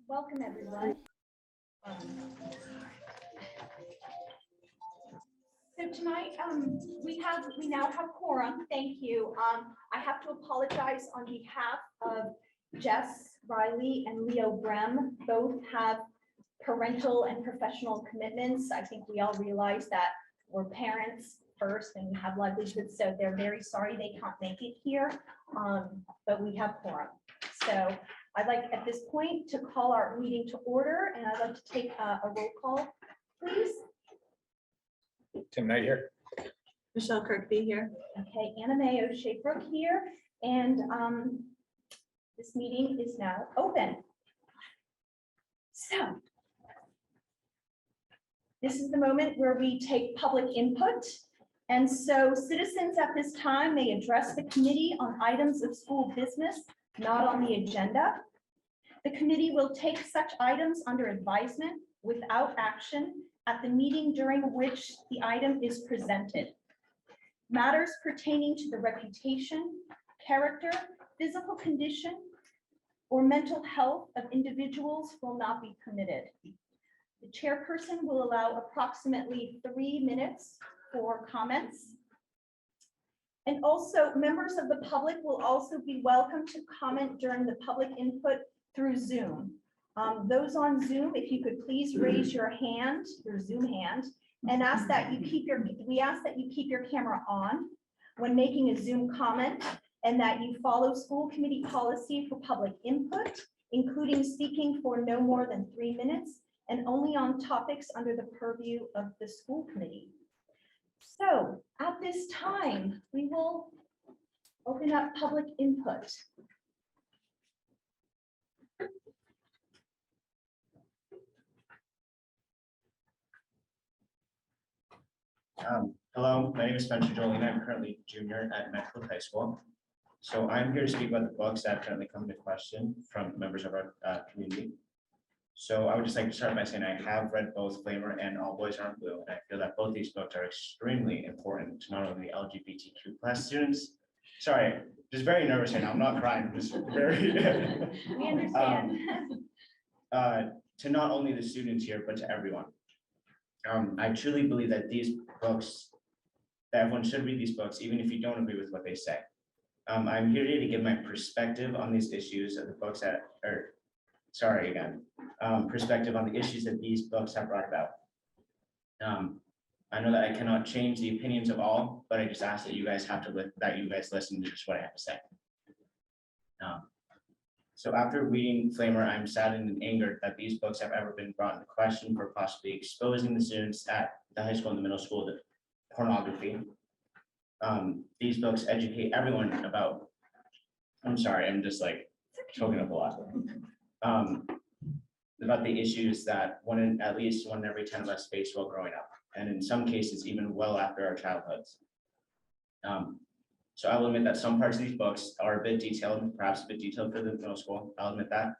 Welcome everyone. So tonight we now have quorum. Thank you. I have to apologize on behalf of Jess Riley and Leo Brem. Both have parental and professional commitments. I think we all realize that we're parents first and have livelihoods, so they're very sorry they can't make it here, but we have quorum. So I'd like at this point to call our meeting to order, and I'd like to take a roll call, please. Tim Knight here. Michelle Kirkby here. Okay, Anna Mae O'Shaybrook here, and this meeting is now open. So this is the moment where we take public input. And so citizens at this time may address the committee on items of school business not on the agenda. The committee will take such items under advisement without action at the meeting during which the item is presented. Matters pertaining to the reputation, character, physical condition, or mental health of individuals will not be permitted. The chairperson will allow approximately 3 minutes for comments. And also members of the public will also be welcome to comment during the public input through Zoom. Those on Zoom, if you could please raise your hand, your Zoom hand, and we ask that you keep your camera on when making a Zoom comment, and that you follow school committee policy for public input, including speaking for no more than 3 minutes and only on topics under the purview of the school committee. So at this time, we will open up public input. Hello, my name is Spencer Jolene. I'm currently junior at Medfield High School. So I'm here to speak about the books that currently come into question from members of our community. So I would just like to start by saying I have read both Flamer and All Boys Aren't Blue, and I feel that both these books are extremely important to not only LGBTQ+ students. Sorry, just very nervous right now. I'm not crying. I'm just very. We understand. To not only the students here, but to everyone. I truly believe that these books, that everyone should read these books, even if you don't agree with what they say. I'm here today to give my perspective on these issues of the books that are. Sorry again, perspective on the issues that these books have brought about. I know that I cannot change the opinions of all, but I just ask that you guys listen to just what I have to say. So after reading Flamer, I'm saddened and angered that these books have ever been brought into question for possibly exposing the students at the high school and the middle school to pornography. These books educate everyone about, I'm sorry, I'm just like choking up a lot. About the issues that at least one in every 10 of us face while growing up, and in some cases even well after our childhoods. So I will admit that some parts of these books are a bit detailed, perhaps a bit detailed for the middle school. I'll admit that.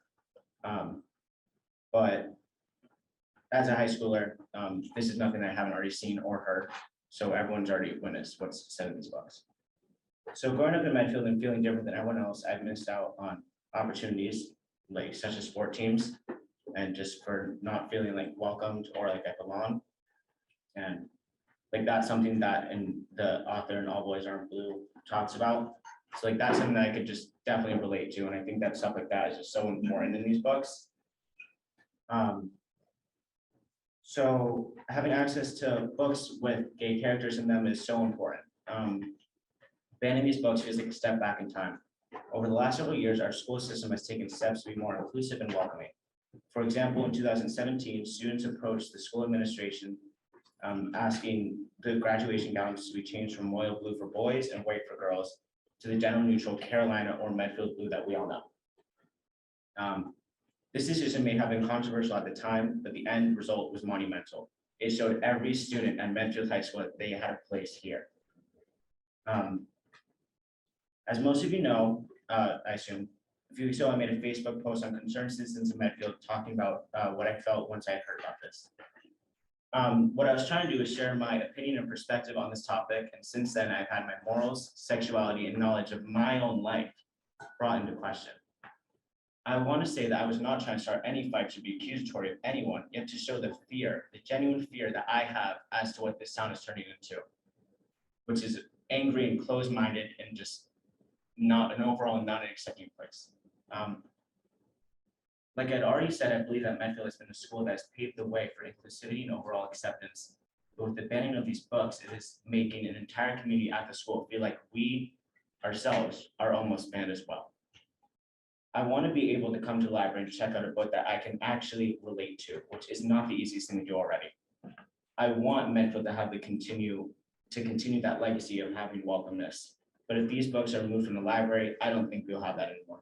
But as a high schooler, this is nothing I haven't already seen or heard. So everyone's already witnessed what's said in these books. So growing up in Medfield and feeling different than everyone else, I've missed out on opportunities like such as sport teams, and just for not feeling like welcomed or like I belong. And like that's something that in the author in All Boys Aren't Blue talks about. So like that's something that I could just definitely relate to. And I think that stuff like that is just so important in these books. So having access to books with gay characters in them is so important. Banning these books feels like a step back in time. Over the last several years, our school system has taken steps to be more inclusive and welcoming. For example, in 2017, students approached the school administration asking the graduation gowns to be changed from royal blue for boys and white for girls to the gender neutral Carolina or Medfield blue that we all know. This decision may have been controversial at the time, but the end result was monumental. It showed every student at Medfield High School that they had a place here. As most of you know, I assume, a few weeks ago, I made a Facebook post on concerned citizens of Medfield talking about what I felt once I heard about this. What I was trying to do is share my opinion and perspective on this topic, and since then I've had my morals, sexuality, and knowledge of my own life brought into question. I want to say that I was not trying to start any fight to be accusatory of anyone, yet to show the fear, the genuine fear that I have as to what this town is turning into, which is angry and closed-minded and just not an overall not an accepting place. Like I'd already said, I believe that Medfield has been a school that has paved the way for inclusivity and overall acceptance. But with the banning of these books, it is making an entire community at the school feel like we ourselves are almost banned as well. I want to be able to come to the library and check out a book that I can actually relate to, which is not the easiest thing to do already. I want Medfield to have continue that legacy of having welcomeness. But if these books are removed from the library, I don't think we'll have that anymore.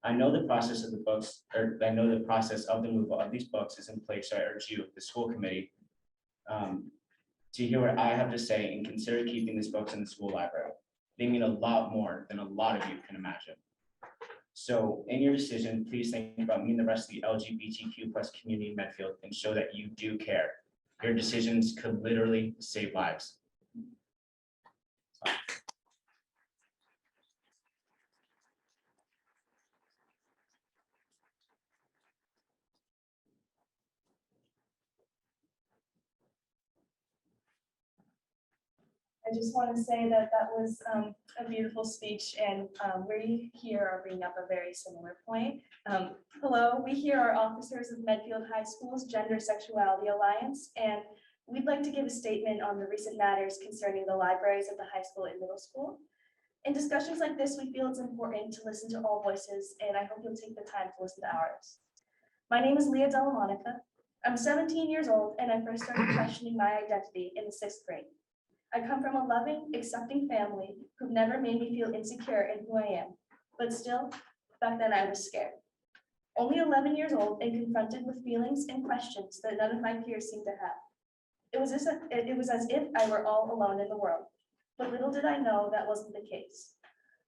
I know the process of the books, or I know the process of the removal of these books is in place. So I urge you, the school committee, to hear what I have to say and consider keeping these books in the school library. They mean a lot more than a lot of you can imagine. So in your decision, please think about me and the rest of the LGBTQ+ community in Medfield and show that you do care. Your decisions could literally save lives. I just want to say that that was a beautiful speech, and we here are bringing up a very similar point. Hello, we here are officers of Medfield High School's Gender Sexuality Alliance, and we'd like to give a statement on the recent matters concerning the libraries at the high school and middle school. In discussions like this, we feel it's important to listen to all voices, and I hope you'll take the time to listen to ours. My name is Leah Delamonica. I'm 17 years old, and I first started questioning my identity in the 6th grade. I come from a loving, accepting family who've never made me feel insecure in who I am, but still, back then I was scared. Only 11 years old and confronted with feelings and questions that none of my peers seemed to have. It was as if I were all alone in the world, but little did I know that wasn't the case.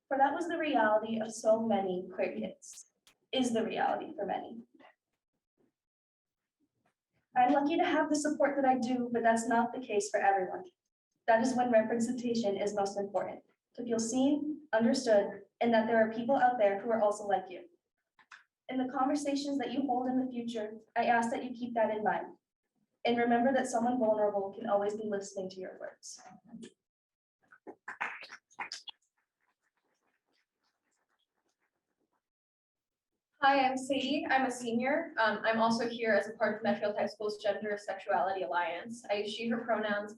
For that was the reality of so many queer kids, is the reality for many. I'm lucky to have the support that I do, but that's not the case for everyone. That is when representation is most important, to feel seen, understood, and that there are people out there who are also like you. In the conversations that you hold in the future, I ask that you keep that in mind. And remember that someone vulnerable can always be listening to your words. Hi, I'm Sadie. I'm a senior. I'm also here as a part of Medfield High School's Gender Sexuality Alliance. I use she, her pronouns,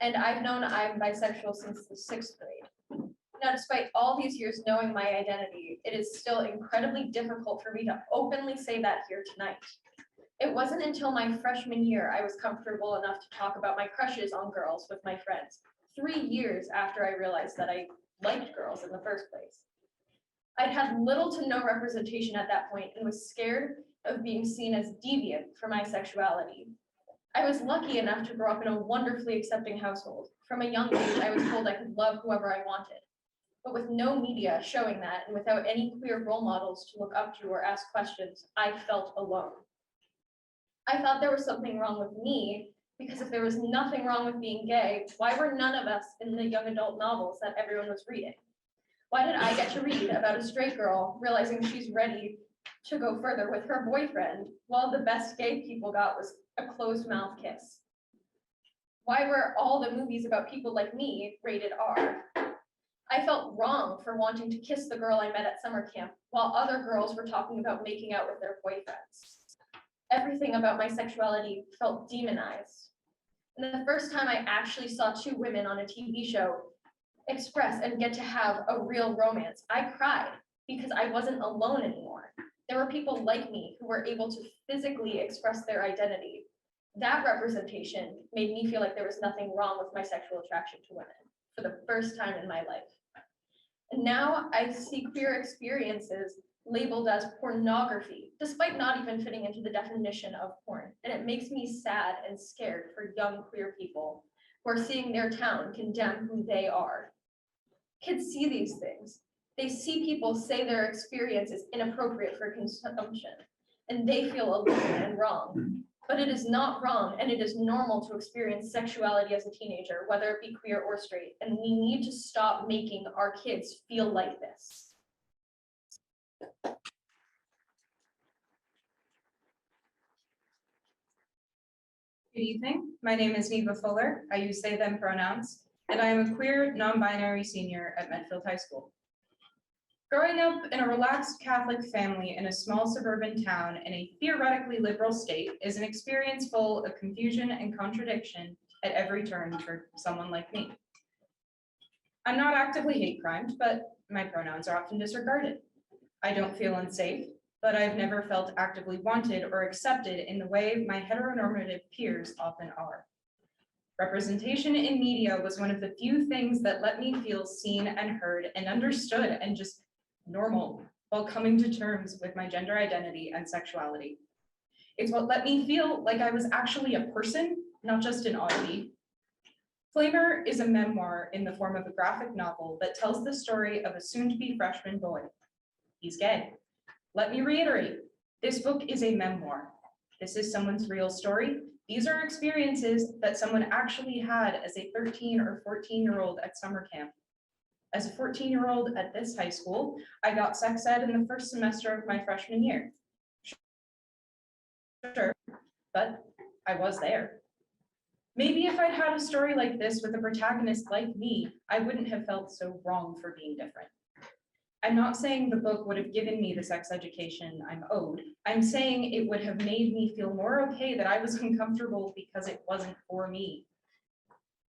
and I've known I'm bisexual since the 6th grade. Now, despite all these years knowing my identity, it is still incredibly difficult for me to openly say that here tonight. It wasn't until my freshman year I was comfortable enough to talk about my crushes on girls with my friends, 3 years after I realized that I liked girls in the first place. I'd had little to no representation at that point and was scared of being seen as deviant for my sexuality. I was lucky enough to grow up in a wonderfully accepting household. From a young age, I was told I could love whoever I wanted. But with no media showing that and without any queer role models to look up to or ask questions, I felt alone. I thought there was something wrong with me because if there was nothing wrong with being gay, why were none of us in the young adult novels that everyone was reading? Why did I get to read about a straight girl realizing she's ready to go further with her boyfriend while the best gay people got was a closed mouth kiss? Why were all the movies about people like me rated R? I felt wrong for wanting to kiss the girl I met at summer camp while other girls were talking about making out with their boyfriends. Everything about my sexuality felt demonized. And the first time I actually saw 2 women on a TV show express and get to have a real romance, I cried because I wasn't alone anymore. There were people like me who were able to physically express their identity. That representation made me feel like there was nothing wrong with my sexual attraction to women for the first time in my life. And now I see queer experiences labeled as pornography, despite not even fitting into the definition of porn. And it makes me sad and scared for young queer people who are seeing their town condemn who they are. Kids see these things. They see people say their experience is inappropriate for consumption, and they feel alone and wrong. But it is not wrong, and it is normal to experience sexuality as a teenager, whether it be queer or straight, and we need to stop making our kids feel like this. Good evening. My name is Neva Fuller. I use they, them pronouns, and I am a queer, non-binary senior at Medfield High School. Growing up in a relaxed Catholic family in a small suburban town in a theoretically liberal state is an experience full of confusion and contradiction at every turn for someone like me. I'm not actively hate crimed, but my pronouns are often disregarded. I don't feel unsafe, but I've never felt actively wanted or accepted in the way my heteronormative peers often are. Representation in media was one of the few things that let me feel seen and heard and understood and just normal while coming to terms with my gender identity and sexuality. It's what let me feel like I was actually a person, not just an oddity. Flamer is a memoir in the form of a graphic novel that tells the story of a soon-to-be freshman boy. He's gay. Let me reiterate, this book is a memoir. This is someone's real story. These are experiences that someone actually had as a 13 or 14-year-old at summer camp. As a 14-year-old at this high school, I got sex ed in the first semester of my freshman year. Sure, but I was there. Maybe if I'd had a story like this with a protagonist like me, I wouldn't have felt so wrong for being different. I'm not saying the book would have given me the sex education I'm owed. I'm saying it would have made me feel more okay that I was uncomfortable because it wasn't for me.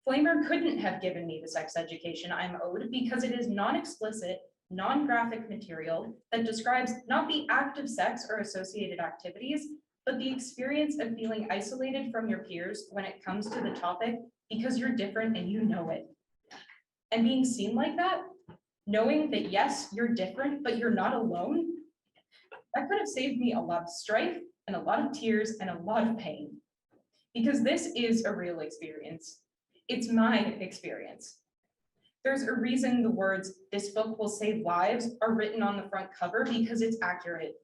Flamer couldn't have given me the sex education I'm owed because it is non-explicit, non-graphic material that describes not the act of sex or associated activities, but the experience of feeling isolated from your peers when it comes to the topic because you're different and you know it. And being seen like that, knowing that yes, you're different, but you're not alone, that could have saved me a lot of strife and a lot of tears and a lot of pain. Because this is a real experience. It's my experience. There's a reason the words, "This book will save lives," are written on the front cover because it's accurate.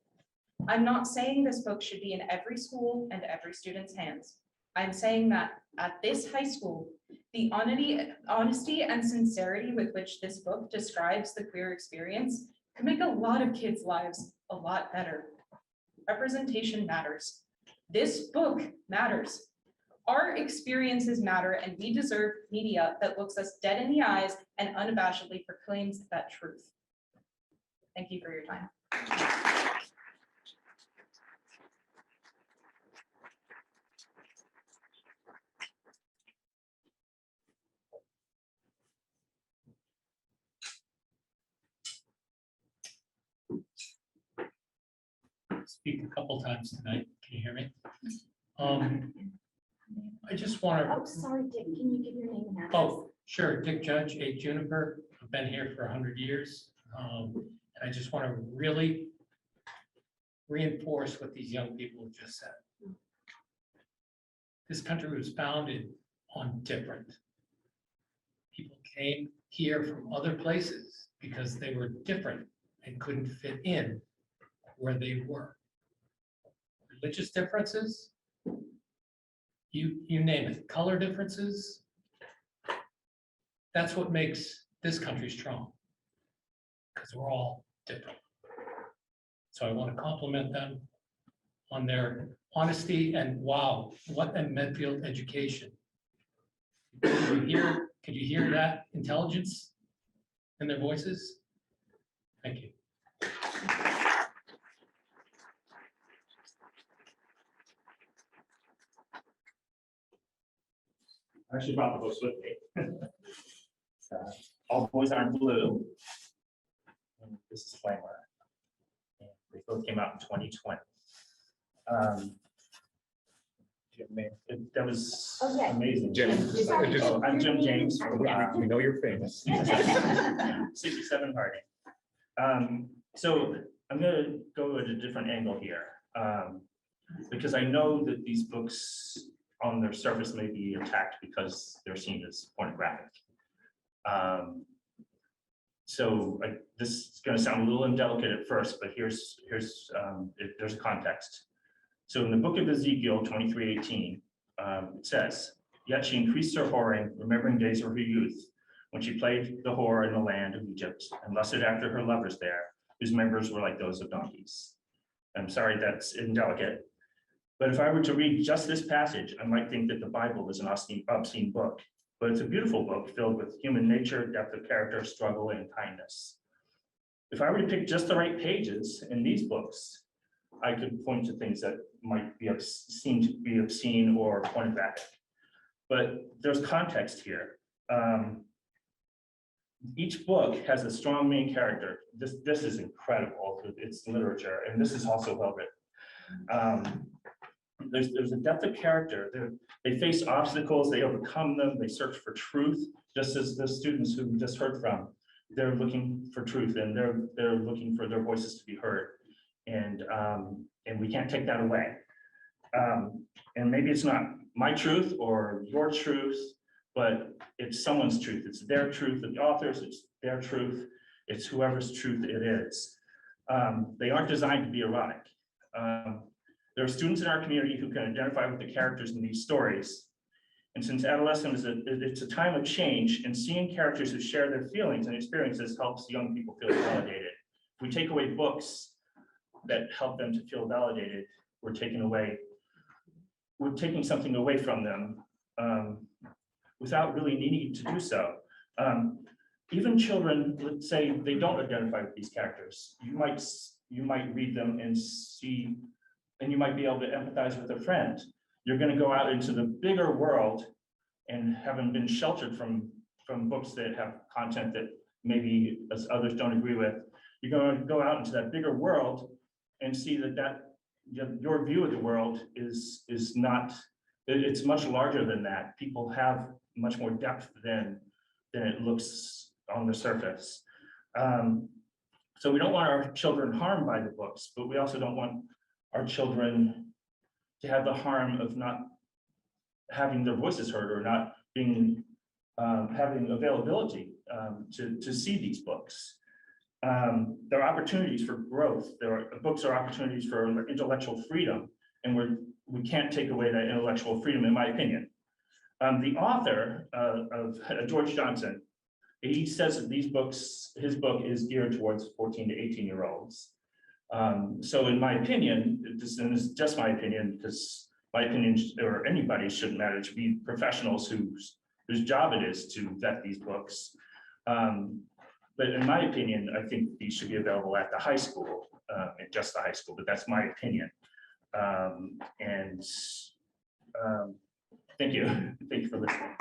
I'm not saying this book should be in every school and every student's hands. I'm saying that at this high school, the honesty and sincerity with which this book describes the queer experience could make a lot of kids' lives a lot better. Representation matters. This book matters. Our experiences matter, and we deserve media that looks us dead in the eyes and unabashedly proclaims that truth. Thank you for your time. Speak a couple times tonight. Can you hear me? I just want Oh, to, sorry, Dick, can you give your name and address? oh, sure, Dick Judge, 8 Juniper. I've been here for 100 years. And I just want to really reinforce what these young people have just said. This country was founded on different. People came here from other places because they were different and couldn't fit in where they were. Religious differences, you name it, color differences. That's what makes this country strong, because we're all different. So I want to compliment them on their honesty, and wow, what a Medfield education. Could you hear that intelligence in their voices? Thank you. I actually brought the books with me. All Boys Aren't Blue. And this is Flamer. And they both came out in 2020. That was Okay. amazing. Jim. Sorry. Oh, I'm Jim James from We know you're famous. 67 Harding. So I'm going to go at a different angle here, because I know that these books on their surface may be attacked because they're seen as pornographic. This is going to sound a little indelicate at first, but there's a context. So in the book of Ezekiel 23:18, it says, "Yet she increased her whoring, remembering days of her youth, when she played the whore in the land of Egypt and lusted after her lovers there, whose members were like those of donkeys." I'm sorry that's indelicate, But if I were to read just this passage, I might think that the Bible is an obscene book. But it's a beautiful book filled with human nature, depth of character, struggle, and kindness. If I were to pick just the right pages in these books, I could point to things that might be seem to be obscene or pornographic. But there's context here. Each book has a strong main character. This is incredible. It's literature, and this is also well written. There's a depth of character. They face obstacles, they overcome them, they search for truth, just as the students who we just heard from. They're looking for truth, and they're looking for their voices to be heard. And we can't take that away. And maybe it's not my truth or your truth, but it's someone's truth. It's their truth, the authors, it's their truth. It's whoever's truth it is. They aren't designed to be erotic. There are students in our community who can identify with the characters in these stories. And since adolescence it's a time of change, and seeing characters who share their feelings and experiences helps young people feel validated. If we take away books that help them to feel validated, we're taking something away from them without really needing to do so. Even children, let's say they don't identify with these characters. You might read them and see, and you might be able to empathize with a friend. You're going to go out into the bigger world, and having been sheltered from books that have content that maybe as others don't agree with, you're going to go out into that bigger world and see that your view of the world is not, it's much larger than that. People have much more depth than it looks on the surface. So we don't want our children harmed by the books, but we also don't want our children to have the harm of not having their voices heard or not being having availability to see these books. There are opportunities for growth. Books are opportunities for intellectual freedom, and we can't take away that intellectual freedom, in my opinion. The author of George Johnson, he says that his book is geared towards 14 to 18-year-olds. So in my opinion, and this is just my opinion, because my opinion or anybody shouldn't matter, to be professionals whose job it is to vet these books. But in my opinion, I think these should be available at the high school, and just the high school, but that's my opinion. Thank you. Thank you for listening.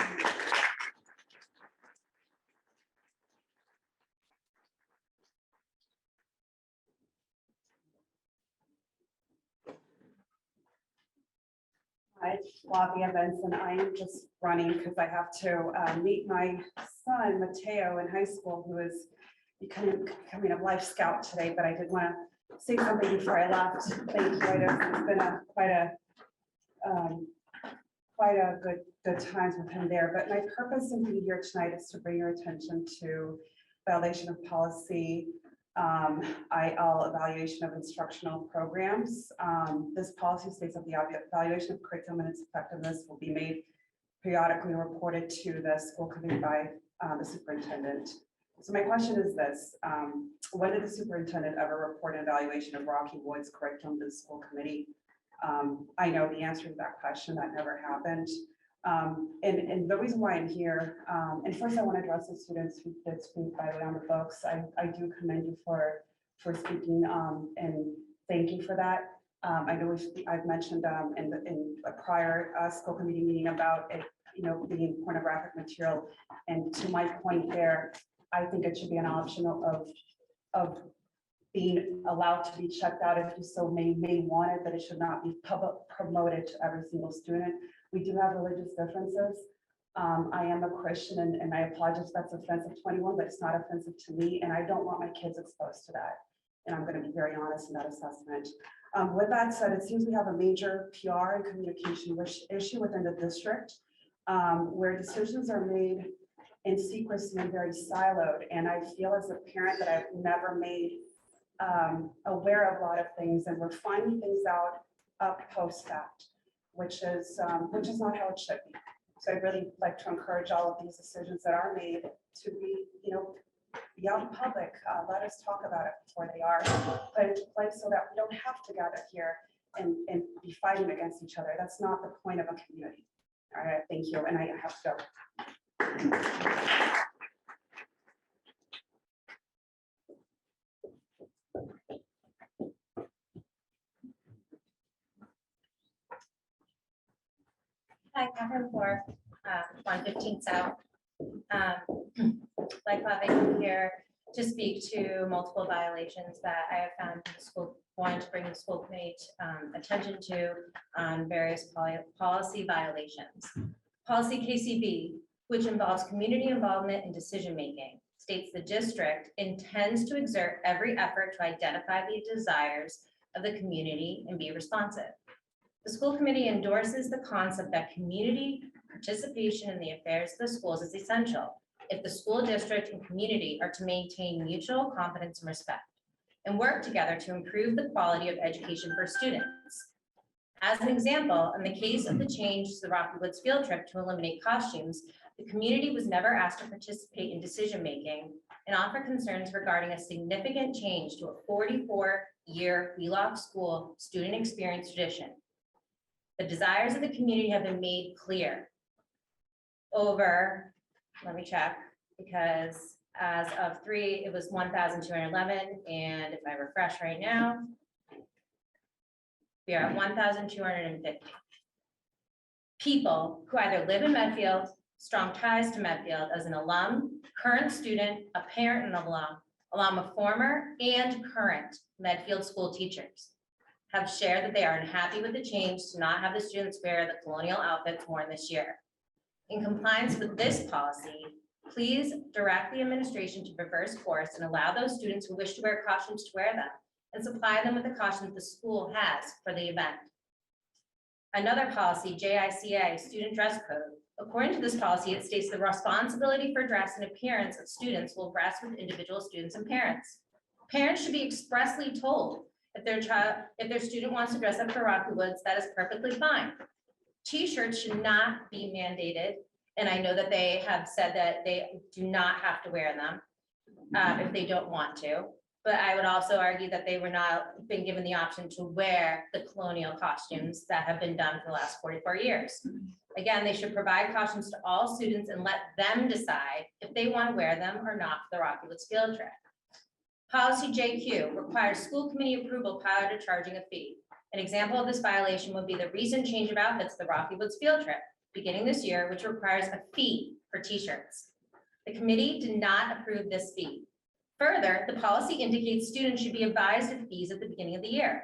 Hi, Flavia Benson. I am just running because I have to meet my son, Mateo, in high school, who is becoming a life scout today, but I did want to say something before I left. Thank you. It's been quite a good times with him there, but my purpose in being here tonight is to bring your attention to violation of policy, IL evaluation of instructional programs. This policy states that the evaluation of curriculum and its effectiveness will be made periodically reported to the school committee by the superintendent. So my question is this: when did the superintendent ever report an evaluation of Rocky Wood's curriculum to the school committee? I know the answer to that question. That never happened. And the reason why I'm here, and first I want to address the students who did speak, by the way, on the books. I do commend you for speaking, and thank you for that. I know I've mentioned in a prior school committee meeting about it, being pornographic material. And to my point there, I think it should be an option of being allowed to be checked out if you so may want it, but it should not be promoted to every single student. We do have religious differences. I am a Christian, and I apologize if that's offensive to anyone, but it's not offensive to me, and I don't want my kids exposed to that. And I'm going to be very honest in that assessment. With that said, it seems we have a major PR and communication issue within the district, where decisions are made in secrecy and very siloed. And I feel as a parent that I've never made aware of a lot of things, and we're finding things out post fact, which is not how it should be. So I'd really like to encourage all of these decisions that are made to be, be out in public. Let us talk about it before they are put into place, so that we don't have to gather here and be fighting against each other. That's not the point of a community. All right, thank you, and I have to go. Hi, Catherine for 115 South. Like having here to speak to multiple violations that I have found the school, wanting to bring the school committee attention to on various policy violations. Policy KCB, which involves community involvement in decision-making, states the district intends to exert every effort to identify the desires of the community and be responsive. The school committee endorses the concept that community participation in the affairs of the schools is essential if the school district and community are to maintain mutual confidence and respect and work together to improve the quality of education for students. As an example, in the case of the change to the Rocky Woods field trip to eliminate costumes, the community was never asked to participate in decision-making and offer concerns regarding a significant change to a 44-year Wheelock School student experience tradition. The desires of the community have been made clear over, let me check, because as of 3, it was 1,211, and if I refresh right now, we are at 1,250. People who either live in Medfield, strong ties to Medfield as an alum, current student, a parent and alum of former and current Medfield school teachers, have shared that they are unhappy with the change to not have the students wear the colonial outfits worn this year. In compliance with this policy, please direct the administration to reverse course and allow those students who wish to wear costumes to wear them and supply them with the costumes the school has for the event. Another policy, JICA, student dress code. According to this policy, it states the responsibility for dress and appearance of students will rest with individual students and parents. Parents should be expressly told if their student wants to dress up for Rocky Woods, that is perfectly fine. T-shirts should not be mandated, and I know that they have said that they do not have to wear them if they don't want to. But I would also argue that they were not been given the option to wear the colonial costumes that have been done for the last 44 years. Again, they should provide costumes to all students and let them decide if they want to wear them or not for the Rocky Woods field trip. Policy JQ requires school committee approval prior to charging a fee. An example of this violation would be the recent change of outfits to the Rocky Woods field trip beginning this year, which requires a fee for t-shirts. The committee did not approve this fee. Further, the policy indicates students should be advised of fees at the beginning of the year.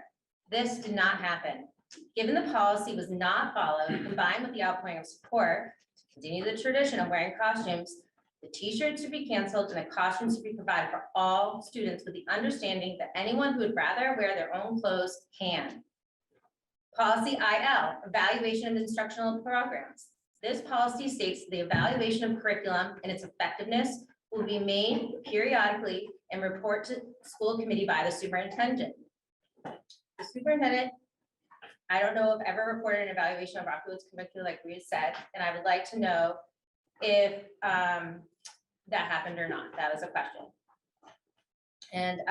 This did not happen. Given the policy was not followed, combined with the outpouring of support to continue the tradition of wearing costumes, the t-shirts should be canceled and the costumes should be provided for all students with the understanding that anyone who would rather wear their own clothes can. Policy IL, evaluation of instructional programs. This policy states the evaluation of curriculum and its effectiveness will be made periodically and report to school committee by the superintendent. The superintendent, I don't know if ever reported an evaluation of Rocky Woods curriculum like we said, and I would like to know if that happened or not. That was a question. And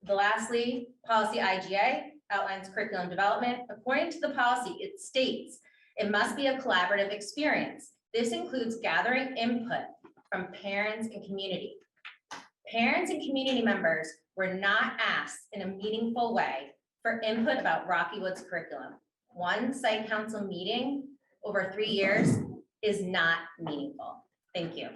lastly, policy IGA outlines curriculum development. According to the policy, it states it must be a collaborative experience. This includes gathering input from parents and community. Parents and community members were not asked in a meaningful way for input about Rocky Woods curriculum. One site council meeting over 3 years is not meaningful. Thank you.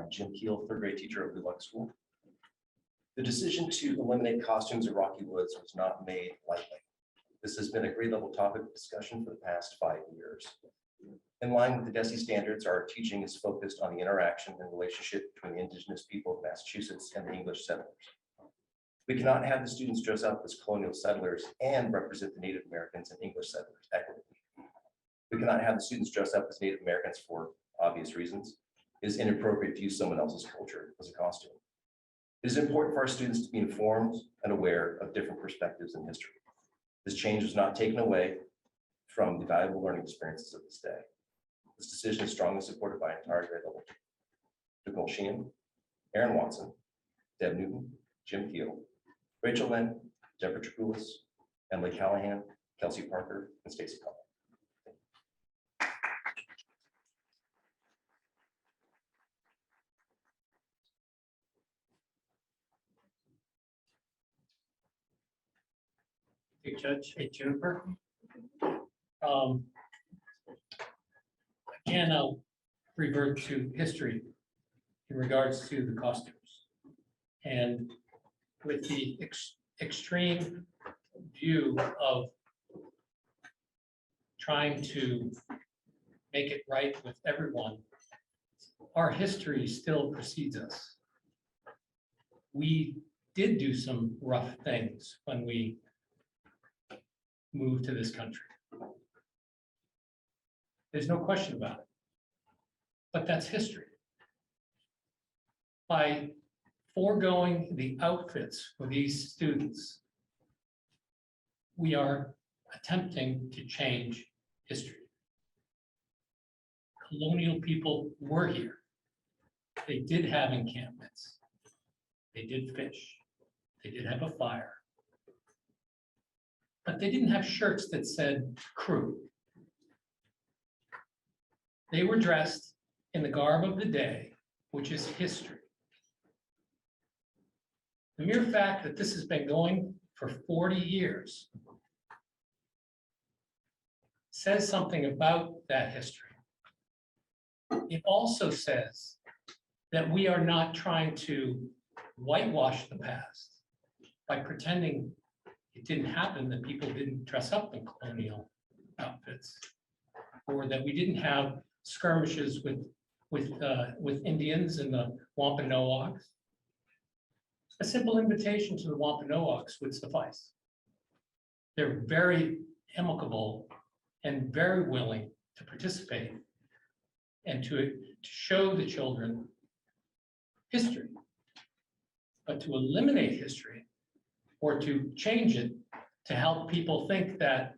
Jim Keel, third grade teacher at Wheelock School. The decision to eliminate costumes at Rocky Woods was not made lightly. This has been a grade level topic of discussion for the past 5 years. In line with the DESE standards, our teaching is focused on the interaction and relationship between the indigenous people of Massachusetts and the English settlers. We cannot have the students dress up as colonial settlers and represent the Native Americans and English settlers equitably. We cannot have the students dress up as Native Americans for obvious reasons. It is inappropriate to use someone else's culture as a costume. It is important for our students to be informed and aware of different perspectives in history. This change was not taken away from the valuable learning experiences of this day. This decision is strongly supported by entire grade level. Nicole Sheehan, Aaron Watson, Deb Newton, Jim Keel, Rachel Lynn, Deborah Tripoulis, Emily Callahan, Kelsey Parker, and Stacy Cullen. Hey, Judge, hey, Jennifer. Again, I'll revert to history in regards to the costumes. And with the extreme view of trying to make it right with everyone, our history still precedes us. We did do some rough things when we moved to this country. There's no question about it. But that's history. By foregoing the outfits for these students, we are attempting to change history. Colonial people were here. They did have encampments. They did fish. They did have a fire. But they didn't have shirts that said crew. They were dressed in the garb of the day, which is history. The mere fact that this has been going for 40 years says something about that history. It also says that we are not trying to whitewash the past by pretending it didn't happen, that people didn't dress up in colonial outfits, or that we didn't have skirmishes with Indians and the Wampanoags. A simple invitation to the Wampanoags would suffice. They're very amicable and very willing to participate and to show the children history. But to eliminate history or to change it to help people think that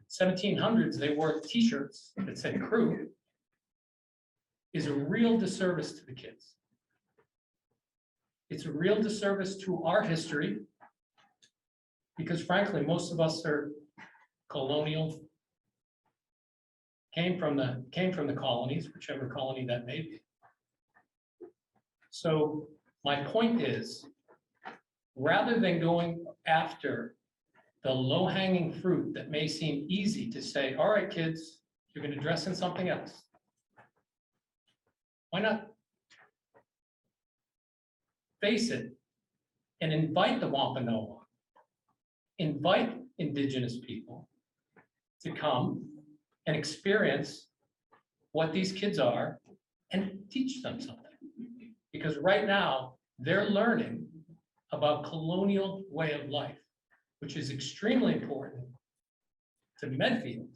1700s they wore t-shirts that said crew is a real disservice to the kids. It's a real disservice to our history because frankly, most of us are colonial, came from the colonies, whichever colony that may be. So my point is, rather than going after the low-hanging fruit that may seem easy to say, all right, kids, you're going to dress in something else. Why not face it and invite the Wampanoag, invite indigenous people to come and experience what these kids are and teach them something. Because right now, they're learning about colonial way of life, which is extremely important to Medfield.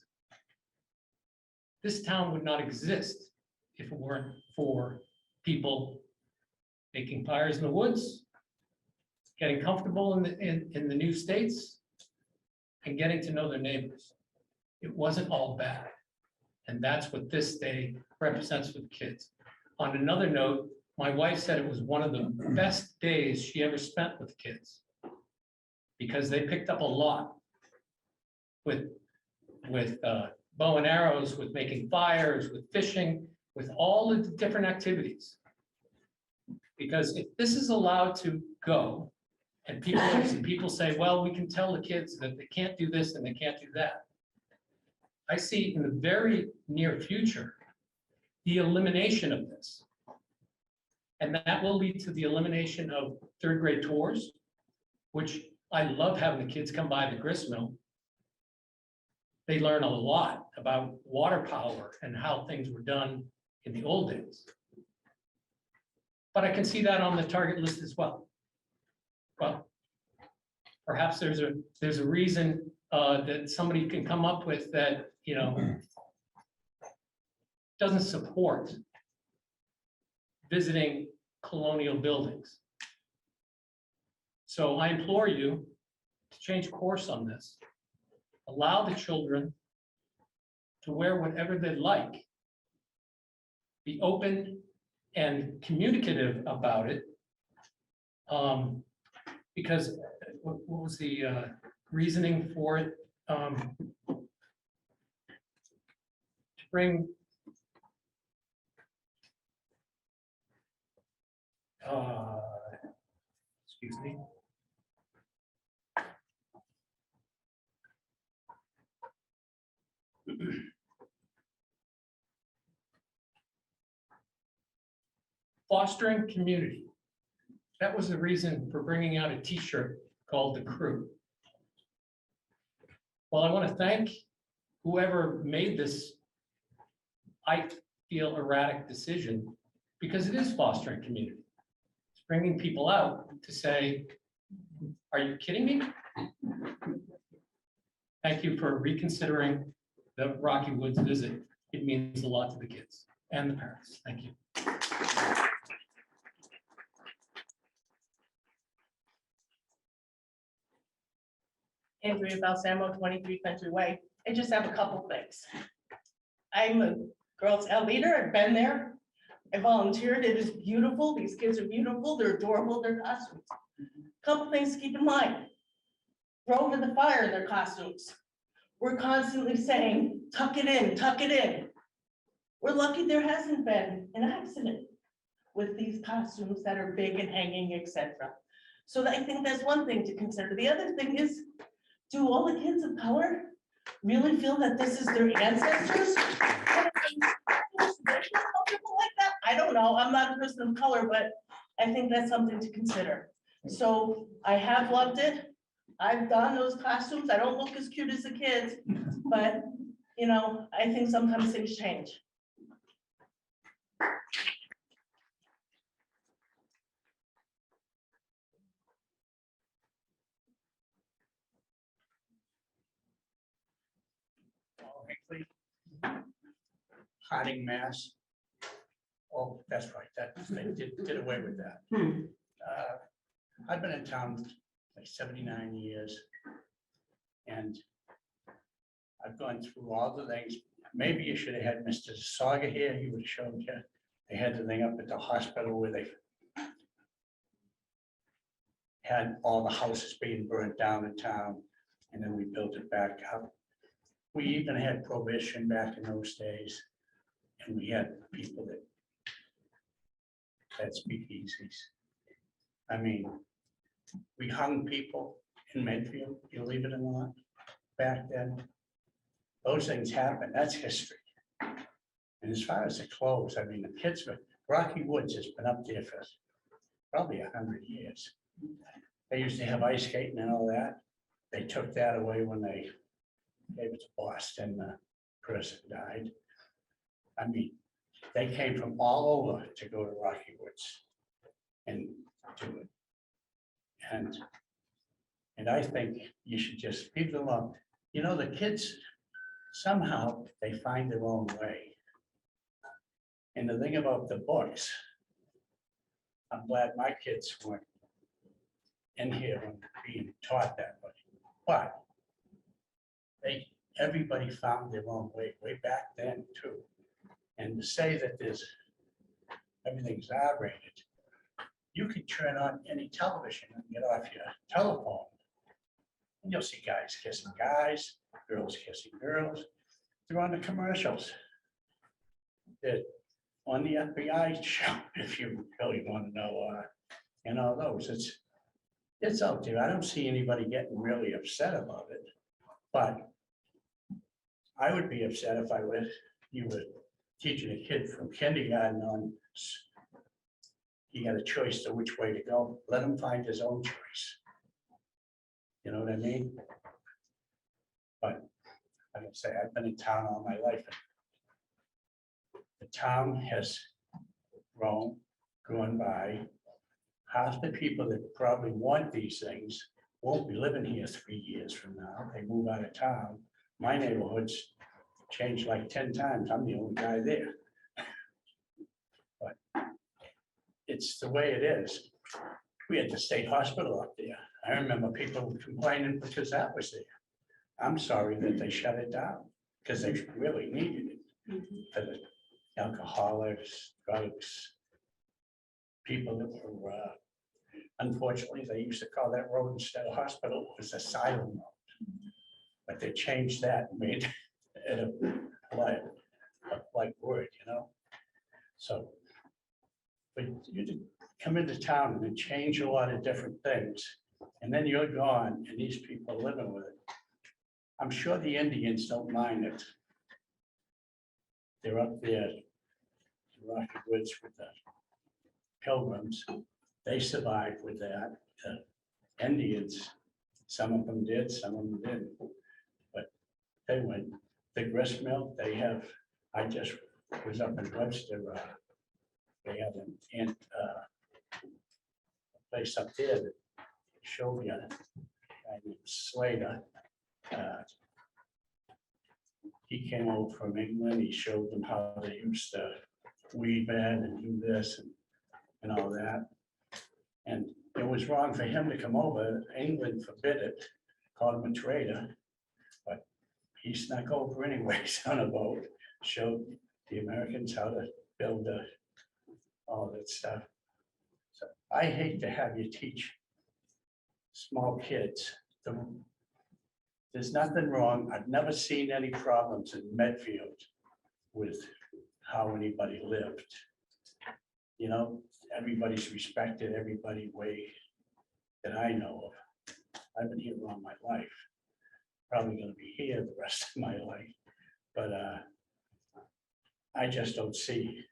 This town would not exist if it weren't for people making fires in the woods, getting comfortable in the new states, and getting to know their neighbors. It wasn't all bad. And that's what this day represents for the kids. On another note, my wife said it was one of the best days she ever spent with the kids because they picked up a lot with bow and arrows, with making fires, with fishing, with all the different activities. Because if this is allowed to go and people say, well, we can tell the kids that they can't do this and they can't do that. I see in the very near future, the elimination of this. And that will lead to the elimination of third grade tours, which I love having the kids come by the grist mill. They learn a lot about water power and how things were done in the old days. But I can see that on the target list as well. Well, perhaps there's a reason that somebody can come up with that, you know, doesn't support visiting colonial buildings. So I implore you to change course on this. Allow the children to wear whatever they like. Be open and communicative about it. Because what was the reasoning for it? To bring excuse me. Fostering community. That was the reason for bringing out a T-shirt called The Crew. Well, I want to thank whoever made this, I feel, erratic decision, because it is fostering community. It's bringing people out to say, are you kidding me? Thank you for reconsidering the Rocky Woods visit. It means a lot to the kids and the parents. Thank you. Andrea Balsamo, 23 Country Way. I just have a couple things. I'm a Girl Scout leader. I've been there. I volunteered. It is beautiful. These kids are beautiful. They're adorable. Their costumes. Couple things to keep in mind. Throw over the fire in their costumes. We're constantly saying, tuck it in, tuck it in. We're lucky there hasn't been an accident with these costumes that are big and hanging, etc. So I think that's one thing to consider. The other thing is, do all the kids of color really feel that this is their ancestors? Like that? I don't know. I'm not a person of color, but I think that's something to consider. So I have loved it. I've done those costumes. I don't look as cute as the kids, but you know, I think sometimes things change. Harding, Mass. Oh, that's right, that, they did away with that. I've been in town like 79 years. And I've gone through all the things. Maybe you should have had Mr. Saga here, he would have shown you. They had the thing up at the hospital where they had all the houses being burnt down in town, and then we built it back up. We even had prohibition back in those days, and we had people that had speakeasies. I mean, we hung people in Medfield, believe it or not, back then. Those things happened, that's history. And as far as the clothes, I mean, the kids, Rocky Woods has been up there for probably 100 years. They used to have ice skating and all that. They took that away when they gave it to Boston, the person died. I mean, they came from all over to go to Rocky Woods and do it. And I think you should just leave them alone. You know, the kids, somehow they find their own way. And the thing about the books, I'm glad my kids weren't in here and being taught that way. But everybody found their own way back then too. And to say that everything's R-rated, you can turn on any television and get off your telephone. And you'll see guys kissing guys, girls kissing girls. They're on the commercials. They're on the FBI show, if you really want to know, and all those. It's out there. I don't see anybody getting really upset about it. But I would be upset if you were teaching a kid from kindergarten on, he got a choice to which way to go. Let him find his own choice. You know what I mean? But like I say, I've been in town all my life. The town has grown by. Half the people that probably want these things won't be living here 3 years from now. They move out of town. My neighborhood's changed like 10 times. I'm the only guy there. But it's the way it is. We had the state hospital up there. I remember people complaining because that was there. I'm sorry that they shut it down. because they really needed it for the alcoholics, drugs, people that were, unfortunately, they used to call that road instead of hospital, it was asylum road. But they changed that and made it a like word, you know? So, but you did come into town and change a lot of different things, and then you're gone and these people are living with it. I'm sure the Indians don't mind it. They're up there, in Rocky Woods with the Pilgrims. They survived with that. The Indians, some of them did, some of them didn't. But they went. The grist mill, they have, I just was up in Webster. They have a place up there that showed me a guy named Slater. He came over from England. He showed them how they used to weed bed and do this and all that. And it was wrong for him to come over. England forbid it, called him a traitor. But he snuck over anyways on a boat, showed the Americans how to build all that stuff. So I hate to have you teach small kids. There's nothing wrong. I've never seen any problems in Medfield with how anybody lived. You know, everybody's respected everybody way that I know of. I've been here all my life. Probably gonna be here the rest of my life. But I just don't see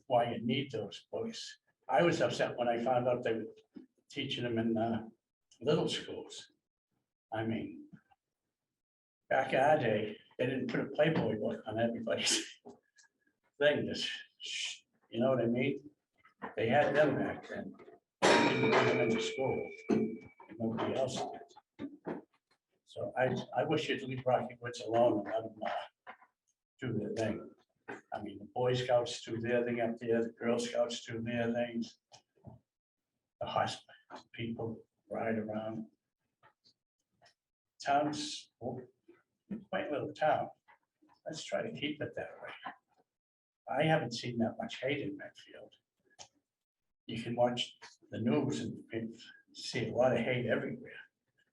why you need those books. I was upset when I found out they were teaching them in little schools. I mean, back in our day, they didn't put a Playboy book on everybody's thing. You know what I mean? They had them back then. They didn't bring them into school. Nobody else did. So I wish you'd leave Rocky Woods alone and let them do their thing. I mean, the Boy Scouts do their thing up there, the Girl Scouts do their things. The hospital people ride around. Town's quite little town. Let's try to keep it that way. I haven't seen that much hate in Medfield. You can watch the news and see a lot of hate everywhere.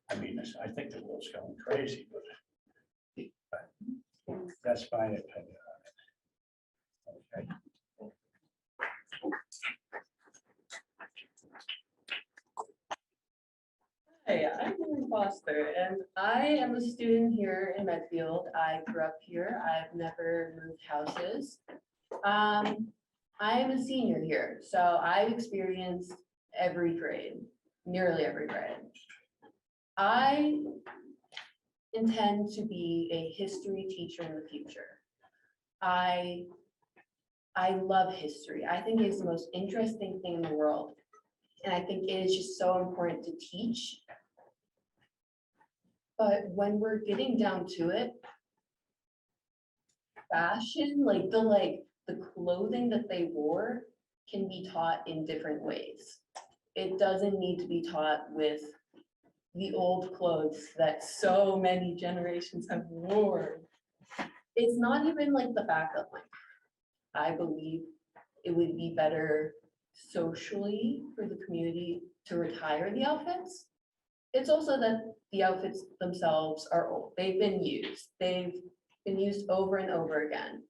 I mean, I think the world's going crazy, but that's my opinion on it. Okay. Hey, I'm Lily Foster, and I am a student here in Medfield. I grew up here. I've never moved houses. I am a senior here, so I've experienced every grade, nearly every grade. I intend to be a history teacher in the future. I love history. I think it's the most interesting thing in the world. And I think it is just so important to teach. But when we're getting down to it, fashion, like the clothing that they wore can be taught in different ways. It doesn't need to be taught with the old clothes that so many generations have worn. It's not even like the fact that like, I believe it would be better socially for the community to retire the outfits. It's also that the outfits themselves are old. They've been used over and over again.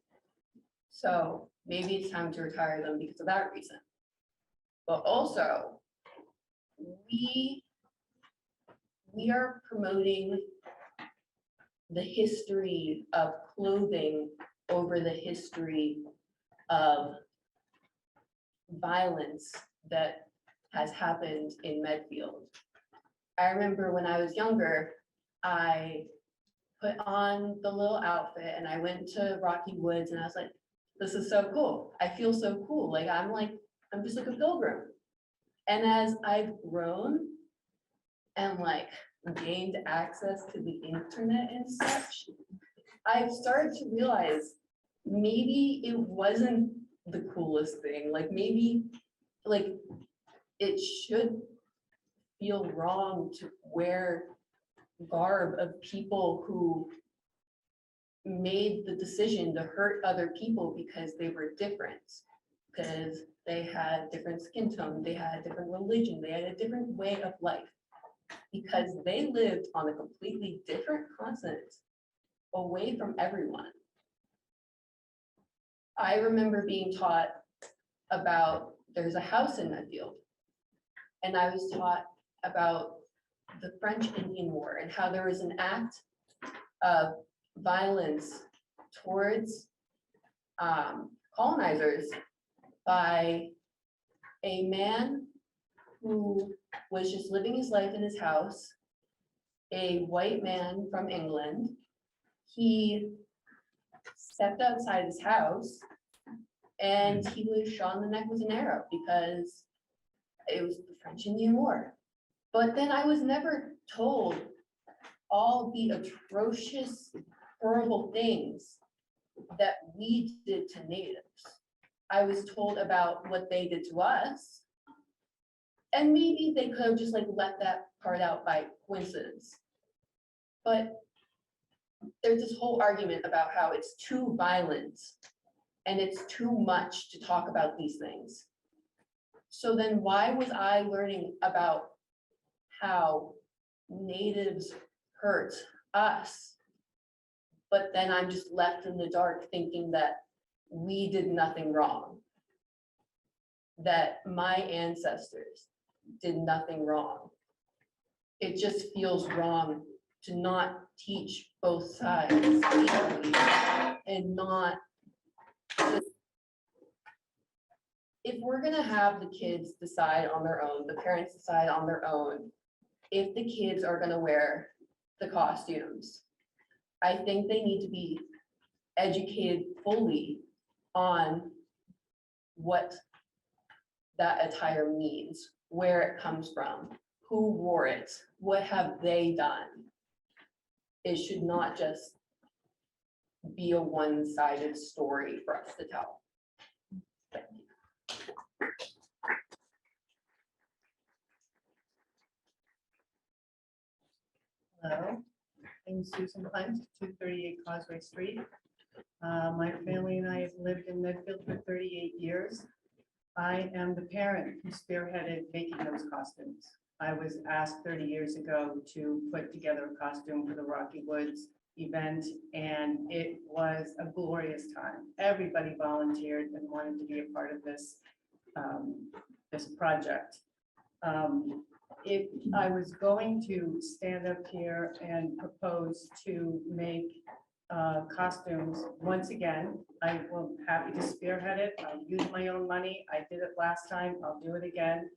So maybe it's time to retire them because of that reason. But also, we are promoting the history of clothing over the history of violence that has happened in Medfield. I remember when I was younger, I put on the little outfit and I went to Rocky Woods and I was like, this is so cool. I feel so cool. I'm just like a pilgrim. And as I've grown and like gained access to the internet and such, I've started to realize maybe it wasn't the coolest thing. Like maybe like it should feel wrong to wear garb of people who made the decision to hurt other people because they were different, because they had different skin tone, they had a different religion, they had a different way of life, because they lived on a completely different continent away from everyone. I remember being taught about, there's a house in Medfield, and I was taught about the French Indian War and how there was an act of violence towards colonizers by a man who was just living his life in his house, a white man from England. He stepped outside his house and he was shot in the neck with an arrow because it was the French Indian War. But then I was never told all the atrocious, horrible things that we did to natives. I was told about what they did to us. And maybe they could have just like left that part out by coincidence. But there's this whole argument about how it's too violent and it's too much to talk about these things. So then why was I learning about how natives hurt us, but then I'm just left in the dark thinking that we did nothing wrong, that my ancestors did nothing wrong? It just feels wrong to not teach both sides equally and not just, if we're gonna have the kids decide on their own, the parents decide on their own, if the kids are gonna wear the costumes, I think they need to be educated fully on what that attire means, where it comes from, who wore it, what have they done. It should not just be a one-sided story for us to tell. Thank you. Hello, I'm Susan Hunt, 238 Causeway Street. My family and I have lived in Medfield for 38 years. I am the parent who spearheaded making those costumes. I was asked 30 years ago to put together a costume for the Rocky Woods event, and it was a glorious time. Everybody volunteered and wanted to be a part of this, this project. If I was going to stand up here and propose to make costumes, once again, I will happy to spearhead it. I'll use my own money. I did it last time. I'll do it again,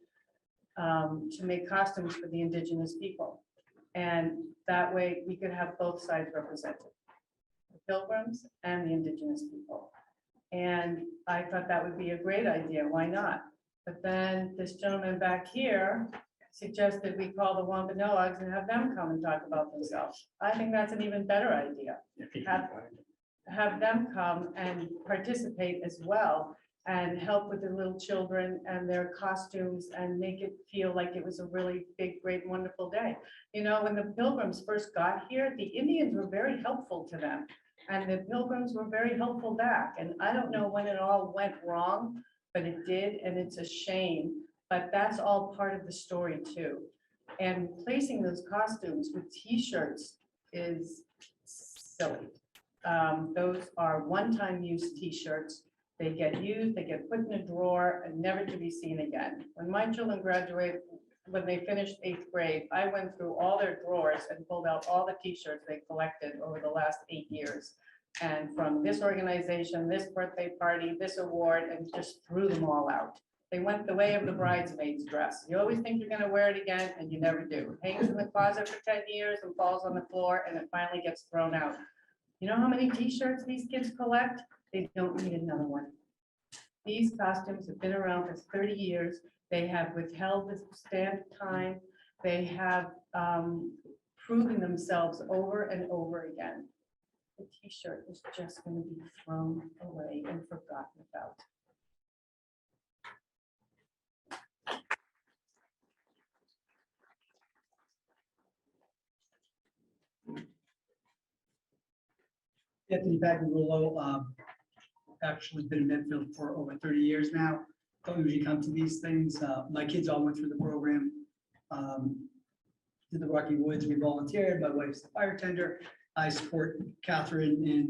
to make costumes for the indigenous people. And that way we could have both sides represented, the Pilgrims and the indigenous people. And I thought that would be a great idea. Why not? But then this gentleman back here suggested we call the Wampanoags and have them come and talk about themselves. I think that's an even better idea. Have them come and participate as well and help with the little children and their costumes and make it feel like it was a really big, great, wonderful day. You know, when the Pilgrims first got here, the Indians were very helpful to them and the Pilgrims were very helpful back. And I don't know when it all went wrong, but it did, and it's a shame. But that's all part of the story too. And placing those costumes with t-shirts is silly. Those are one-time use t-shirts. They get used, they get put in a drawer and never to be seen again. When my children graduated, when they finished 8th grade, I went through all their drawers and pulled out all the t-shirts they collected over the last 8 years. And from this organization, this birthday party, this award, and just threw them all out. They went the way of the bridesmaid's dress. You always think you're gonna wear it again and you never do. It hangs in the closet for 10 years and falls on the floor and it finally gets thrown out. You know how many t-shirts these kids collect? They don't need another one. These costumes have been around for 30 years. They have withheld the stamp time. They have proven themselves over and over again. The t-shirt is just going to be thrown away and forgotten about. Bagarullo, actually been in Medfield for over 30 years now. Don't usually come to these things. My kids all went through the program. Did the Rocky Woods, we volunteered. My wife's the fire tender. I support Catherine in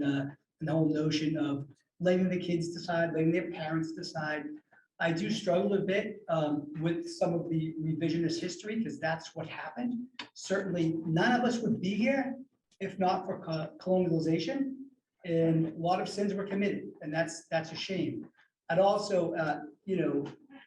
the whole notion of letting the kids decide, letting their parents decide. I do struggle a bit with some of the revisionist history because that's what happened. Certainly, none of us would be here if not for colonialization, and a lot of sins were committed, and that's a shame. I'd also,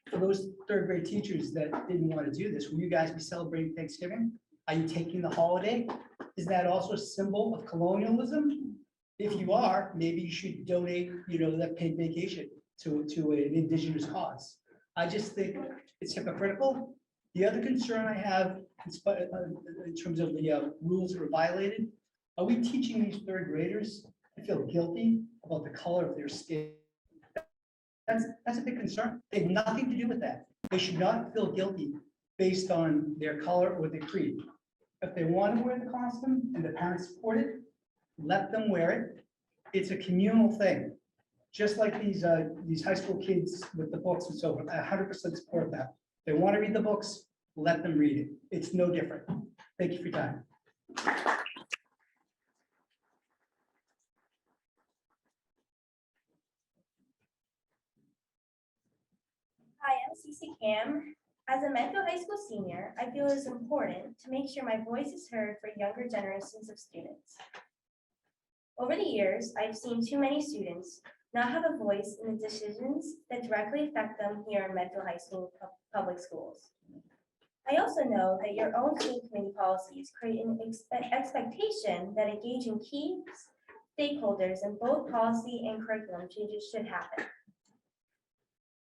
for those third grade teachers that didn't want to do this, will you guys be celebrating Thanksgiving? Are you taking the holiday? Is that also a symbol of colonialism? If you are, maybe you should donate, that paid vacation to an indigenous cause. I just think it's hypocritical. The other concern I have in terms of the rules that are violated, are we teaching these third graders to feel guilty about the color of their skin? That's a big concern. They have nothing to do with that. They should not feel guilty based on their color or their creed. If they want to wear the costume and the parents support it, let them wear it. It's a communal thing. Just like these high school kids with the books and so on, I 100% support that. They want to read the books, let them read it. It's no different. Thank you for your time. Hi, I'm Cece Cam. As a Medfield High School senior, I feel it is important to make sure my voice is heard for younger generations of students. Over the years, I've seen too many students not have a voice in the decisions that directly affect them here in Medfield High School public schools. I also know that your own school committee policies create an expectation that engaging key stakeholders in both policy and curriculum changes should happen.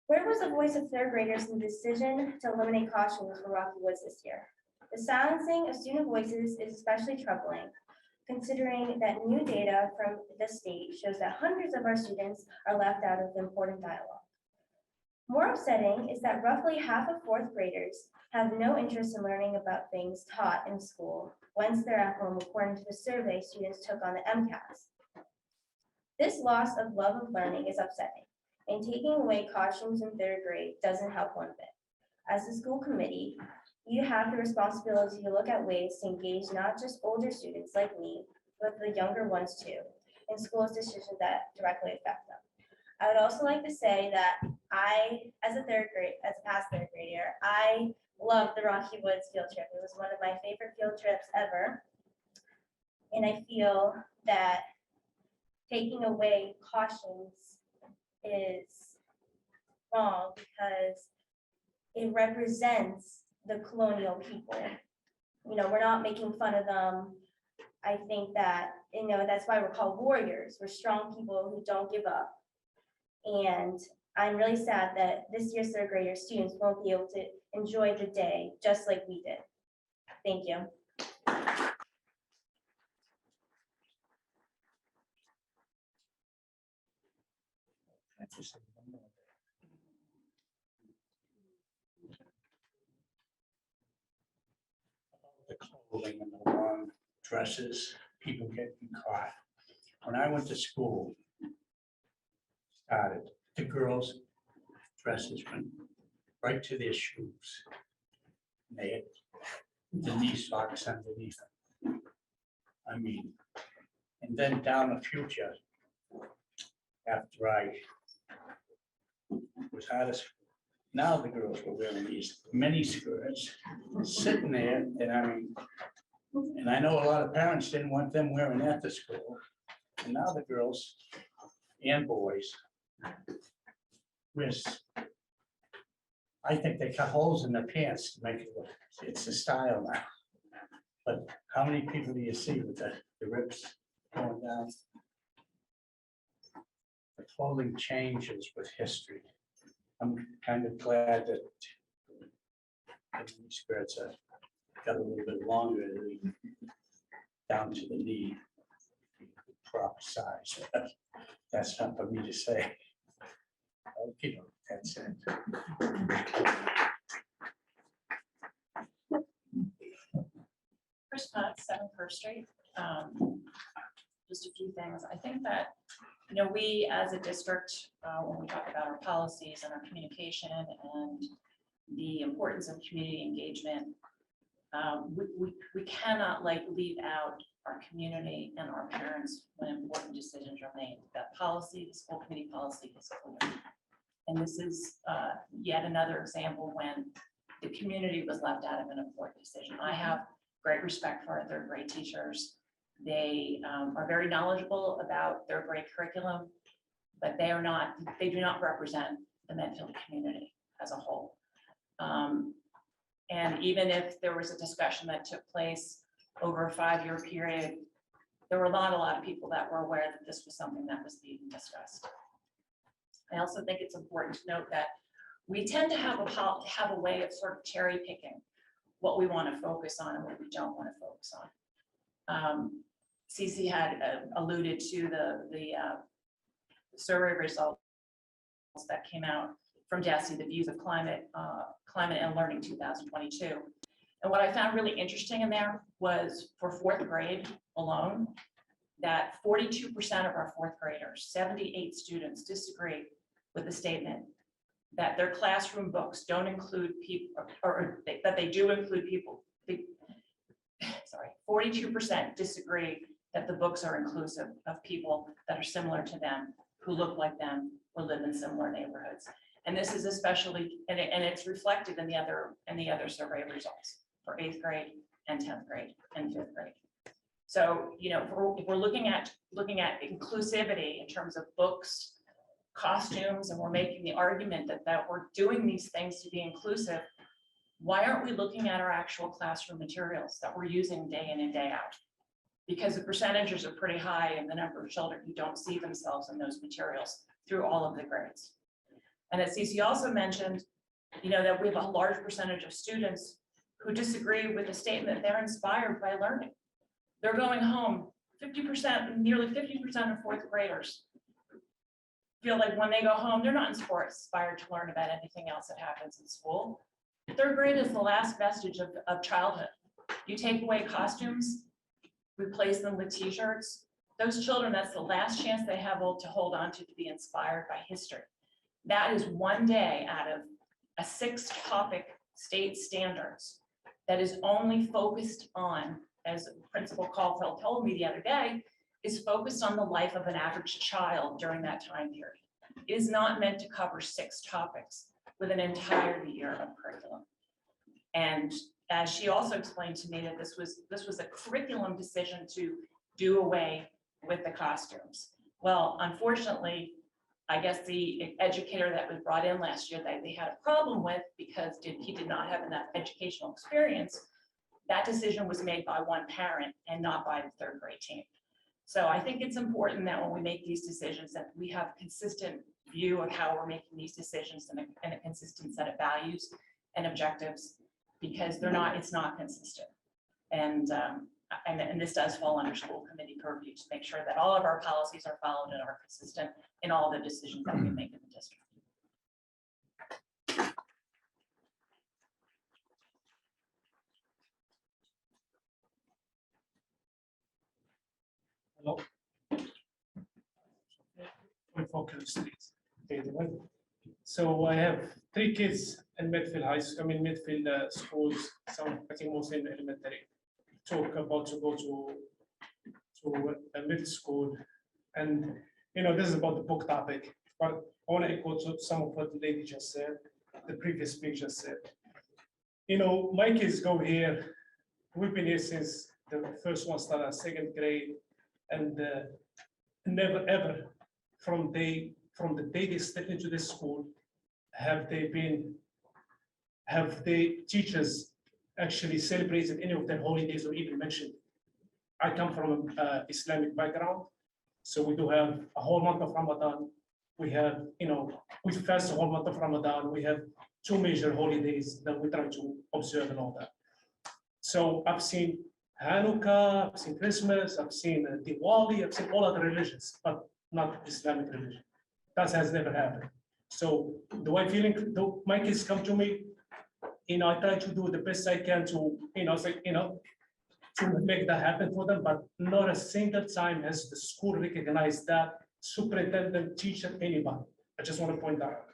Where was the voice of third graders in the decision to eliminate costumes for Rocky Woods this year? The silencing of student voices is especially troubling, considering that new data from the state shows that hundreds of our students are left out of the important dialogue. More upsetting is that roughly half of fourth graders have no interest in learning about things taught in school once they're at home, according to the survey students took on the MCAS. This loss of love of learning is upsetting, and taking away costumes in third grade doesn't help one bit. As the school committee, you have the responsibility to look at ways to engage not just older students like me, but the younger ones too, in school's decisions that directly affect them. I would also like to say that as a past third grader, I loved the Rocky Woods field trip. It was one of my favorite field trips ever. And I feel that taking away costumes is wrong because it represents the colonial people. We're not making fun of them. I think that, that's why we're called warriors. We're strong people who don't give up. And I'm really sad that this year's third grader students won't be able to enjoy the day just like we did. Thank you. The clothing and the long dresses, people getting caught. When I went to school, the girls' dresses went right to their shoes. They had the knee socks underneath them. I mean, and then down the future, after I was out of school, now the girls were wearing these mini skirts, sitting there, and I know a lot of parents didn't want them wearing that to school. And now the girls and boys, I think they cut holes in their pants to make it look, it's the style now. But how many people do you see with the rips going down? The clothing changes with history. I'm kind of glad that these skirts have got a little bit longer, down to the knee, proper size. That's not for me to say. Okay, that's it. Chris Potts, 7 First Street. just a few things. I think that, we as a district, when we talk about our policies and our communication and the importance of community engagement, we cannot leave out our community and our parents when important decisions are made. That policy, the school committee policy is clear. And this is yet another example when the community was left out of an important decision. I have great respect for our third grade teachers. They are very knowledgeable about their grade curriculum, but they do not represent the Medfield community as a whole. And even if there was a discussion that took place over a 5-year period, there were not a lot of people that were aware that this was something that was being discussed. I also think it's important to note that we tend to have a way of sort of cherry picking what we want to focus on and what we don't want to focus on. Cece had alluded to the survey results that came out from DESE, the Views of Climate and Learning 2022. And what I found really interesting in there was for 4th grade alone, that 42% of our 4th graders, 78 students, disagree with the statement that their classroom books don't include people, or that they do include people. 42% disagree that the books are inclusive of people that are similar to them, who look like them, or live in similar neighborhoods. And this is especially, and it's reflected in the other survey results for 8th grade and 10th grade and 5th grade. So, if we're looking at inclusivity in terms of books, costumes, and we're making the argument that we're doing these things to be inclusive, why aren't we looking at our actual classroom materials that we're using day in and day out? Because the percentages are pretty high in the number of children who don't see themselves in those materials through all of the grades. And as Cece also mentioned, that we have a large percentage of students who disagree with the statement they're inspired by learning. They're going home, 50%, nearly 50% of 4th graders feel like when they go home, they're not inspired to learn about anything else that happens in school. 3rd grade is the last vestige of childhood. You take away costumes, replace them with t-shirts. Those children, that's the last chance they have to hold on to be inspired by history. That is one day out of a 6-topic state standards that is only focused on, as Principal Caulfield told me the other day, is focused on the life of an average child during that time period. It is not meant to cover 6 topics with an entire year of curriculum. And as she also explained to me, that this was a curriculum decision to do away with the costumes. Well, unfortunately, I guess the educator that was brought in last year that they had a problem with because he did not have enough educational experience, that decision was made by one parent and not by the 3rd grade team. So I think it's important that when we make these decisions that we have a consistent view of how we're making these decisions and a consistent set of values and objectives, because it's not consistent. And this does fall under school committee purview to make sure that all of our policies are followed and are consistent in all the decisions that we make in the district. Hello. Focus, please. Okay, so I have 3 kids in Medfield High School, Medfield schools, some, I think mostly in elementary. Talk about to go to middle school. And, this is about the book topic, but I want to echo to some of what the lady just said, the previous speaker just said. My kids go here, we've been here since the first one started 2nd grade, and never ever from the day they step into this school have the teachers actually celebrated any of their holidays or even mentioned. I come from an Islamic background, so we do have a whole month of Ramadan. We have, we fast the whole month of Ramadan. We have 2 major holidays that we try to observe and all that. So I've seen Hanukkah, I've seen Christmas, I've seen Diwali, I've seen all other religions, but not Islamic religion. That has never happened. So do I feel, my kids come to me, I try to do the best I can to, to make that happen for them, but not a single time has the school recognized that, superintendent, teacher, anybody. I just want to point that out.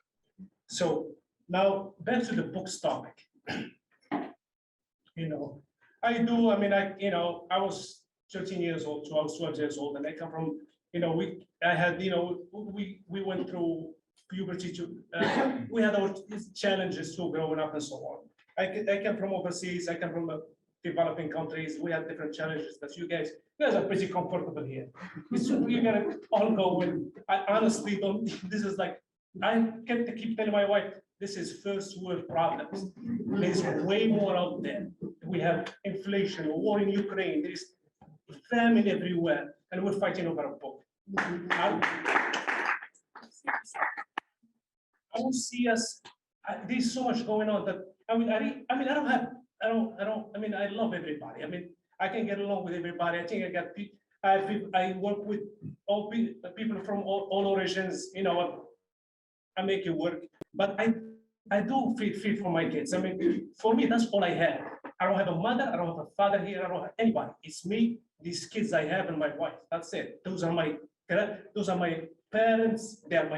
So now back to the books topic. I was 13 years old, 12 years old, and I come from, we went through puberty too. We had our challenges too growing up and so on. I come from overseas, I come from developing countries, we have different challenges that you guys are pretty comfortable here. We're gonna all go with, I honestly don't, this is like, I keep telling my wife, this is first world problems. There's way more out there. We have inflation, war in Ukraine, there's famine everywhere, and we're fighting over a book. I don't see us, there's so much going on that, I love everybody. I can get along with everybody. I think I work with all people from all origins, I make it work. But I do feel for my kids. For me, that's all I have. I don't have a mother, I don't have a father here, I don't have anybody. It's me, these kids I have, and my wife. That's it. Those are my parents, they are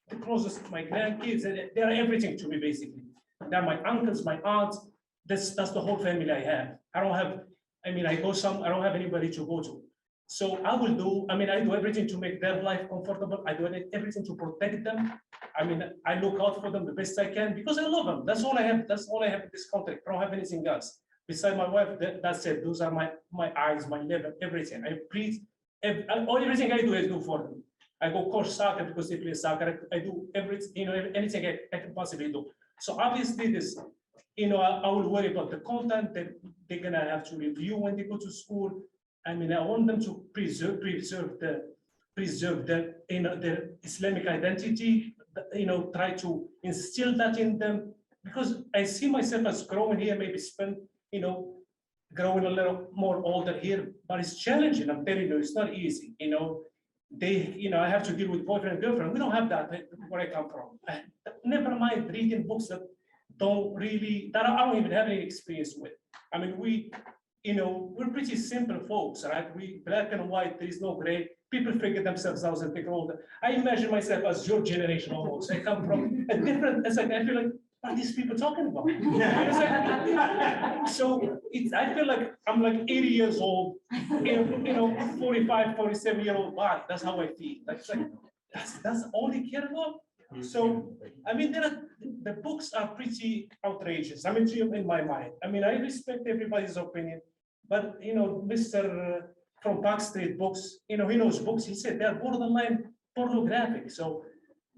the closest, my grandkids, and they are everything to me, basically. They're my uncles, my aunts. That's the whole family I have. I don't have, I don't have anybody to go to. So I do everything to make their life comfortable. I do everything to protect them. I look out for them the best I can because I love them. That's all I have. That's all I have in this country. I don't have anything else. Besides my wife, that's it. Those are my eyes, my liver, everything. Everything I do for them. I go coach soccer because they play soccer. I do everything, anything I can possibly do. So obviously this, I will worry about the content that they're gonna have to review when they go to school. I want them to preserve their Islamic identity, try to instill that in them, because I see myself as growing here, maybe growing a little more older here, but it's challenging. I'm telling you, it's not easy. I have to deal with boyfriend and girlfriend. We don't have that where I come from. Never mind reading books that I don't even have any experience with. We're pretty simple folks, right? We black and white, there is no gray. People figure themselves out and figure older. I imagine myself as your generation almost. I come from a different, I feel like, what are these people talking about? I feel like I'm like 80 years old, 45, 47-year-old body. That's how I feel. That's all they care about. So, the books are pretty outrageous. In my mind. I respect everybody's opinion, but Mr. from Park Street Books, he knows books. He said they're borderline pornographic. So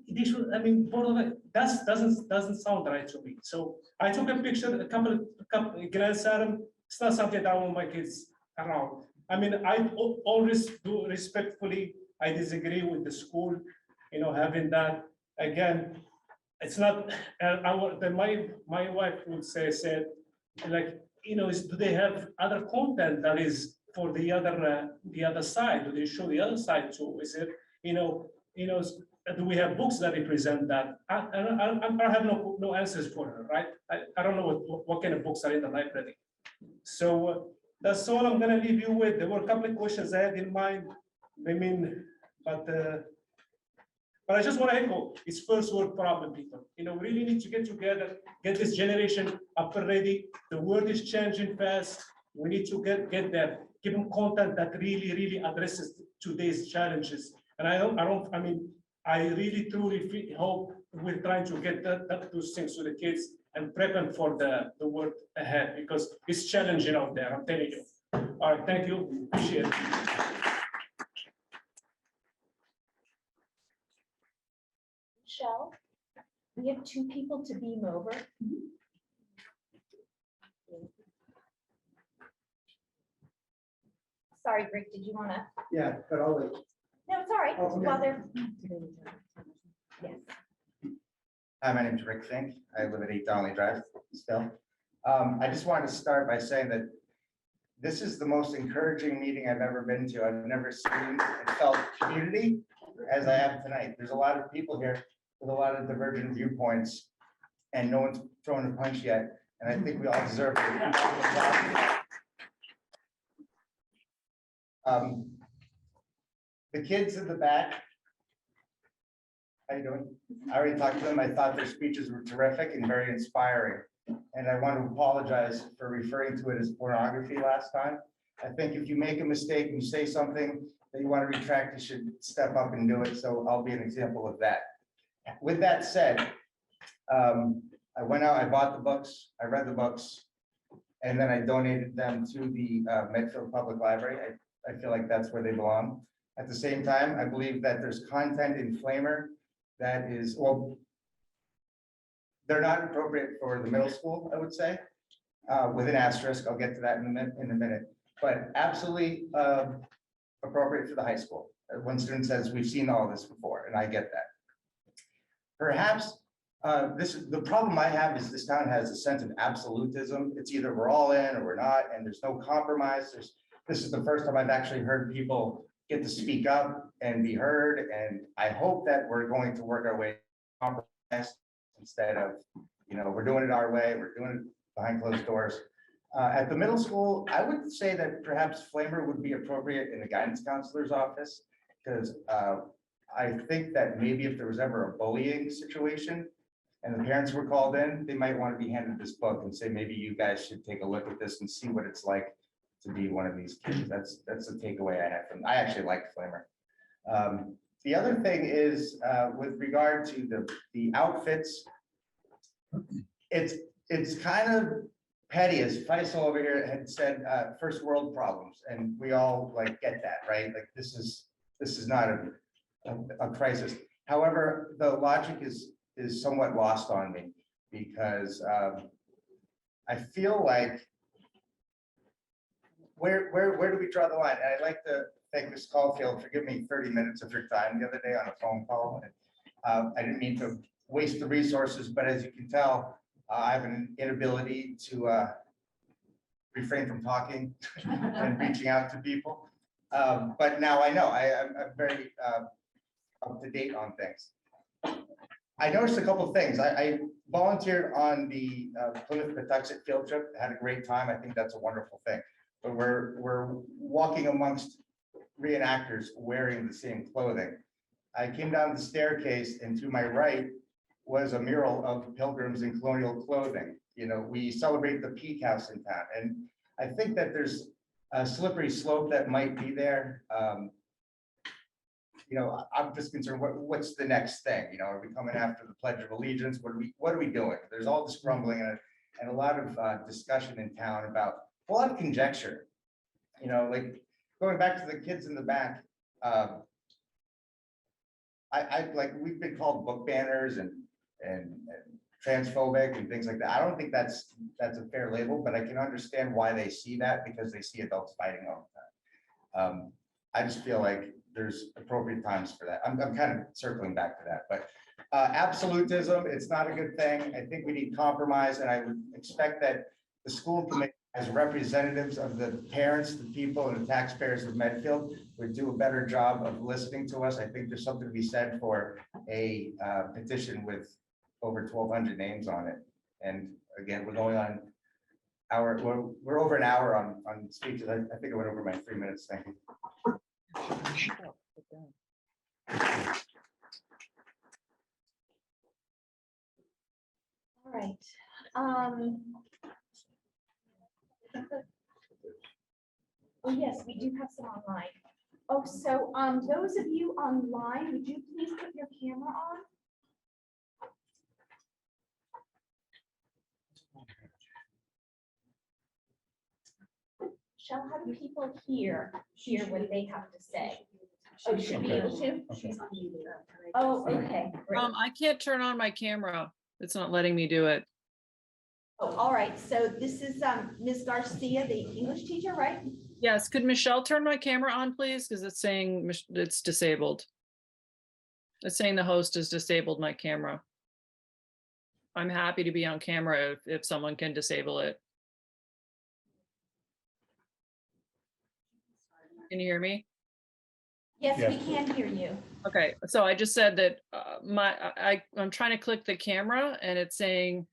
they should. Borderline. That doesn't sound right to me. So I took a picture, a couple glance at them. It's not something that I want my kids around. I always do respectfully. I disagree with the school, having that. Again, it's not, my wife would said, do they have other content that is for the other side? Do they show the other side too? Is it, do we have books that represent that? I have no answers for her, right? I don't know what kind of books are in the library. So that's all I'm gonna leave you with. There were a couple of questions I had in mind. But I just want to echo, it's first world problem, people. We really need to get together, get this generation up and ready. The world is changing fast. We need to get there, give them content that really addresses today's challenges. And I really truly hope we're trying to get those things to the kids and prep them for the world ahead, because it's challenging out there, I'm telling you. All right, thank you, appreciate it. Michelle, we have 2 people to beam over. Sorry, Rick, did you want to? Yeah, but I'll wait. No, it's all right. Oh, okay. While they're. Yes. Hi, my name is Rick Fink. I live at 8 Donnelly Drive still. I just wanted to start by saying that this is the most encouraging meeting I've ever been to. I've never seen and felt community as I have tonight. There's a lot of people here with a lot of divergent viewpoints, and no one's thrown a punch yet. And I think we all deserve it. The kids in the back. How you doing? I already talked to them. I thought their speeches were terrific and very inspiring. And I want to apologize for referring to it as pornography last time. I think if you make a mistake and you say something that you want to retract, you should step up and do it. So I'll be an example of that. With that said, I went out, I bought the books, I read the books, and then I donated them to the Medfield Public Library. I feel like that's where they belong. At the same time, I believe that there's content in Flamer that is, well, they're not appropriate for the middle school, I would say, with an asterisk. I'll get to that in a minute, but absolutely appropriate for the high school. One student says, we've seen all this before, and I get that. Perhaps the problem I have is this town has a sense of absolutism. It's either we're all in or we're not, and there's no compromise. This is the first time I've actually heard people get to speak up and be heard, and I hope that we're going to work our way to compromise instead of, we're doing it our way, we're doing it behind closed doors. At the middle school, I would say that perhaps Flamer would be appropriate in the guidance counselor's office, because I think that maybe if there was ever a bullying situation and the parents were called in, they might want to be handed this book and say, maybe you guys should take a look at this and see what it's like to be one of these kids. That's the takeaway I had from, I actually liked Flamer. The other thing is with regard to the outfits, it's kind of petty, as Faisal over here had said, first world problems, and we all get that, right? Like this is not a crisis. However, the logic is somewhat lost on me because I feel like where do we draw the line? And I'd like to thank Ms. Caulfield for giving me 30 minutes of her time the other day on a phone call. And, I didn't mean to waste the resources, but as you can tell, I have an inability to refrain from talking and reaching out to people. But now I know I'm very up to date on things. I noticed a couple of things. I volunteered on the Plymouth Patuxent field trip, had a great time. I think that's a wonderful thing. But we're walking amongst reenactors wearing the same clothing. I came down the staircase and to my right was a mural of pilgrims in colonial clothing. We celebrate the Peak House in town. And I think that there's a slippery slope that might be there. I'm just concerned, what's the next thing? Are we coming after the Pledge of Allegiance? What are we doing? There's all this grumbling and a lot of discussion in town about a lot of conjecture. Like going back to the kids in the back, we've been called book banners and transphobic and things like that. I don't think that's a fair label, but I can understand why they see that because they see adults fighting all the time. I just feel like there's appropriate times for that. I'm kind of circling back to that, but absolutism, it's not a good thing. I think we need compromise, and I would expect that the school committee, as representatives of the parents, the people, and the taxpayers of Medfield, would do a better job of listening to us. I think there's something to be said for a petition with over 1,200 names on it. And again, we're going on we're over an hour on speeches. I think I went over my 3 minutes. Thank you. All right. Oh, yes, we do have some online. Oh, so those of you online, would you please put your camera on? Michelle, how do people hear what they have to say? Oh, should be able to? Oh, okay. Great. I can't turn on my camera. It's not letting me do it. Oh, all right. So this is Ms. Garcia, the English teacher, right? Yes, could Michelle turn my camera on, please? Because it's saying it's disabled. It's saying the host has disabled my camera. I'm happy to be on camera if someone can disable it. Can you hear me? Yes, we can hear you. Okay, so I just said that I'm trying to click the camera and it's saying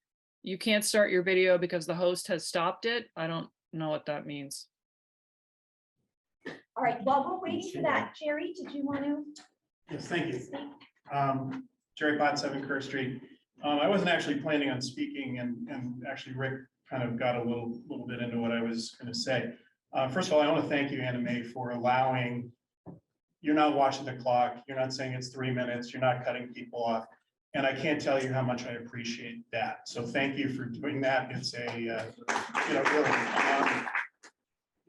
you can't start your video because the host has stopped it. I don't know what that means. All right, while we're waiting for that, Jerry, did you want to Yes, thank you. speak? Jerry Bott, 7 Kerr Street. I wasn't actually planning on speaking, and actually Rick kind of got a little bit into what I was going to say. First of all, I want to thank you, Anna Mae, for allowing, you're not watching the clock, you're not saying it's 3 minutes, you're not cutting people off. And I can't tell you how much I appreciate that. So thank you for doing that. It's a,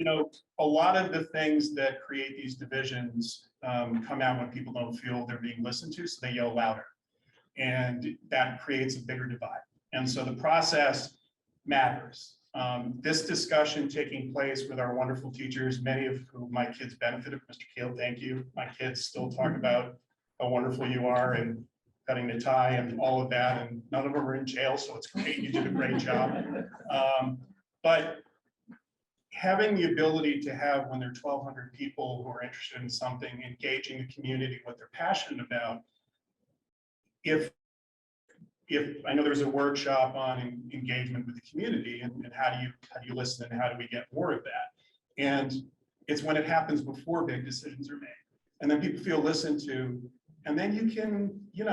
really, a lot of the things that create these divisions come out when people don't feel they're being listened to, so they yell louder. And that creates a bigger divide. And so the process matters. This discussion taking place with our wonderful teachers, many of whom my kids benefited. Mr. Keel, thank you. My kids still talk about how wonderful you are and cutting the tie and all of that. And none of them are in jail, so it's great. You did a great job. But having the ability to have, when there are 1,200 people who are interested in something, engaging the community, what they're passionate about. If I know there's a workshop on engagement with the community and how do you listen and how do we get more of that? And it's when it happens before big decisions are made. And then people feel listened to, and then you can, you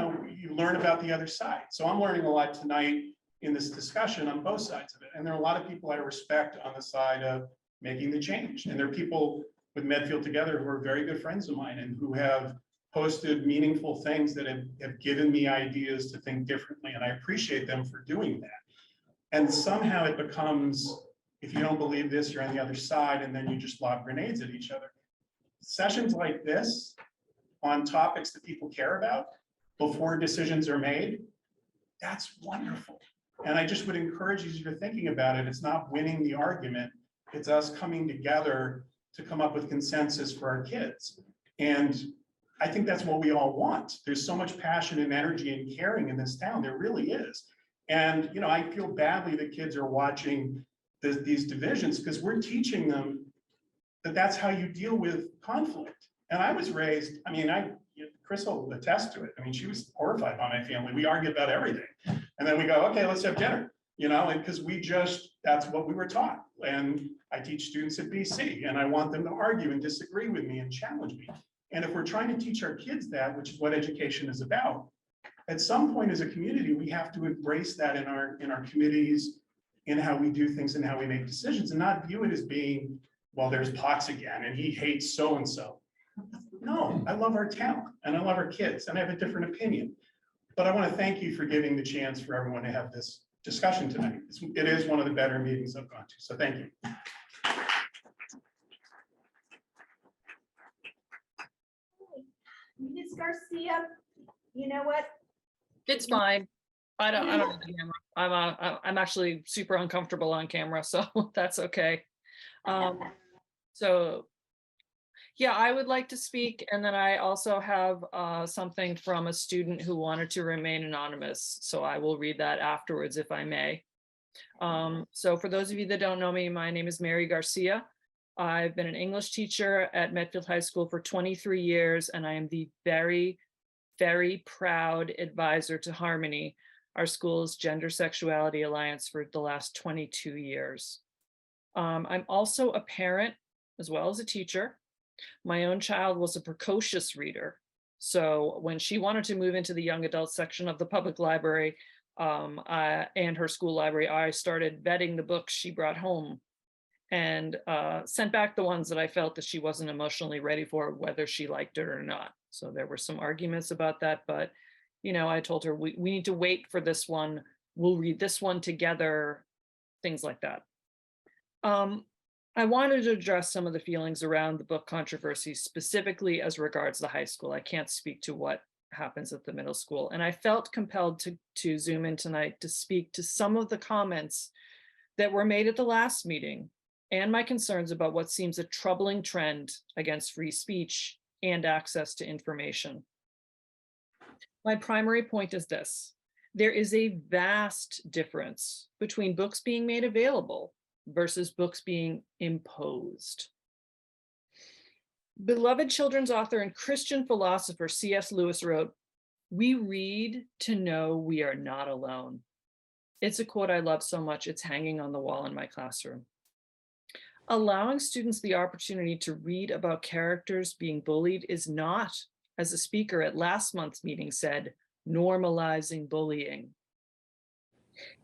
learn about the other side. So I'm learning a lot tonight in this discussion on both sides of it. And there are a lot of people I respect on the side of making the change. And there are people with Medfield Together who are very good friends of mine and who have posted meaningful things that have given me ideas to think differently. And I appreciate them for doing that. And somehow it becomes, if you don't believe this, you're on the other side, and then you just lob grenades at each other. Sessions like this on topics that people care about before decisions are made, that's wonderful. And I just would encourage you, as you're thinking about it, it's not winning the argument, it's us coming together to come up with consensus for our kids. And I think that's what we all want. There's so much passion and energy and caring in this town, there really is. And I feel badly that kids are watching these divisions because we're teaching them that that's how you deal with conflict. And I was raised, Chris will attest to it. She was horrified by my family. We argue about everything. And then we go, okay, let's have dinner, and because that's what we were taught. And I teach students at BC and I want them to argue and disagree with me and challenge me. And if we're trying to teach our kids that, which is what education is about, at some point as a community, we have to embrace that in our committees, in how we do things and how we make decisions, and not view it as being, well, there's Potts again and he hates so-and-so. No, I love our town and I love our kids and I have a different opinion. But I want to thank you for giving the chance for everyone to have this discussion tonight. It is one of the better meetings I've gone to, so thank you. Ms. Garcia, you know what? It's fine. I don't need camera. I'm actually super uncomfortable on camera, so that's okay. So yeah, I would like to speak. And then I also have something from a student who wanted to remain anonymous. So I will read that afterwards if I may. So for those of you that don't know me, my name is Mary Garcia. I've been an English teacher at Medfield High School for 23 years, and I am the very, very proud advisor to Harmony, our school's Gender Sexuality Alliance, for the last 22 years. I'm also a parent as well as a teacher. My own child was a precocious reader. So when she wanted to move into the young adult section of the public library and her school library, I started vetting the books she brought home and sent back the ones that I felt that she wasn't emotionally ready for, whether she liked it or not. So there were some arguments about that, but I told her we need to wait for this one. We'll read this one together, things like that. I wanted to address some of the feelings around the book controversy, specifically as regards the high school. I can't speak to what happens at the middle school. And I felt compelled to zoom in tonight to speak to some of the comments that were made at the last meeting and my concerns about what seems a troubling trend against free speech and access to information. My primary point is this: there is a vast difference between books being made available versus books being imposed. Beloved children's author and Christian philosopher C.S. Lewis wrote, "We read to know we are not alone." It's a quote I love so much, it's hanging on the wall in my classroom. Allowing students the opportunity to read about characters being bullied is not, as a speaker at last month's meeting said, normalizing bullying.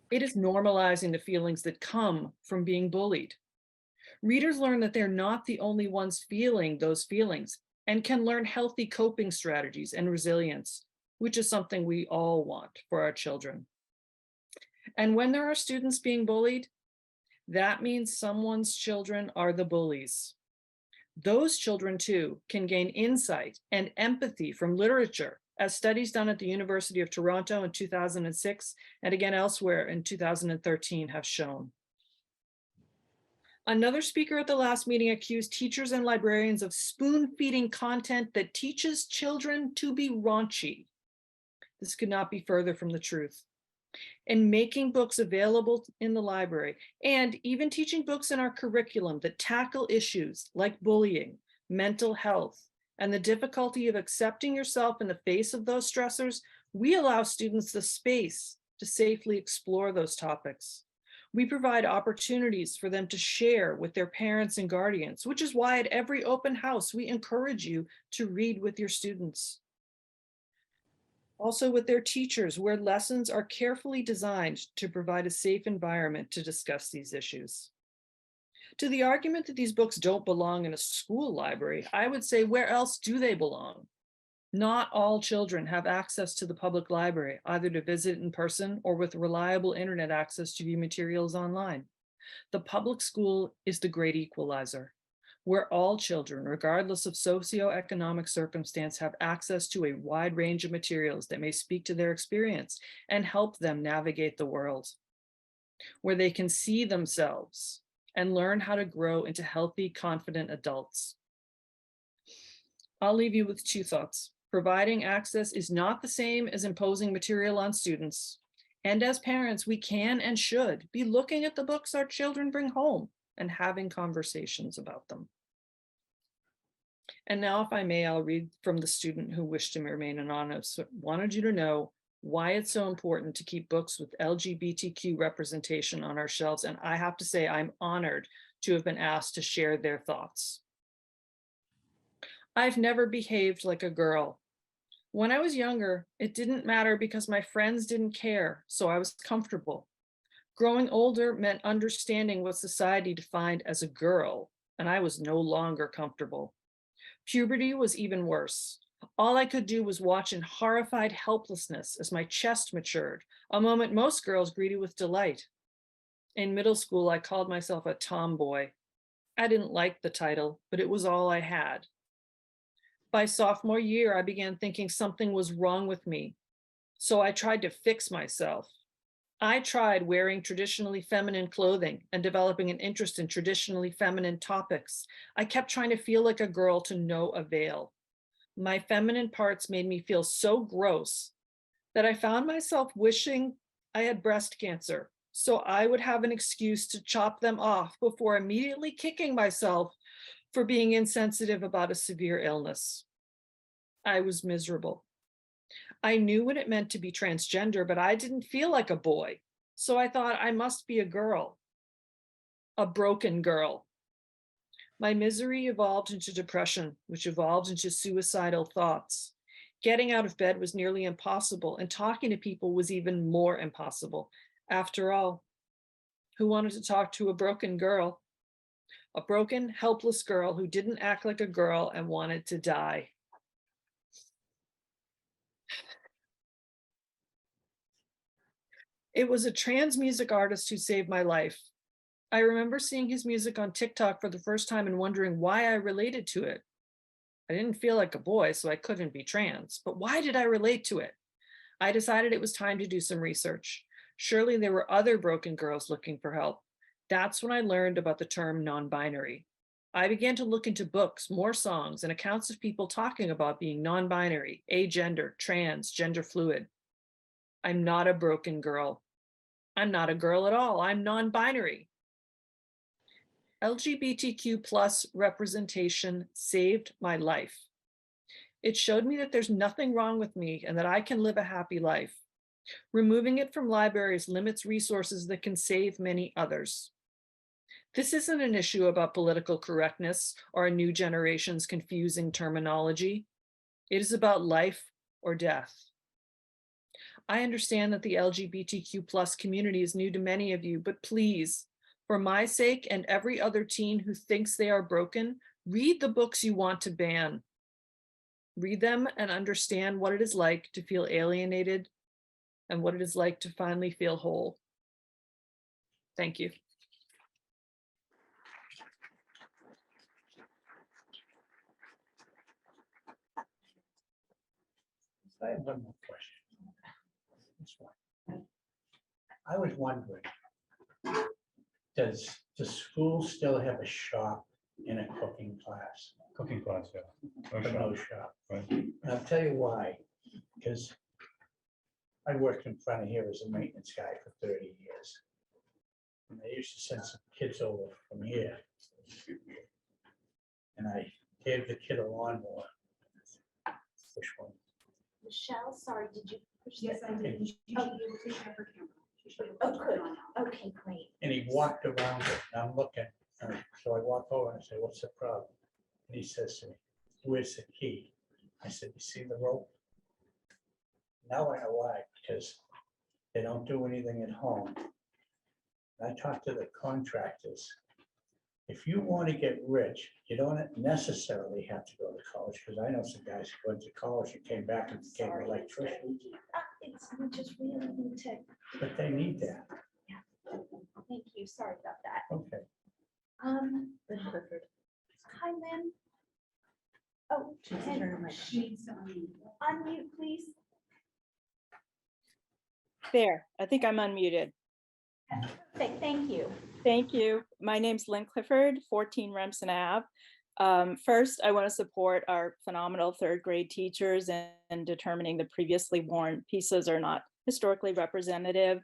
It is normalizing the feelings that come from being bullied. Readers learn that they're not the only ones feeling those feelings and can learn healthy coping strategies and resilience, which is something we all want for our children. And when there are students being bullied, that means someone's children are the bullies. Those children too can gain insight and empathy from literature, as studies done at the University of Toronto in 2006 and again elsewhere in 2013 have shown. Another speaker at the last meeting accused teachers and librarians of spoon-feeding content that teaches children to be raunchy. This could not be further from the truth. In making books available in the library and even teaching books in our curriculum that tackle issues like bullying, mental health, and the difficulty of accepting yourself in the face of those stressors, we allow students the space to safely explore those topics. We provide opportunities for them to share with their parents and guardians, which is why at every open house, we encourage you to read with your students. Also with their teachers, where lessons are carefully designed to provide a safe environment to discuss these issues. To the argument that these books don't belong in a school library, I would say, where else do they belong? Not all children have access to the public library, either to visit in person or with reliable internet access to view materials online. The public school is the great equalizer, where all children, regardless of socioeconomic circumstance, have access to a wide range of materials that may speak to their experience and help them navigate the world, where they can see themselves and learn how to grow into healthy, confident adults. I'll leave you with two thoughts. Providing access is not the same as imposing material on students. And as parents, we can and should be looking at the books our children bring home and having conversations about them. And now, if I may, I'll read from the student who wished to remain anonymous. Wanted you to know why it's so important to keep books with LGBTQ representation on our shelves. And I have to say, I'm honored to have been asked to share their thoughts. I've never behaved like a girl. When I was younger, it didn't matter because my friends didn't care, so I was comfortable. Growing older meant understanding what society defined as a girl, and I was no longer comfortable. Puberty was even worse. All I could do was watch in horrified helplessness as my chest matured, a moment most girls greeted with delight. In middle school, I called myself a tomboy. I didn't like the title, but it was all I had. By sophomore year, I began thinking something was wrong with me, so I tried to fix myself. I tried wearing traditionally feminine clothing and developing an interest in traditionally feminine topics. I kept trying to feel like a girl to no avail. My feminine parts made me feel so gross that I found myself wishing I had breast cancer, so I would have an excuse to chop them off before immediately kicking myself for being insensitive about a severe illness. I was miserable. I knew what it meant to be transgender, but I didn't feel like a boy. So I thought I must be a girl, a broken girl. My misery evolved into depression, which evolved into suicidal thoughts. Getting out of bed was nearly impossible, and talking to people was even more impossible. After all, who wanted to talk to a broken girl? A broken, helpless girl who didn't act like a girl and wanted to die. It was a trans music artist who saved my life. I remember seeing his music on TikTok for the first time and wondering why I related to it. I didn't feel like a boy, so I couldn't be trans, but why did I relate to it? I decided it was time to do some research. Surely there were other broken girls looking for help. That's when I learned about the term non-binary. I began to look into books, more songs, and accounts of people talking about being non-binary, agender, trans, gender fluid. I'm not a broken girl. I'm not a girl at all. I'm non-binary. LGBTQ plus representation saved my life. It showed me that there's nothing wrong with me and that I can live a happy life. Removing it from libraries limits resources that can save many others. This isn't an issue about political correctness or a new generation's confusing terminology. It is about life or death. I understand that the LGBTQ+ community is new to many of you, but please, for my sake and every other teen who thinks they are broken, read the books you want to ban. Read them and understand what it is like to feel alienated and what it is like to finally feel whole. Thank you. I have one more question. This one. I was wondering, does the school still have a shop in a cooking class? Cooking class, yeah. But no shop. Right. And I'll tell you why, because I worked in front of here as a maintenance guy for 30 years. And I used to send some kids over from here. And I gave the kid a lawnmower. Which one? Michelle, sorry, did you push Yes, the- I did. Oh, good. Okay, great. And he walked around it, and I'm looking, so I walk over and I say, what's the problem? And he says to me, where's the key? I said, you see the rope? Now I know why, because they don't do anything at home. And I talked to the contractors. If you want to get rich, you don't necessarily have to go to college, because I know some guys who went to college and came back and became an electrician, We just really need to, but they need that. thank you, sorry about that. Okay. Hi, Lynn. Oh, and unmute, please. There, I think I'm unmuted. Thank you. Thank you. My name's Lynn Clifford, 14 Remsen Ave. First, I want to support our phenomenal third grade teachers in determining the previously worn pieces are not historically representative.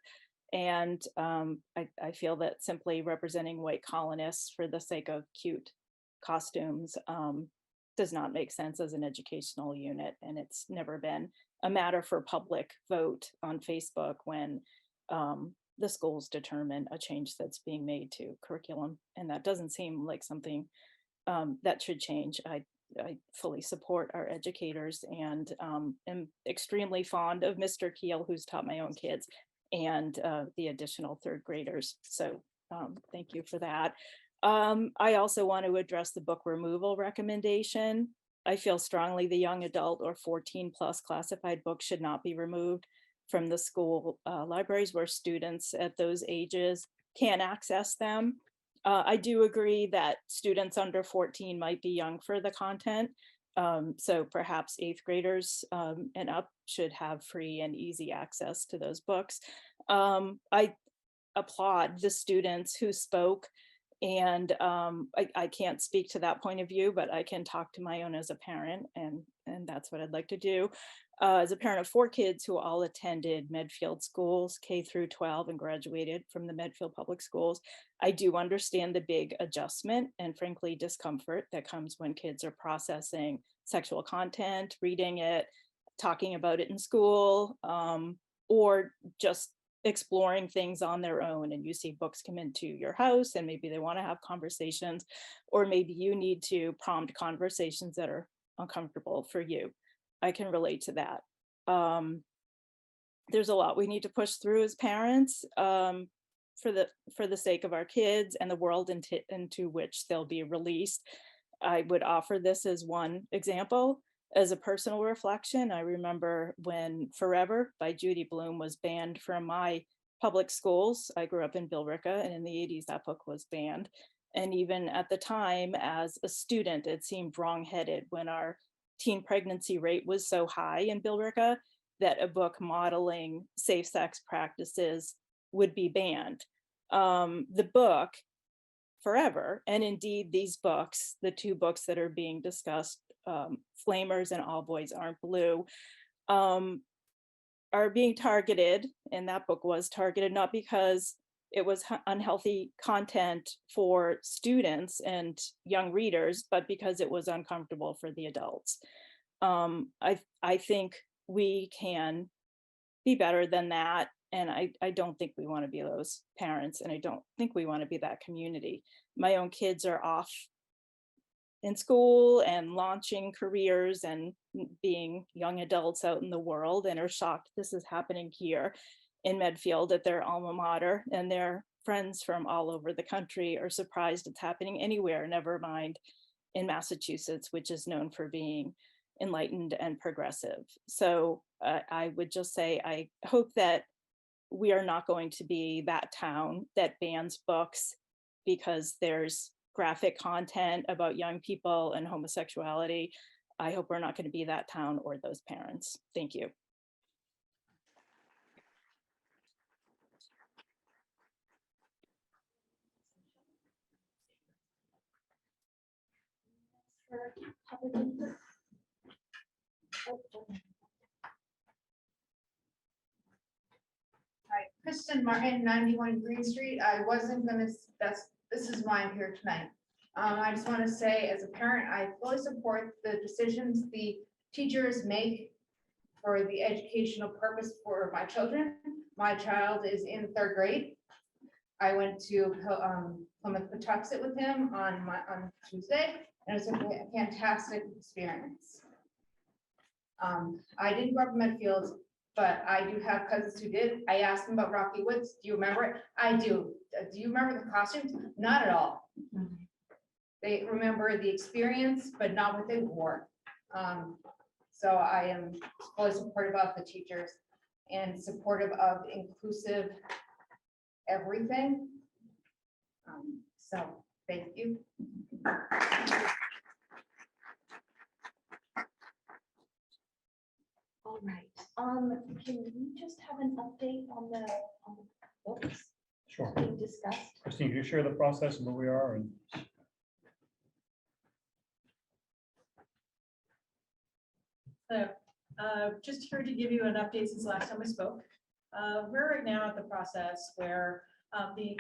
And I feel that simply representing white colonists for the sake of cute costumes does not make sense as an educational unit. And it's never been a matter for public vote on Facebook when the schools determine a change that's being made to curriculum. And that doesn't seem like something that should change. I fully support our educators and am extremely fond of Mr. Keel, who's taught my own kids, and the additional third graders. So thank you for that. I also want to address the book removal recommendation. I feel strongly the young adult or 14+ classified books should not be removed from the school libraries where students at those ages can access them. I do agree that students under 14 might be young for the content. So perhaps 8th graders and up should have free and easy access to those books. I applaud the students who spoke, and I can't speak to that point of view, but I can talk to my own as a parent, and that's what I'd like to do. As a parent of 4 kids who all attended Medfield schools, K through 12, and graduated from the Medfield public schools, I do understand the big adjustment and frankly discomfort that comes when kids are processing sexual content, reading it, talking about it in school, or just exploring things on their own. And you see books come into your house and maybe they want to have conversations, or maybe you need to prompt conversations that are uncomfortable for you. I can relate to that. There's a lot we need to push through as parents for the sake of our kids and the world into which they'll be released. I would offer this as one example. As a personal reflection, I remember when Forever by Judy Blume was banned from my public schools. I grew up in Billerica, and in the 80s that book was banned. And even at the time as a student, it seemed wrongheaded when our teen pregnancy rate was so high in Billerica that a book modeling safe sex practices would be banned. The book Forever, and indeed these books, the 2 books that are being discussed, Flamers and All Boys Aren't Blue, are being targeted, and that book was targeted not because it was unhealthy content for students and young readers, but because it was uncomfortable for the adults. I think we can be better than that. And I don't think we want to be those parents, and I don't think we want to be that community. My own kids are off in school and launching careers and being young adults out in the world, and are shocked this is happening here in Medfield at their alma mater, and their friends from all over the country are surprised it's happening anywhere, never mind in Massachusetts, which is known for being enlightened and progressive. So I would just say, I hope that we are not going to be that town that bans books because there's graphic content about young people and homosexuality. I hope we're not going to be that town or those parents. Thank you. For public input. Hi, Kristen Martin, 91 Green Street. I wasn't gonna, this is why I'm here tonight. I just want to say, as a parent, I fully support the decisions the teachers make for the educational purpose for my children. My child is in 3rd grade. I went to Plymouth Patuxent with him on Tuesday, and it was a fantastic experience. I didn't grow up in Medfield, but I do have cousins who did. I asked them about Rocky Woods. Do you remember it? I do. Do you remember the costumes? Not at all. They remember the experience, but not what they wore. So I am fully supportive of the teachers and supportive of inclusive everything. So thank you. All right, can we just have an update on the books Sure. being discussed? Christine, can you share the process and where we are? And So, just here to give you an update since last time we spoke. We're right now at the process where the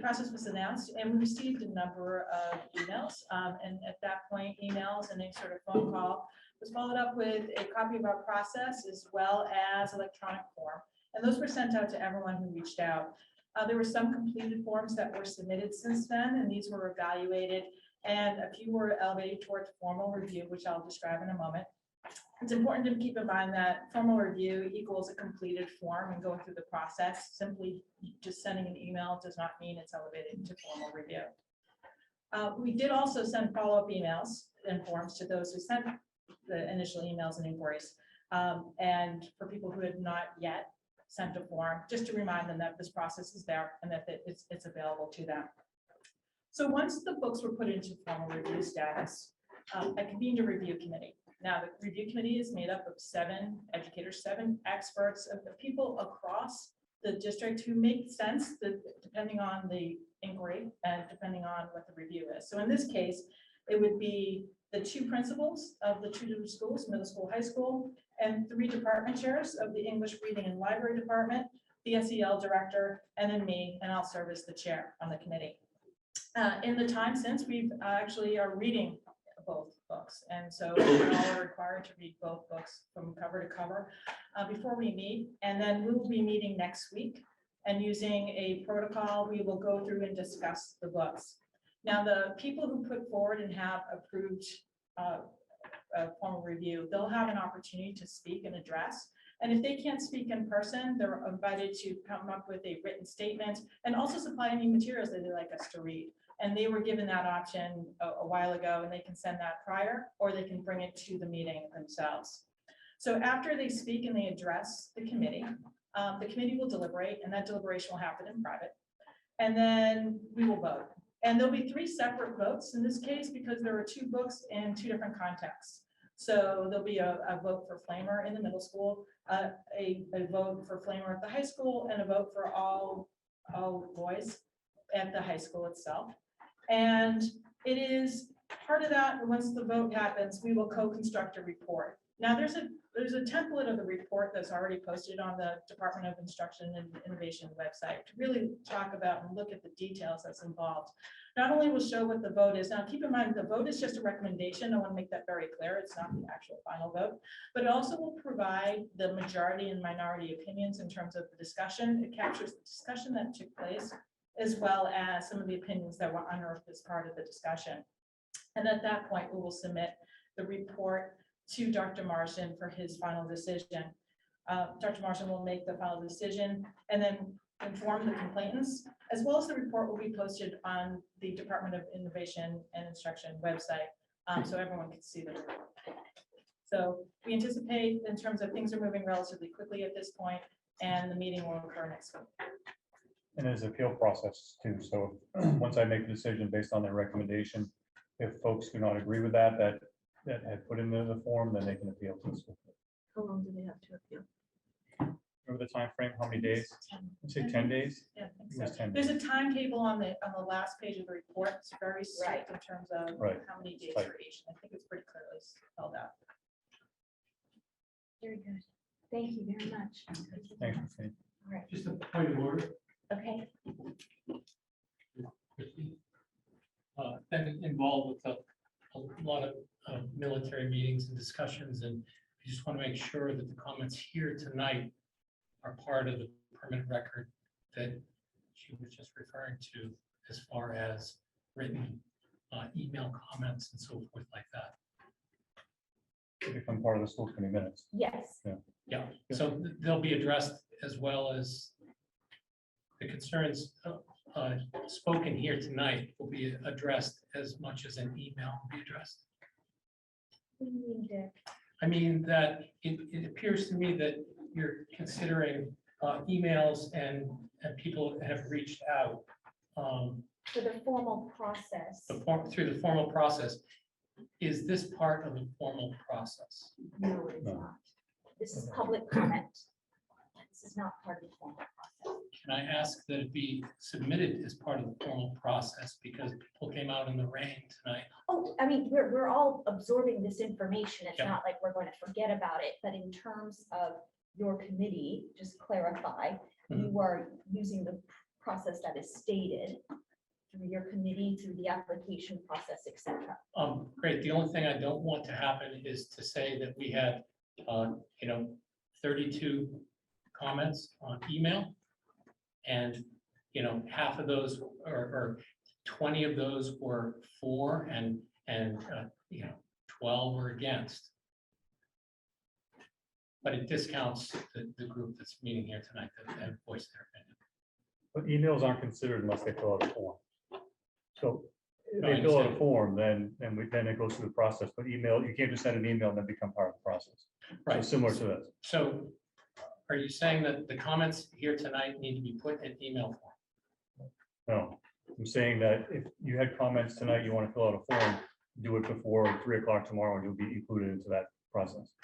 process was announced and we received a number of emails. And at that point, emails and a sort of phone call was followed up with a copy of our process as well as electronic form. And those were sent out to everyone who reached out. There were some completed forms that were submitted since then, and these were evaluated, and a few were elevated towards formal review, which I'll describe in a moment. It's important to keep in mind that formal review equals a completed form, and going through the process, simply just sending an email does not mean it's elevated to formal review. We did also send follow-up emails and forms to those who sent the initial emails and inquiries. And for people who have not yet sent a form, just to remind them that this process is there and that it's available to them. So once the books were put into formal review status, I convened a review committee. Now, the review committee is made up of 7 educators, 7 experts, of the people across the district who make sense, depending on the inquiry and depending on what the review is. So in this case, it would be the 2 principals of the 2 schools, middle school, high school, and 3 department chairs of the English Reading and Library Department, the SEL director, and then me, and I'll serve as the chair on the committee. In the time since, we've actually are reading both books. And so we're all required to read both books from cover to cover before we meet. And then we will be meeting next week, and using a protocol, we will go through and discuss the books. Now, the people who put forward and have approved a formal review, they'll have an opportunity to speak and address. And if they can't speak in person, they're invited to come up with a written statement and also supply any materials that they'd like us to read. And they were given that option a while ago, and they can send that prior, or they can bring it to the meeting themselves. So after they speak and they address the committee will deliberate, and that deliberation will happen in private. And then we will vote. And there'll be 3 separate votes in this case, because there are 2 books in 2 different contexts. So there'll be a vote for Flamer in the middle school, a vote for Flamer at the high school, and a vote for all boys at the high school itself. And it is part of that, once the vote happens, we will co-construct a report. Now, there's There's a template of the report that's already posted on the Department of Instruction and Innovation website to really talk about and look at the details that's involved. Not only will show what the vote is. Now, keep in mind, the vote is just a recommendation. I want to make that very clear. It's not the actual final vote, but it also will provide the majority and minority opinions in terms of the discussion. It captures the discussion that took place, as well as some of the opinions that were unearthed as part of the discussion. And at that point, we will submit the report to Dr. Marsden for his final decision. Dr. Marsden will make the final decision and then inform the complainants, as well as the report will be posted on the Department of Innovation and Instruction website, so everyone can see the report. So we anticipate in terms of things are moving relatively quickly at this point, and the meeting will occur next week. And there's an appeal process too. So once I make a decision based on their recommendation, if folks do not agree with that had put in the form, then they can appeal to the school. How long do they have to appeal? Remember the time frame? How many days? You say 10 days? Yeah, I I think think it was so. 10 There's days. a timetable on the last page of the report. It's very strict in terms of Right. how many days Right. for each. I think it's pretty clearly spelled out. Very good. Thank you very much. Thanks, Christine. All right, Just a point of order. okay. Been involved with a lot of military meetings and discussions, and I just want to make sure that the comments here tonight are part of the permanent record that she was just referring to, as far as written email comments and so forth like that. They become part of the school committee minutes. Yes. Yeah, so they'll be addressed, as well as the concerns spoken here tonight will be addressed as much as an email will be addressed. What do you mean, Dick? I mean, that it appears to me that you're considering emails and people have reached out For the formal process. through the formal process. Is this part of the formal process? No, it is not. This is public comment. This is not part of the formal process. Can I ask that it be submitted as part of the formal process, because people came out in the rain tonight? Oh, I mean, we're all absorbing this information. It's Yeah. not like we're going to forget about it, but in terms of your committee, just clarify, you are using the process that is stated through your committee, through the application process, et cetera. Great. The only thing I don't want to happen is to say that we had, 32 comments on email. And, half of those or 20 of those were for and 12 were against. But it discounts the group that's meeting here tonight that have voiced their opinion. But emails aren't considered unless they fill out a form. So if No, I they fill out a understand. form, then it goes through the process. But email, you can't just send an email and then become part of the process. So Right. similar to this. So are you saying that the comments here tonight need to be put in email form? No, I'm saying that if you had comments tonight, you want to fill out a form, do it before 3 o'clock tomorrow, and you'll be included into that process.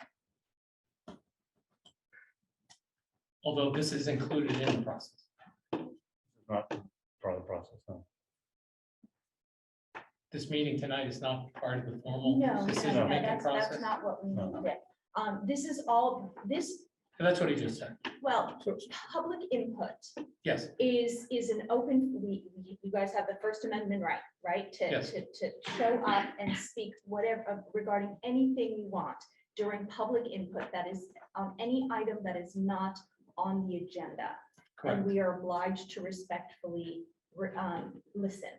Although this is included in the process. It's not part of the process, no. This meeting tonight is not part of the formal No, decision-making that's process? not what we No. need. Dick. This is all, That's what he just said. well, public input Yes, is an open, you guys have the First Amendment right? Yes. To show up and speak whatever regarding anything you want during public input that is on any item that is not on the agenda. And correct. we are obliged to respectfully listen.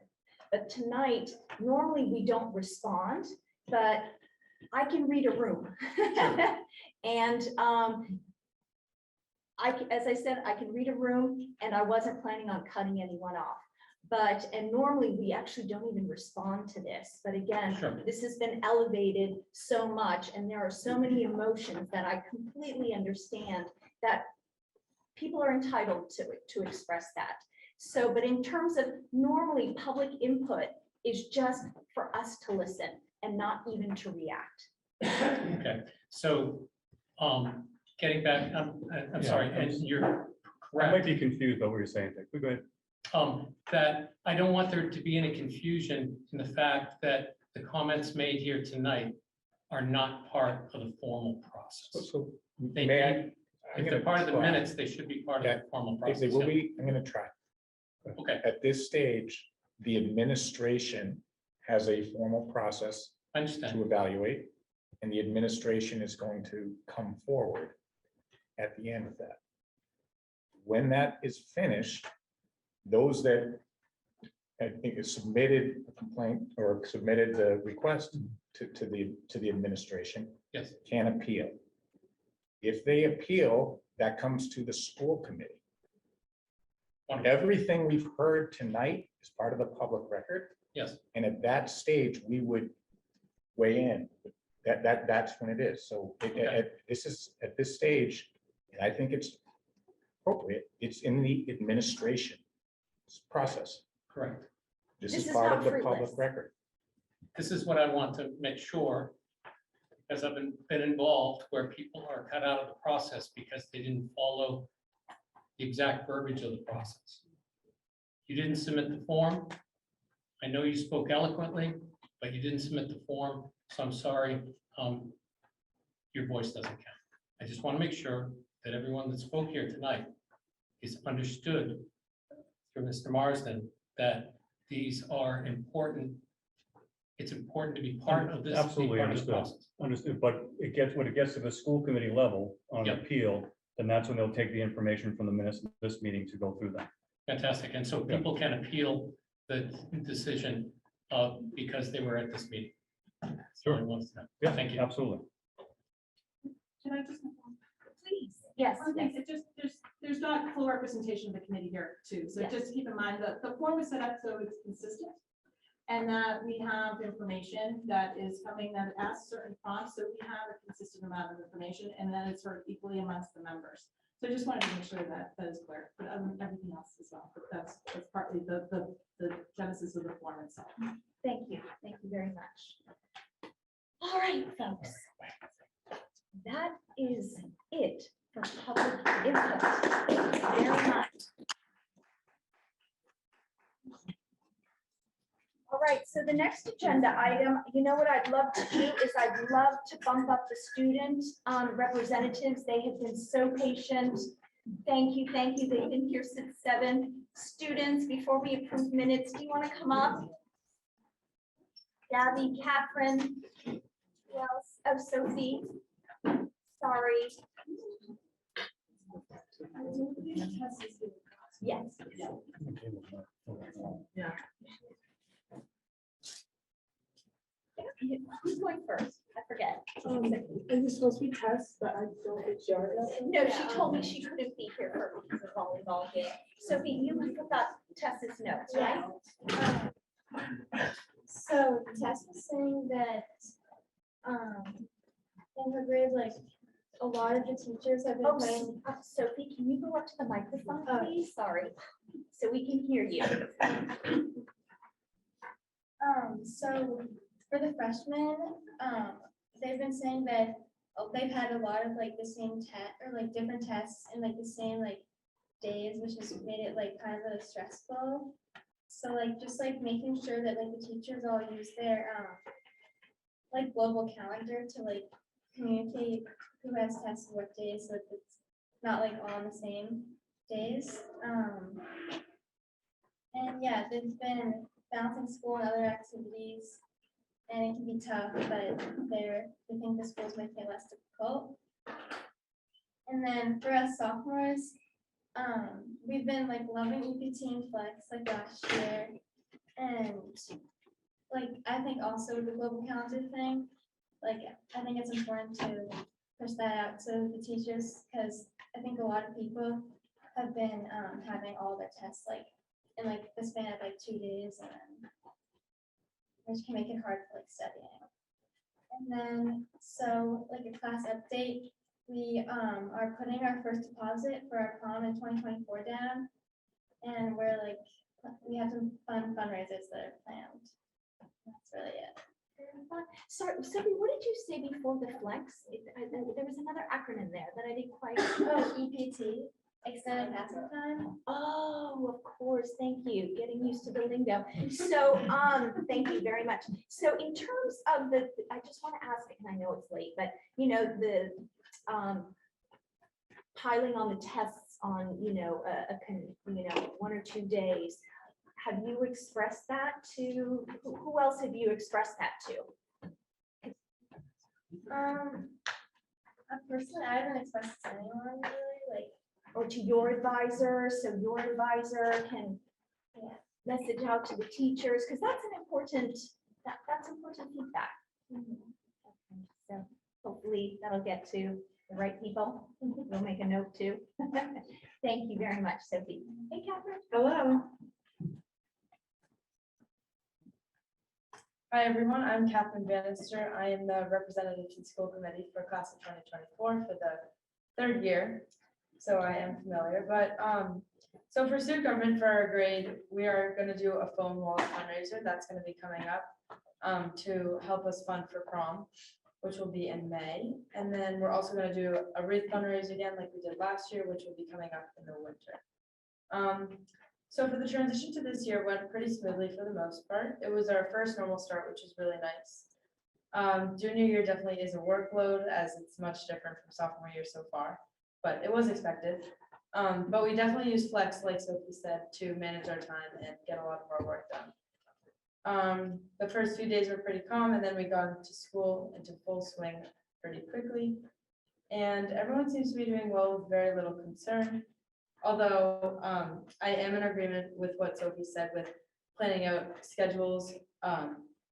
But tonight, normally we don't respond, but I can read a room. And as I said, I can read a room, and I wasn't planning on cutting anyone off. And normally we actually don't even respond to this. But again, Sure. this has been elevated so much, and there are so many emotions that I completely understand that people are entitled to express that. So, but in terms of normally public input is just for us to listen and not even to react. Okay, so, getting back, I'm sorry, and you're I might correct. be confused about what you're saying, Dick. Go ahead. That I don't want there to be any confusion in the fact that the comments made here tonight are not part of the formal process. process. So They may I? need- I'm If they're gonna part of the try. minutes, they should be part of Yeah, the formal They process. will yeah. be, I'm gonna try. Okay. At this stage, the administration has a formal process I understand. to evaluate, and the administration is going to come forward at the end of that. When that is finished, those that I think is submitted a complaint or submitted the request to the administration Yes. can appeal. If they appeal, that comes to the school committee. Everything we've heard tonight is part of the public record. Yes. And at that stage, we would weigh in. That's when it is. So at this stage, and I think it's appropriate, it's in the administration process. Correct. This This is is part not of the fruitless. public record. This is what I want to make sure, because I've been involved where people are cut out of the process because they didn't follow the exact verbiage of the process. You didn't submit the form. I know you spoke eloquently, but you didn't submit the form, so I'm sorry. Your voice doesn't count. I just want to make sure that everyone that spoke here tonight is understood through Mr. Marsden that these are important. It's important to be part of this. be Absolutely part of the understood, process. understood, but when it gets to the school committee level on Yep. appeal, then that's when they'll take the information from the minutes of this meeting to go through that. Fantastic. And so Yeah. people can appeal the decision because they were at this meeting. Sure. Yeah, Thank you. absolutely. Can I just? Please, yes, One thing, yes. it just, there's not full representation of the committee here too, so Yes. just keep in mind that the form is set up so it's consistent. And that we have information that is coming that asks certain prompts, so we have a consistent amount of information, and then it's sort of equally amongst the members. So I just wanted to make sure that that is clear, but everything else as well, but that's partly the genesis of the form itself. Thank you very much. All right, folks. That is it for public input. Thank you very much. All right, so the next agenda item, you know what I'd love to do is I'd love to bump up the student representatives. They have been so patient. Thank you, thank you. They've been here since 7. Students, before we approve minutes, do you want to come up? Gabby, Catherine, who else? Oh, Sophie. Sorry. Yes. Yeah. Who's going first? I forget. Is this supposed to be tests, but I don't get your. No, she told me she couldn't be here for because of volleyball game. Sophie, you forgot Tessa's notes, right? So Tess was saying that, in her grade, like, a lot of the teachers have been Oh, playing. Sophie, can you go up to the microphone, please? Sorry, so we can hear you. So for the freshmen, they've been saying that they've had a lot of like the same test or like different tests in like the same like days, which has made it like kind of stressful. So like just like making sure that like the teachers all use their like global calendar to like communicate who has tests what days, so that it's not like all on the same days. And yeah, there's been balancing school and other activities, and it can be tough, but they think the schools make it less difficult. And then for us sophomores, we've been like loving EPT and Flex like last year, and like I think also the global calendar thing, like I think it's important to push that out to the teachers, because I think a lot of people have been having all their tests like in like the span of like 2 days, and then which can make it hard for like studying. And then so like a class update, we are putting our first deposit for our prom in 2024 down, and we're like we have some fun fundraisers that are planned. That's really it. Sorry, Sophie, what did you say before the flex? There was another acronym there that I didn't quite. Oh, EPT. Extended passing time? Oh, of course, thank you, getting used to the lingo. So, thank you very much. So in terms of I just want to ask, and I know it's late, but you know, the piling on the tests on, you know, 1 or 2 days. Have you expressed that to, who else have you expressed that to? Personally, I haven't expressed it to anyone really, like, Or to your advisor, so your advisor can message out to the teachers, because that's an important, that's important feedback. Okay, so hopefully that'll get to the right people. We'll make a note too. Thank you very much, Sophie. Hey, Catherine. Hello. Hi, everyone. I'm Catherine Bannister. I am the representative to the school committee for class of 2024 for the 3rd year. So I am familiar, but so for student government for our grade, we are going to do a phone wallet fundraiser that's going to be coming up to help us fund for prom, which will be in May. And then we're also going to do a wreath fundraiser again, like we did last year, which will be coming up in the winter. So for the transition to this year went pretty smoothly for the most part. It was our first normal start, which is really nice. Junior year definitely is a workload as it's much different from sophomore year so far, but it was expected. But we definitely use Flex, like Sophie said, to manage our time and get a lot of our work done. The first few days were pretty calm, and then we got into school into full swing pretty quickly. And everyone seems to be doing well with very little concern. Although I am in agreement with what Sophie said with planning out schedules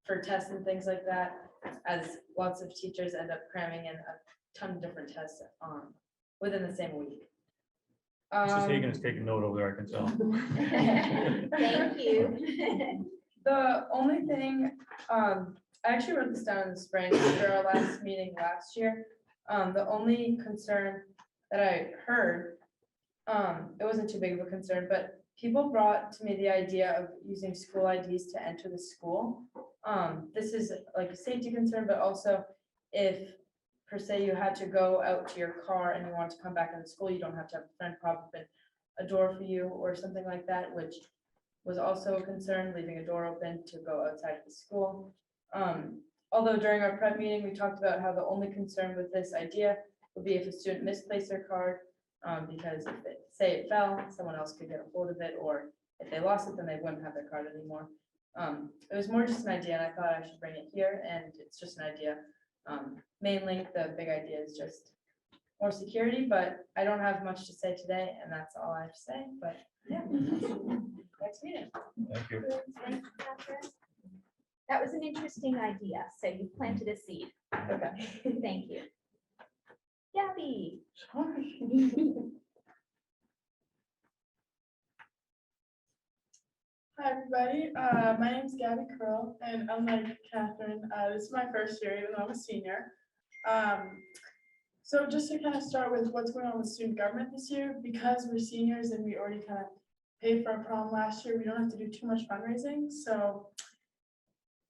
for tests and things like that, as lots of teachers end up cramming in a ton of different tests within the same week. Mrs. Hagan is taking note over there, I can tell. Thank you. The only thing, I actually wrote this down in the spring after our last meeting last year. The only concern that I heard, it wasn't too big of a concern, but people brought to me the idea of using school IDs to enter the school. This is like a safety concern, but also if per se you had to go out to your car and you want to come back into school, you don't have to have a friend prop open a door for you or something like that, which was also a concern, leaving a door open to go outside of the school. Although during our prep meeting, we talked about how the only concern with this idea would be if a student misplaced their card, because if they say it fell, someone else could get a hold of it, or if they lost it, then they wouldn't have their card anymore. It was more just an idea, and I thought I should bring it here, and it's just an idea. Mainly, the big idea is just more security, but I don't have much to say today, and that's all I have to say, but yeah. Next meeting. Thank you. Thanks, Catherine. That was an interesting idea, so you planted a seed. Okay. Thank you. Gabby. Hi, everybody. My name is Gabby Curl, and unlike Catherine, this is my first year, even though I'm a senior. So just to kind of start with what's going on with student government this year, because we're seniors and we already kind of paid for our prom last year, we don't have to do too much fundraising. So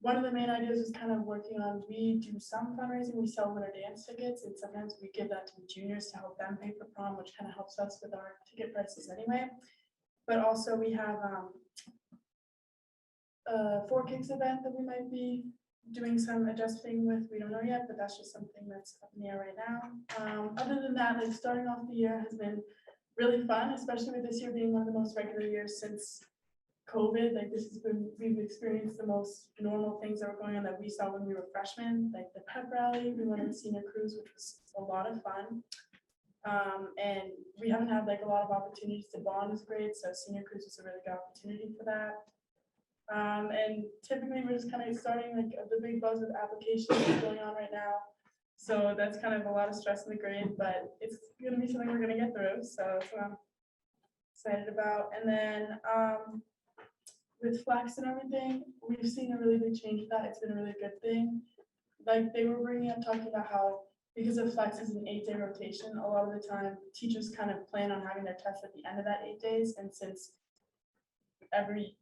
one of the main ideas is kind of working on, we do some fundraising, we sell winter dance tickets, and sometimes we give that to the juniors to help them pay for prom, which kind of helps us with our ticket prices anyway. But also we have a 4 Kicks event that we might be doing some adjusting with. We don't know yet, but that's just something that's up in the air right now. Other than that, like starting off the year has been really fun, especially with this year being one of the most regular years since COVID. Like this has been, we've experienced the most normal things that were going on that we saw when we were freshmen, like the pep rally. We went on the senior cruise, which was a lot of fun. And we haven't had like a lot of opportunities to bond as grades, so senior cruise was a really good opportunity for that. And typically we're just kind of starting like the big buzz with applications going on right now. So that's kind of a lot of stress in the grade, but it's going to be something we're going to get through. So that's what I'm excited about. And then with Flex and everything, we've seen a really big change with that. It's been a really good thing. Like they were bringing up talking about how because of Flex is an 8-day rotation, a lot of the time teachers kind of plan on having their tests at the end of that 8 days. And since every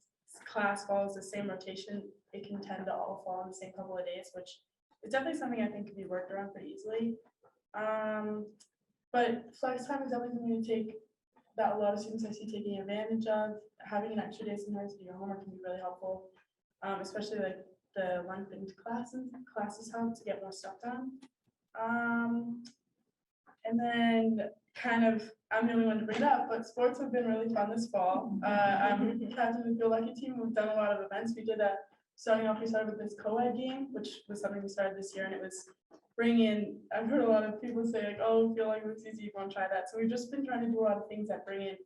class follows the same rotation, it can tend to all fall in the same couple of days, which is definitely something I think could be worked around pretty easily. But Flex time is definitely going to take that a lot of students I see taking advantage of. Having an extra day sometimes to do your homework can be really helpful, especially like the lengthened classes help to get more stuff done. And then kind of, I'm the only one to bring it up, but sports have been really fun this fall. I'm captain of the Feel Lucky team. We've done a lot of events. We started with this co-ed game, which was something we started this year, and it was I've heard a lot of people say like, oh, Feel Like looks easy, you want to try that. So we've just been trying to do a lot of things that bring in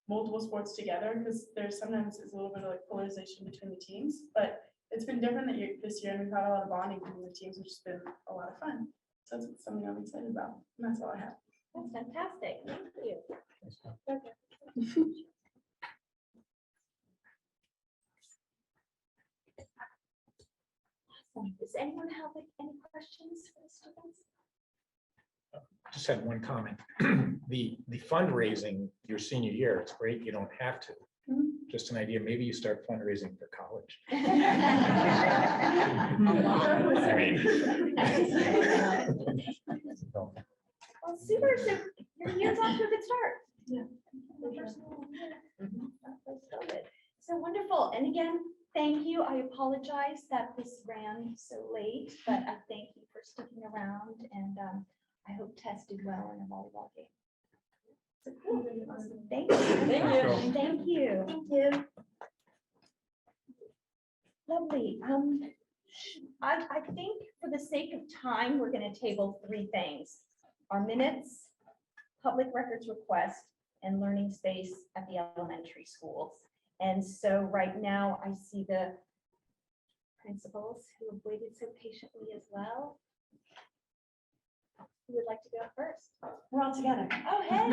multiple sports together, because sometimes a little bit of like polarization between the teams, but it's been different this year, and we've had a lot of bonding between the teams, which has been a lot of fun. So that's something I'm excited about, and that's all I have. That's fantastic. Thank you. Awesome. Does anyone have any questions for the students? Just had one comment. The fundraising your senior year, it's great. You don't have to. Just an idea. Maybe you start fundraising for college. I mean, well, super. So your year's off to a good start. Yeah. So wonderful. And again, thank you. I apologize that this ran so late, but I thank you for sticking around, and I hope Tess did well in a volleyball game. So cool. Awesome. Thank you. Thank you. Thank you. Lovely. I think for the sake of time, we're going to table three things: our minutes, public records request, and learning space at the elementary schools. And so right now I see the principals who have waited so patiently as well. Who would like to go first? We're all together. Oh, hey.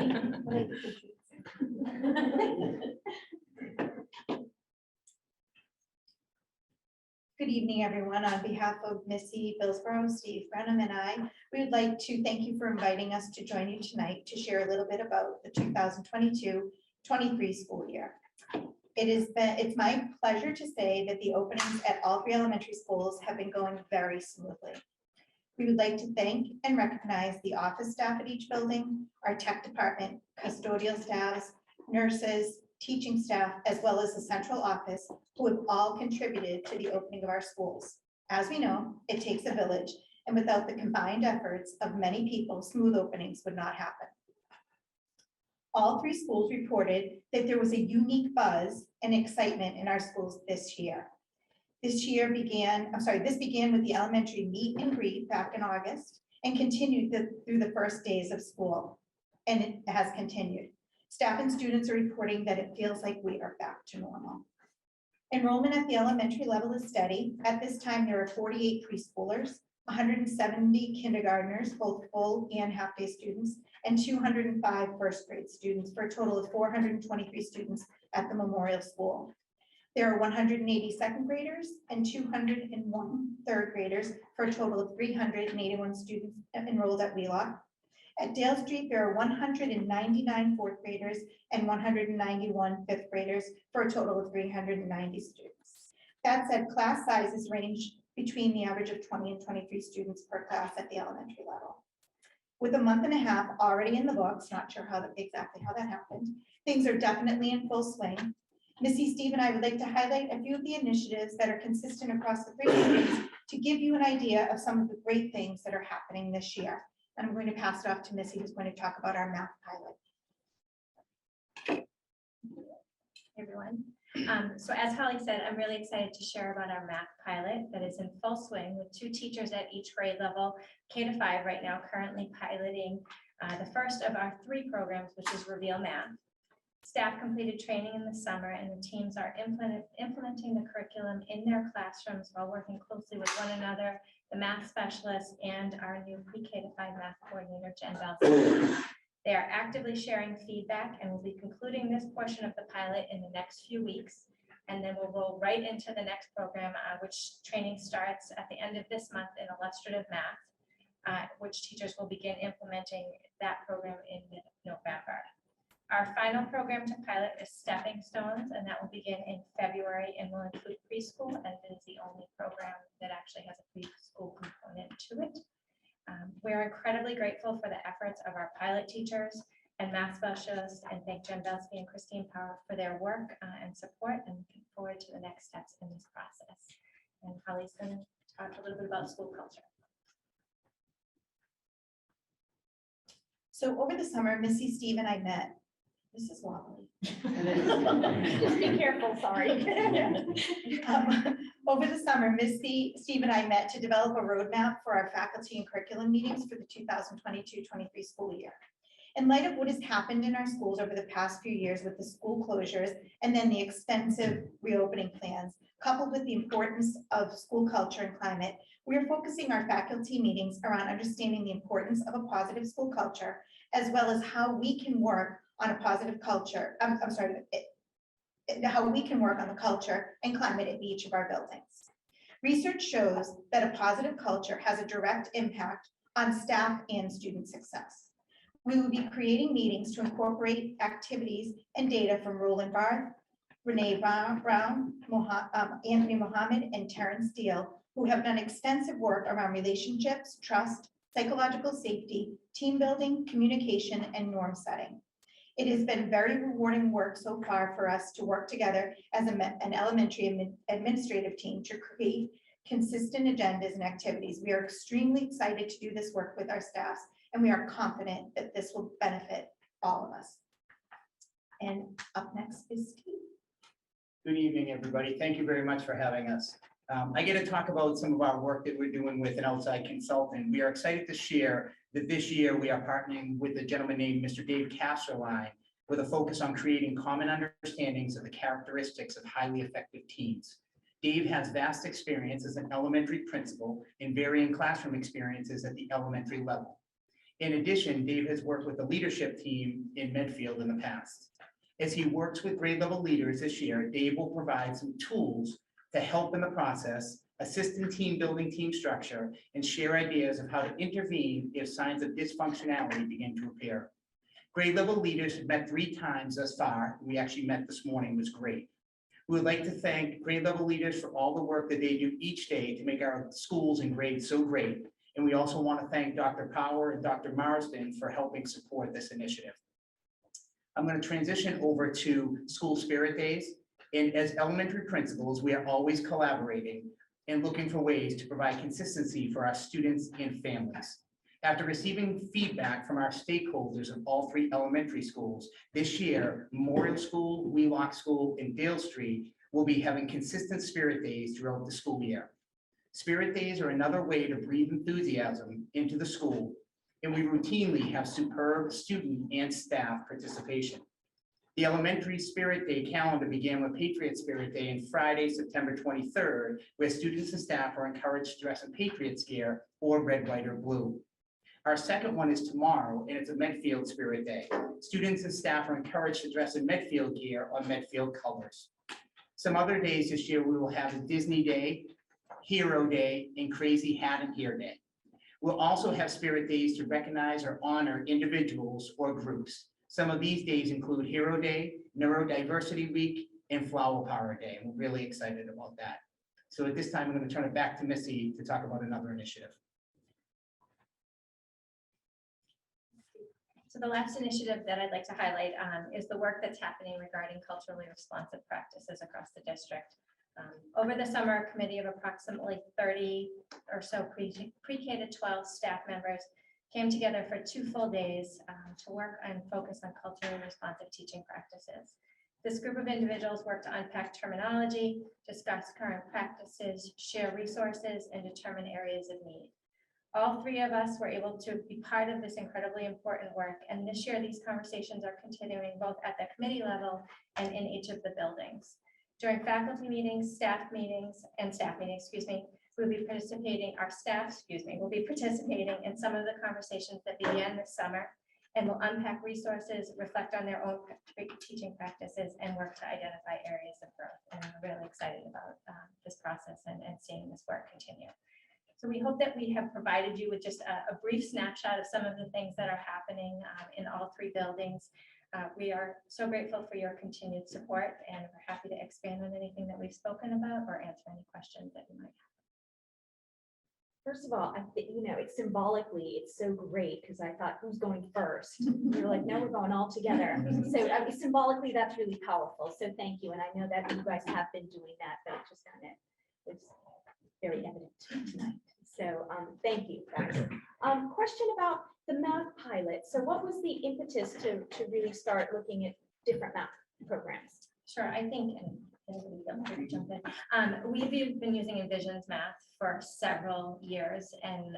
Good evening, everyone. On behalf of Missy Billsborough, Steve Brenham, and I, we would like to thank you for inviting us to join you tonight to share a little bit about the 2022-23 school year. It's my pleasure to say that the openings at all three elementary schools have been going very smoothly. We would like to thank and recognize the office staff at each building, our tech department, custodial staffs, nurses, teaching staff, as well as the central office, who have all contributed to the opening of our schools. As we know, it takes a village, and without the combined efforts of many people, smooth openings would not happen. All three schools reported that there was a unique buzz and excitement in our schools this year. This began with the elementary meet and greet back in August and continued through the first days of school, and it has continued. Staff and students are reporting that it feels like we are back to normal. Enrollment at the elementary level is steady. At this time, there are 48 preschoolers, 170 kindergartners, both full and half-day students, and 205 first grade students, for a total of 423 students at the Memorial School. There are 180 second graders and 201 third graders, for a total of 381 students enrolled at Wheelock. At Dale Street, there are 199 fourth graders and 191 fifth graders, for a total of 390 students. That said, class sizes range between the average of 20 and 23 students per class at the elementary level. With a month and a half already in the books, not sure exactly how that happened, things are definitely in full swing. Missy, Steve, and I would like to highlight a few of the initiatives that are consistent across the three districts to give you an idea of some of the great things that are happening this year. And I'm going to pass it off to Missy, who's going to talk about our math pilot. Hey everyone. So as Holly said, I'm really excited to share about our math pilot that is in full swing with 2 teachers at each grade level, K to 5 right now, currently piloting the first of our 3 programs, which is Reveal Math. Staff completed training in the summer, and the teams are implementing the curriculum in their classrooms while working closely with one another, the math specialists, and our new pre-K to 5 math coordinator, Jen Bell. They are actively sharing feedback and will be concluding this portion of the pilot in the next few weeks. And then we'll roll right into the next program, which training starts at the end of this month in illustrative math, which teachers will begin implementing that program in November. Our final program to pilot is Stepping Stones, and that will begin in February and will include preschool, and it is the only program that actually has a preschool component to it. We're incredibly grateful for the efforts of our pilot teachers. and math specialist, and thank Jen Belsky and Christine Power for their work and support, and looking forward to the next steps in this process. And Holly's going to talk a little bit about school culture. So over the summer, Missy, Steve, and I met. This is wobbly. Just be careful, sorry. Over the summer, Missy, Steve, and I met to develop a roadmap for our faculty and curriculum meetings for the 2022-23 school year. In light of what has happened in our schools over the past few years with the school closures and then the extensive reopening plans, coupled with the importance of school culture and climate, we are focusing our faculty meetings around understanding the importance of a positive school culture, as well as how we can work on a positive culture. How we can work on the culture and climate at each of our buildings. Research shows that a positive culture has a direct impact on staff and student success. We will be creating meetings to incorporate activities and data from Roland Barth, Renee Brown, Anthony Mohammed, and Terrence Steele, who have done extensive work around relationships, trust, psychological safety, team building, communication, and norm setting. It has been very rewarding work so far for us to work together as an elementary administrative team to create consistent agendas and activities. We are extremely excited to do this work with our staffs, and we are confident that this will benefit all of us. And up next is Steve. Good evening, everybody. Thank you very much for having us. I get to talk about some of our work that we're doing with an outside consultant. We are excited to share that this year we are partnering with a gentleman named Mr. Dave Casserline with a focus on creating common understandings of the characteristics of highly effective teams. Dave has vast experience as an elementary principal and varying classroom experiences at the elementary level. In addition, Dave has worked with the leadership team in Medfield in the past. As he works with grade level leaders this year, Dave will provide some tools to help in the process, assist in team building, team structure, and share ideas of how to intervene if signs of dysfunctionality begin to appear. Grade level leaders have met 3 times thus far. We actually met this morning, it was great. We would like to thank grade level leaders for all the work that they do each day to make our schools and grades so great. And we also want to thank Dr. Power and Dr. Marsden for helping support this initiative. I'm going to transition over to School Spirit Days. And as elementary principals, we are always collaborating and looking for ways to provide consistency for our students and families. After receiving feedback from our stakeholders of all 3 elementary schools, this year, Memorial School, Wheelock School, and Dale Street will be having consistent Spirit Days throughout the school year. Spirit Days are another way to breathe enthusiasm into the school, and we routinely have superb student and staff participation. The elementary Spirit Day calendar began with Patriot Spirit Day on Friday, September 23rd, where students and staff are encouraged to dress in Patriots gear or red, white, or blue. Our second one is tomorrow, and it's a Medfield Spirit Day. Students and staff are encouraged to dress in Medfield gear or Medfield colors. Some other days this year, we will have a Disney Day, Hero Day, and Crazy Hat and Hair Day. We'll also have Spirit Days to recognize or honor individuals or groups. Some of these days include Hero Day, Neurodiversity Week, and Flower Power Day. And we're really excited about that. So at this time, I'm going to turn it back to Missy to talk about another initiative. So the last initiative that I'd like to highlight is the work that's happening regarding culturally responsive practices across the district. Over the summer, a committee of approximately 30 or so pre-K to 12 staff members came together for 2 full days to work and focus on culturally responsive teaching practices. This group of individuals worked to unpack terminology, discuss current practices, share resources, and determine areas of need. All 3 of us were able to be part of this incredibly important work, and this year these conversations are continuing both at the committee level and in each of the buildings. During faculty meetings, staff meetings, we'll be participating, will be participating in some of the conversations that began this summer, and will unpack resources, reflect on their own teaching practices, and work to identify areas of growth. And I'm really excited about this process and seeing this work continue. So we hope that we have provided you with just a brief snapshot of some of the things that are happening in all 3 buildings. We are so grateful for your continued support, and we're happy to expand on anything that we've spoken about or answer any questions that you might have. First of all, I think, it's symbolically, it's so great, because I thought, who's going first? You're like, no, we're going all together. So symbolically, that's really powerful. So thank you. And I know that you guys have been doing that, but it just kind of was very evident tonight. So thank you, guys. Question about the math pilot. So what was the impetus to really start looking at different math programs? Sure, I think, and anybody feel free to jump in. We've been using Envisions Math for several years, and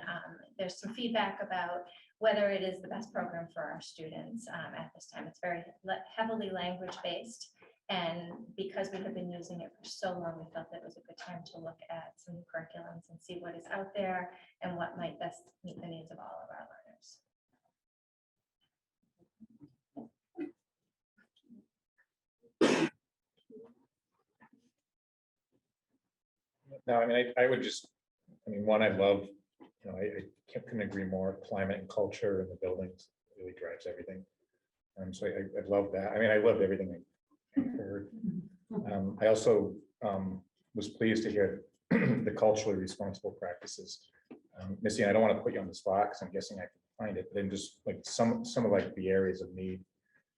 there's some feedback about whether it is the best program for our students at this time. It's very heavily language-based, and because we have been using it for so long, we felt that it was a good time to look at some new curriculums and see what is out there and what might best meet the needs of all of our learners. No, I mean, I would just, one, I love, I couldn't agree more, climate and culture and the buildings really drives everything. So I love that. I loved everything I heard. I also was pleased to hear the culturally responsible practices. Missy, I don't want to put you on the spot because I'm guessing I can find it, but then just like some of like the areas of need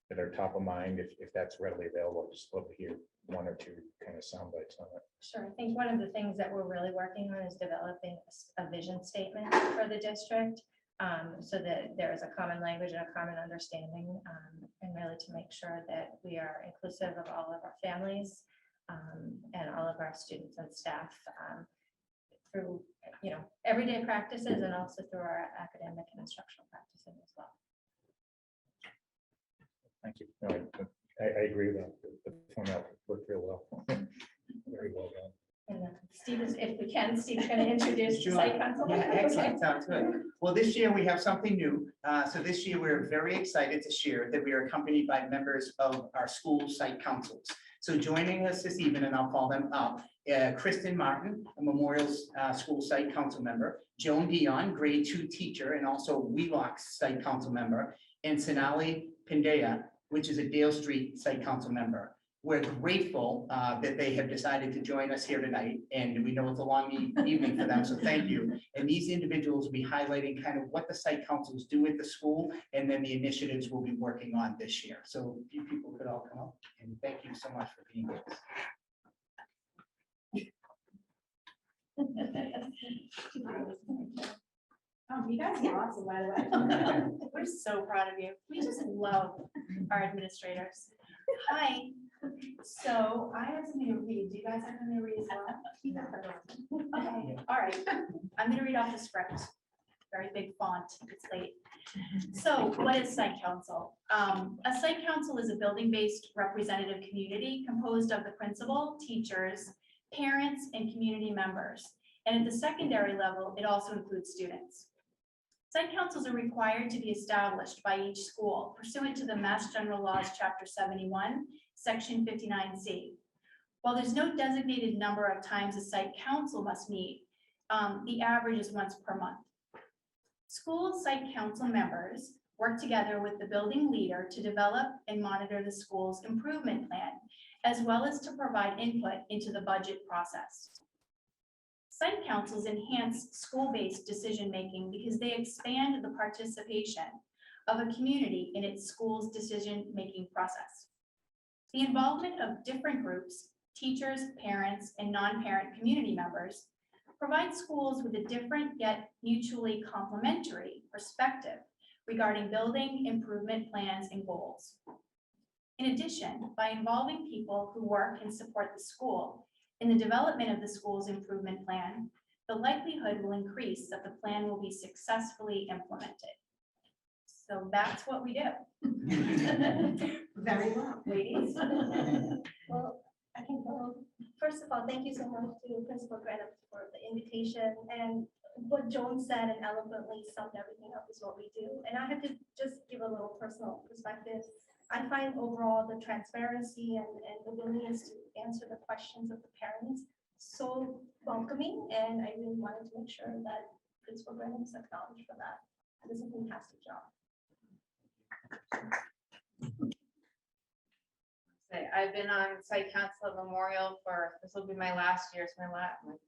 that are top of mind, if that's readily available, I'd just love to hear one or two kind of sound bites on it. Sure. I think one of the things that we're really working on is developing a vision statement for the district, so that there is a common language and a common understanding, and really to make sure that we are inclusive of all of our families and all of our students and staff through everyday practices and also through our academic and instructional practices as well. Thank you. No, I agree with that. The format worked real well. Very well done. And Steve is, if we can, Steve's going to introduce the site council. Yeah, excellent. Sounds good. Well, this year we have something new. So this year we're very excited to share that we are accompanied by members of our school site councils. So joining us this evening, and I'll call them up, Kristen Martin, a Memorial School Site Council member, Joan Dion, grade 2 teacher, and also Wheelock's Site Council member, and Sonali Pandya, which is a Dale Street Site Council member. We're grateful that they have decided to join us here tonight, and we know it's a long evening for them, so thank you. And these individuals will be highlighting kind of what the site councils do at the school, and then the initiatives we'll be working on this year. So if you people could all come up, and thank you so much for being with us. You guys are awesome, by the way. We're so proud of you. We just love our administrators. Hi. So I have something to read. Do you guys have something to read as well? Okay. All right. I'm going to read off the script. Very big font. It's late. So what is site council? A site council is a building-based representative community composed of the principal, teachers, parents, and community members. And at the secondary level, it also includes students. Site councils are required to be established by each school pursuant to the Mass General Laws, Chapter 71, Section 59C. While there's no designated number of times a site council must meet, the average is once per month. School site council members work together with the building leader to develop and monitor the school's improvement plan, as well as to provide input into the budget process. Site councils enhance school-based decision-making because they expand the participation of a community in its school's decision-making process. The involvement of different groups, teachers, parents, and non-parent community members, provides schools with a different yet mutually complementary perspective regarding building improvement plans and goals. In addition, by involving people who work and support the school in the development of the school's improvement plan, the likelihood will increase that the plan will be successfully implemented. So that's what we do. Very well. Ladies. Well, I can go. First of all, thank you so much to Principal Greta for the invitation, and what Joan said and eloquently summed everything up is what we do. And I have to just give a little personal perspective. I find overall the transparency and the willingness to answer the questions of the parents so welcoming, and I really wanted to make sure that Principal Greta is acknowledged for that. It is a fantastic job. I've been on site council at Memorial for, this will be my last year. It's my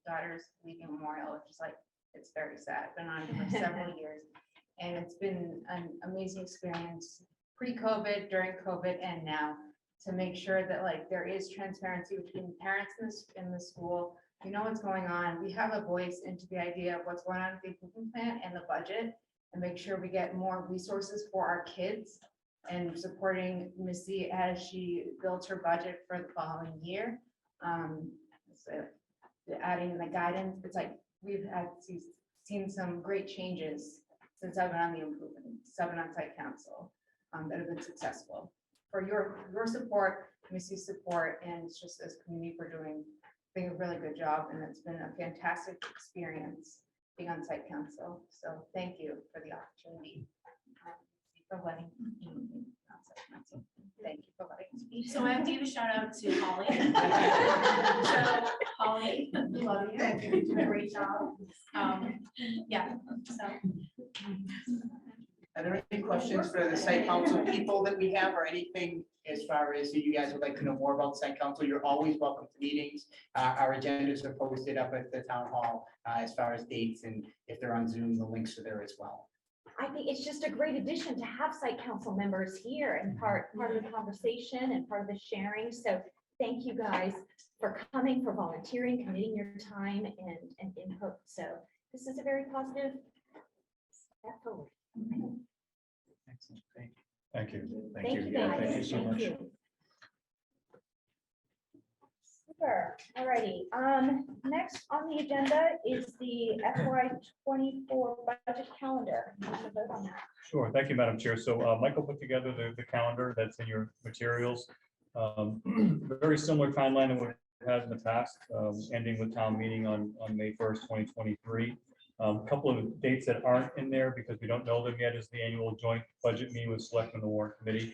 daughter's leaving Memorial, which is like It's very sad. Been on for several years. And it's been an amazing experience pre-COVID, during COVID, and now, to make sure that like there is transparency between parents in the school. You know what's going on. We have a voice into the idea of what's going on with the improvement plan and the budget, and make sure we get more resources for our kids and supporting Missy as she builds her budget for the following year. So adding the guidance, it's like we've seen some great changes since I've been on the improvement, 7 on-site council that have been successful. For your support, Missy's support, and it's just this community for doing a really good job, and it's been a fantastic experience being on site council. So thank you for the opportunity. For letting me be on site council. Thank you for letting me speak. So I have to give a shout out to Holly. So Holly, we love you. Thank you. You did a great job. Yeah, so. Are there any questions for the site council people that we have, or anything as far as you guys would like to know more about site council? You're always welcome to meetings. Our agendas are posted up at the town hall as far as dates, and if they're on Zoom, the links are there as well. I think it's just a great addition to have site council members here and part of the conversation and part of the sharing. So thank you guys for coming, for volunteering, committing your time and input. So this is a very positive step forward. Excellent. Thank you. Thank you. Thank you Yeah, guys. thank you so much. Super. Alrighty. Next on the agenda is the FY24 budget calendar. I'm gonna vote on that. Sure, thank you, Madam Chair. So Michael put together the calendar that's in your materials. Very similar timeline to what it has in the past, ending with town meeting on May 1st, 2023. A couple of dates that aren't in there because we don't know them yet is the annual joint budget meeting with Select and the Warrant Committee.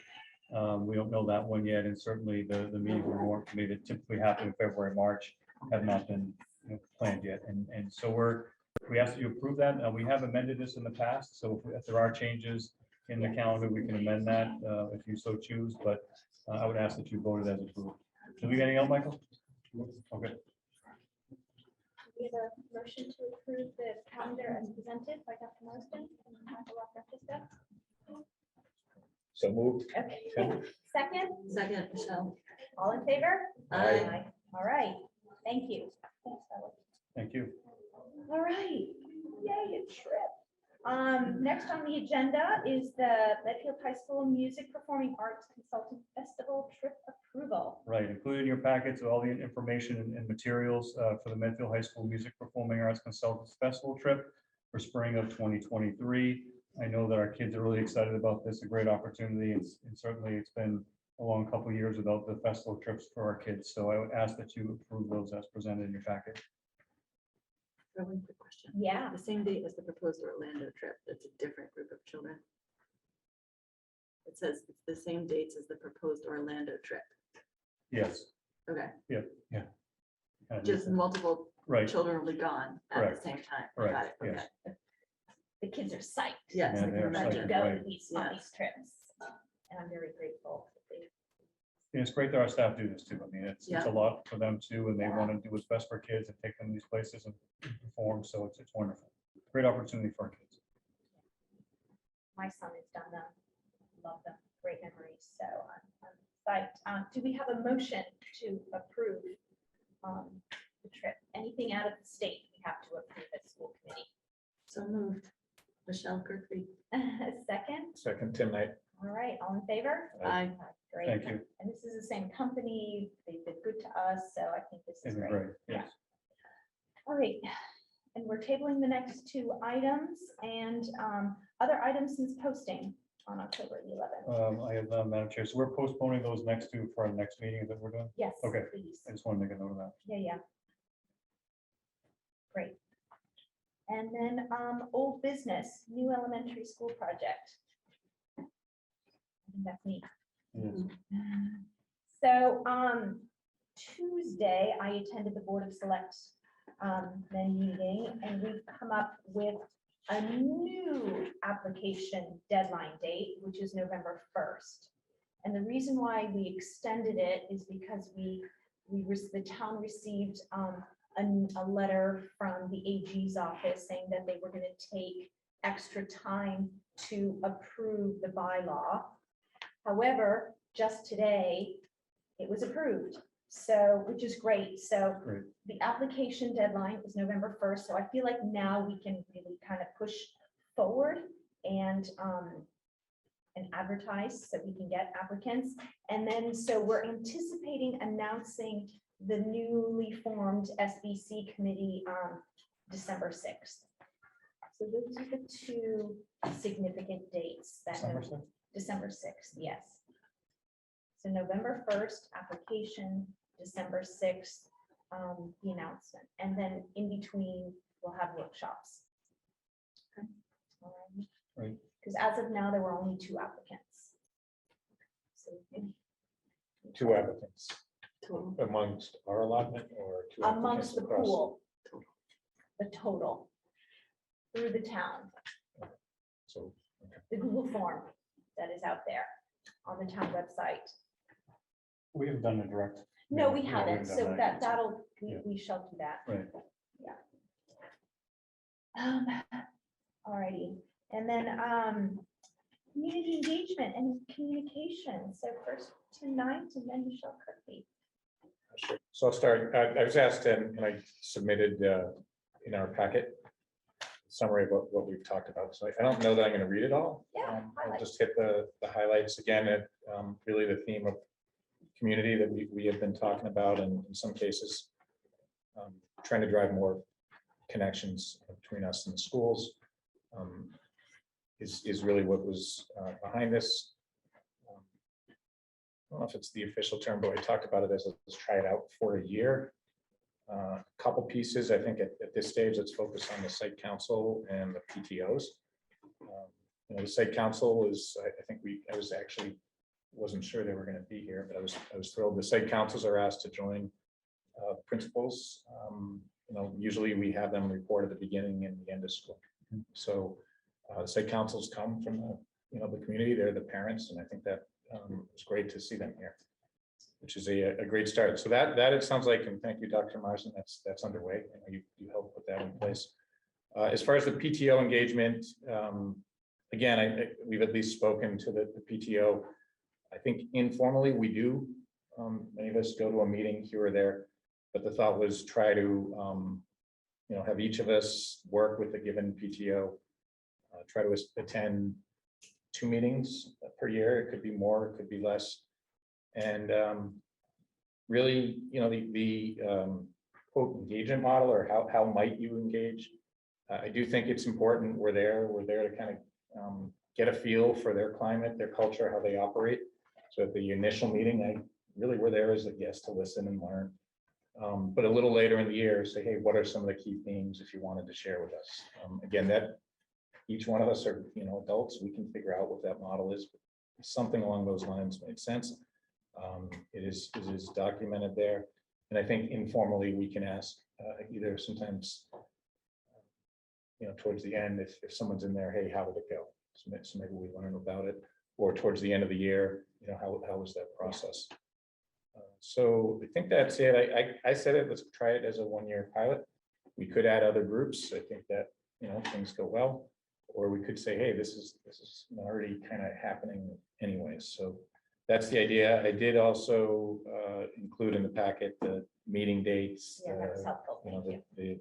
We don't know that one yet, and certainly the meeting with the Warrant Committee that typically happen in February, March have not been planned yet. And so we ask that you approve that. We have amended this in the past, so if there are changes in the calendar, we can amend that if you so choose, but I would ask that you vote it as approved. Do we get anything else, Michael? Okay. We have a motion to approve the calendar as presented by Dr. Marsden and Michael Loftus. So moved. Okay. Tim? Second? Second, Michelle. All in favor? Aye. All right. Thank you. Thanks, Alex. Thank you. All right. Yay, a trip. Next on the agenda is the Medfield High School Music Performing Arts Consultant Festival trip approval. Right, included in your packets, all the information and materials for the Medfield High School Music Performing Arts Consultants Festival trip for spring of 2023. I know that our kids are really excited about this, a great opportunity, and certainly it's been a long couple of years without the festival trips for our kids. So I would ask that you approve those as presented in your packet. One quick question. Yeah. The same date as the proposed Orlando trip, that's a different group of children. It says it's the same dates as the proposed Orlando trip. Yes. Okay, Yeah. just multiple Right. children will be gone at Correct. the same time. Correct, Got it, yes. okay. The kids are psyched. Yes, Yeah, I they are can To imagine. psyched. go Right. to these Yes. trips. And I'm very grateful. that they- And it's great that our staff do this too. I mean, it's Yeah. a lot for them too, and they Yeah. want to do what's best for kids and take them to these places and perform. So it's wonderful. Great opportunity for our kids. My son has done them. Love them. Great memories. So I'm psyched. Do we have a motion to approve the trip? Anything out of the state we have to approve as school committee? So moved. Michelle Kirkby. Second? Second, Tim Knight. All right, all in favor? Aye. Great. Thank you. And this is the same company. They've been good to us, so I think this is Isn't it great. great? Yes. All right, and we're tabling the next 2 items and other items since posting on October the 11th. I have, Madam Chair, so we're postponing those next two for our next meeting that we're doing. Yes, Okay. please. I just want to make a note of that. Yeah. Great. And then old business, new elementary school project. I think that's me. Yes. So Tuesday, I attended the Board of Select then meeting, and we've come up with a new application deadline date, which is November 1st. And the reason why we extended it is because the town received a letter from the AG's office saying that they were going to take extra time to approve the bylaw. However, just today, it was approved, so, which is great. So Great. the application deadline is November 1st, so I feel like now we can really kind of push forward and advertise so we can get applicants. And then, so we're anticipating announcing the newly formed SBC committee December 6th. So those are the two significant dates that December 6th, yes. So November 1st, application, December 6th, the announcement, and then in between, we'll have workshops. Right. Because as of now, there were only 2 applicants. So 2 applicants amongst our allotment or 2 amongst applicants the across? pool, the total through the town, So, okay. the Google form that is out there on the town website. We haven't done a direct. No, we Yeah, haven't, done so yet, that, so- that'll, Yeah. we shall do that. Right. Alrighty, and then, community engagement and communication. So first tonight, and then Michelle Kirkby. Sure. So I'll start. I was asked and I submitted in our packet summary of what we've talked about. So I don't know that I'm going to read it all. Yeah, I'll just hit the highlights again. Really the theme of community that we have been talking about, and in some cases trying to drive more connections between us and the schools is really what was behind this. I don't know if it's the official term, but I talked about it as let's try it out for a year. A couple pieces, I think at this stage, let's focus on the site council and the PTOs. You know, the site council is, I think wasn't sure they were going to be here, but I was thrilled. The site councils are asked to join principals. You know, usually we have them report at the beginning and the end of school. So the site councils come from the community. They're the parents, and I think that it's great to see them here, which is a great start. So that it sounds like, and thank you, Dr. Marsden, that's underway. I know you helped put that in place. As far as the PTO engagement, again, we've at least spoken to the PTO. I think informally we do. Many of us go to a meeting here or there, but the thought was try to have each of us work with a given PTO, try to attend 2 meetings per year. It could be more, it could be less. And really, the quote engagement model, or how might you engage? I do think it's important. We're there to kind of get a feel for their climate, their culture, how they operate. So at the initial meeting, we're there as a guest to listen and learn. But a little later in the year, say, hey, what are some of the key themes if you wanted to share with us? Again, that each one of us are, adults, we can figure out what that model is. Something along those lines made sense. It is documented there. And I think informally we can ask either sometimes, towards the end, if someone's in there, hey, how did it go? So maybe we learn about it, or towards the end of the year, how was that process? So I think that's it. I said it, let's try it as a 1-year pilot. We could add other groups. I think that, things go well, or we could say, hey, this is already kind of happening anyways. So that's the idea. I did also include in the packet the meeting dates, Yeah, that was helpful. Thank you. the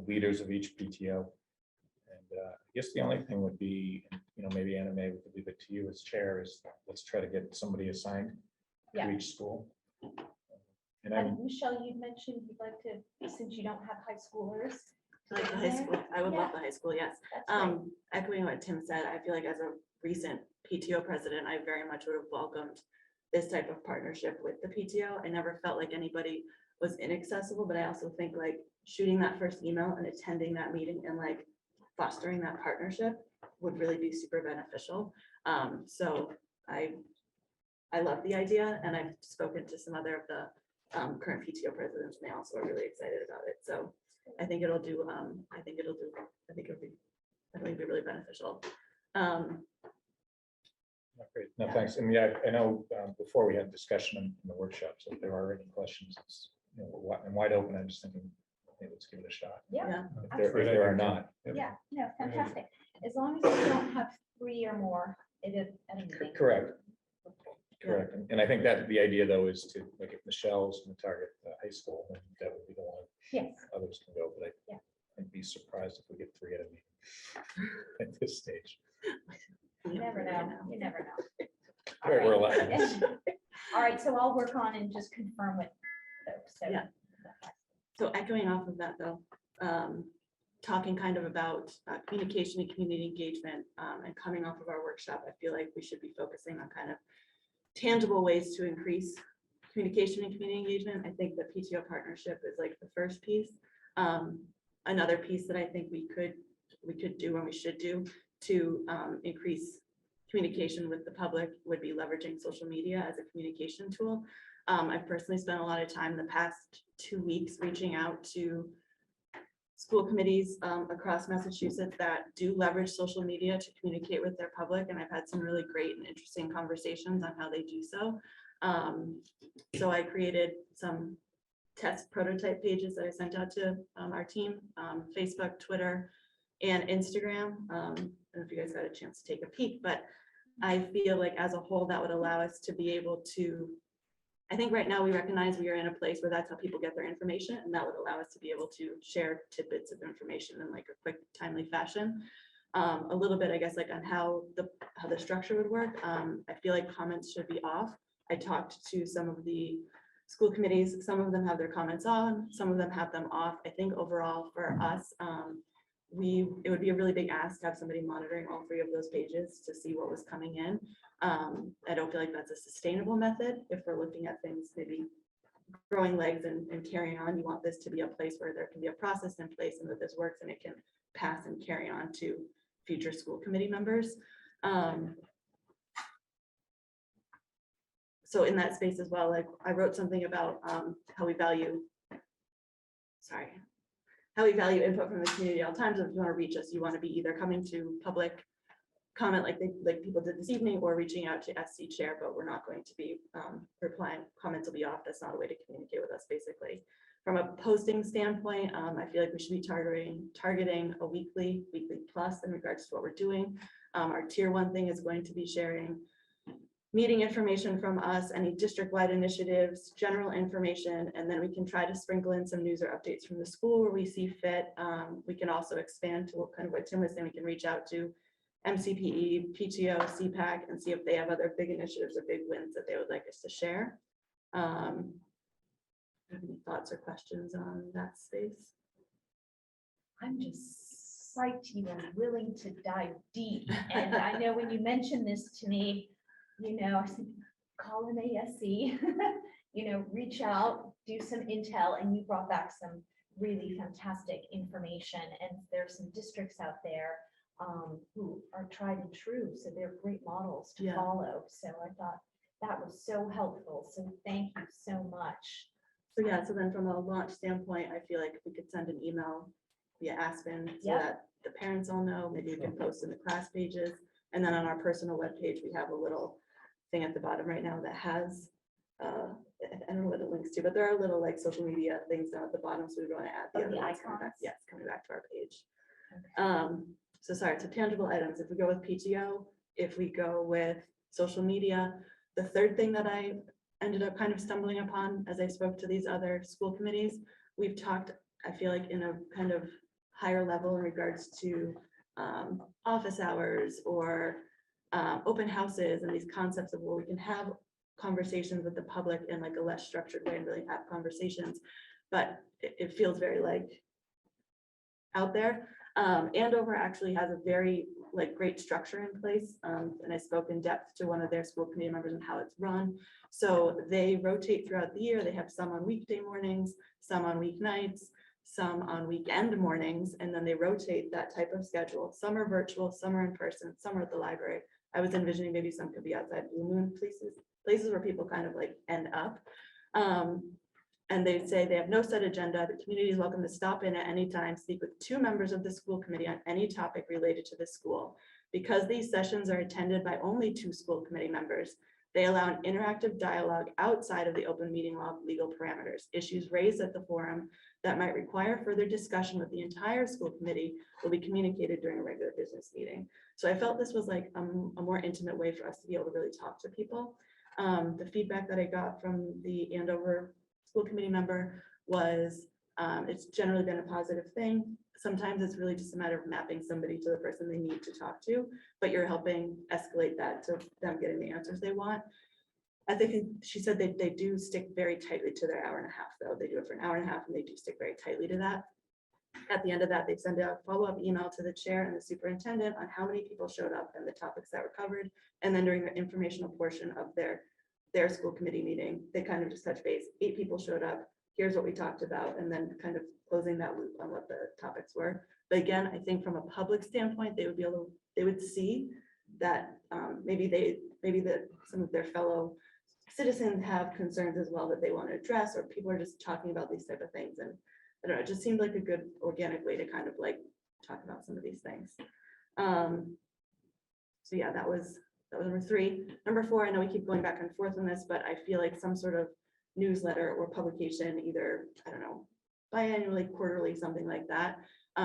leaders of each PTO. And I guess the only thing would be, maybe Anna Mae, we could leave it to you as chair, is let's try to get somebody assigned to each school. And And Michelle, you mentioned you'd like to, since you don't have high schoolers. Like the high school, I would love the high school, yes. That's great. Echoing what Tim said, I feel like as a recent PTO president, I very much would have welcomed this type of partnership with the PTO. I never felt like anybody was inaccessible, but I also think like shooting that first email and attending that meeting and like fostering that partnership would really be super beneficial. So I love the idea, and I've spoken to some other of the current PTO presidents, and they also are really excited about it. So I think it'll be really beneficial. Great. No, thanks. And yeah, I know before we had discussion in the workshops, if there are any questions, it's I'm wide open. I'm just thinking maybe let's give it a shot. Yeah, If there are not. yeah, no, fantastic. As long as we don't have 3 or more at a meeting. Correct. Correct. And I think that the idea though is to, like, if Michelle's in the target high school, then that would be the one Yes, others can go, but Yeah. I'd be surprised if we get 3 at a meeting at this stage. you never know, you never know. All right, we're allowed. All right, so I'll work on and just confirm with folks. So Yeah. So echoing off of that though, talking kind of about communication and community engagement, and coming off of our workshop, I feel like we should be focusing on kind of tangible ways to increase communication and community engagement. I think the PTO partnership is like the first piece. Another piece that I think we could do and we should do to increase communication with the public would be leveraging social media as a communication tool. I've personally spent a lot of time the past 2 weeks reaching out to school committees across Massachusetts that do leverage social media to communicate with their public. And I've had some really great and interesting conversations on how they do so. So I created some test prototype pages that I sent out to our team, Facebook, Twitter, and Instagram. I don't know if you guys got a chance to take a peek, but I feel like as a whole, that would allow us to be able to, I think right now we recognize we are in a place where that's how people get their information, and that would allow us to be able to share tidbits of information in like a quick, timely fashion. A little bit, I guess, like on how the structure would work. I feel like comments should be off. I talked to some of the school committees. Some of them have their comments on, some of them have them off. I think overall for us, it would be a really big ask to have somebody monitoring all 3 of those pages to see what was coming in. I don't feel like that's a sustainable method. If we're looking at things maybe growing legs and carrying on, you want this to be a place where there can be a process in place and that this works and it can pass and carry on to future school committee members. So in that space as well, like I wrote something about how we value input from the community all times. If you want to reach us, you want to be either coming to public comment like people did this evening, or reaching out to SC chair, but we're not going to be replying. Comments will be off. That's not a way to communicate with us, basically. From a posting standpoint, I feel like we should be targeting a weekly plus in regards to what we're doing. Our tier 1 thing is going to be sharing meeting information from us, any district-wide initiatives, general information, and then we can try to sprinkle in some news or updates from the school where we see fit. We can also expand to what Tim was saying. We can reach out to MCPE, PTO, CPAC, and see if they have other big initiatives or big wins that they would like us to share. Any thoughts or questions on that space? I'm just psyched you are willing to dive deep. And I know when you mentioned this to me, I said, call an ASC, reach out, do some intel, and you brought back some really fantastic information. And there's some districts out there who are tried and true. So they're great models to follow. So I thought that was so helpful. So thank you so much. So yeah, so then from a launch standpoint, I feel like if we could send an email via Aspen so that the parents all know, maybe we can post in the class pages. And then on our personal webpage, we have a little thing at the bottom right now that has, I don't know what it links to, but there are little like social media things down at the bottom. So we want to add the other ones coming back. Yes, coming back to our page. So sorry, so tangible items. If we go with PTO, if we go with social media, the third thing that I ended up kind of stumbling upon as I spoke to these other school committees, we've talked, I feel like in a kind of higher level in regards to office hours or open houses and these concepts of where we can have conversations with the public in like a less structured way and really have conversations, but it feels very like out there. Andover actually has a very great structure in place. And I spoke in depth to one of their school committee members on how it's run. So they rotate throughout the year. They have some on weekday mornings, some on weeknights, some on weekend mornings, and then they rotate that type of schedule. Some are virtual, some are in person, some are at the library. I was envisioning maybe some could be outside Blue Moon places where people kind of end up. And they say they have no set agenda. The community is welcome to stop in at any time, speak with 2 members of the school committee on any topic related to the school. Because these sessions are attended by only 2 school committee members, They allow an interactive dialogue outside of the open meeting law legal parameters. Issues raised at the forum that might require further discussion with the entire school committee will be communicated during a regular business meeting. So I felt this was like a more intimate way for us to be able to really talk to people. The feedback that I got from the Andover school committee member was it's generally been a positive thing. Sometimes it's really just a matter of mapping somebody to the person they need to talk to, but you're helping escalate that to them getting the answers they want. I think she said they do stick very tightly to their hour and a half, though. They do it for an hour and a half and they do stick very tightly to that. At the end of that, they send a follow-up email to the chair and the superintendent on how many people showed up and the topics that were covered. And then during the informational portion of their school committee meeting, they kind of just touch base. 8 people showed up. Here's what we talked about, and then kind of closing that loop on what the topics were. But again, I think from a public standpoint, they would see that maybe some of their fellow citizens have concerns as well that they want to address, or people are just talking about these type of things. And I don't know, it just seemed like a good organic way to kind of like talk about some of these things. So yeah, that was number 3. Number 4, I know we keep going back and forth on this, but I feel like some sort of newsletter or publication, either, I don't know, biannually, quarterly, something like that,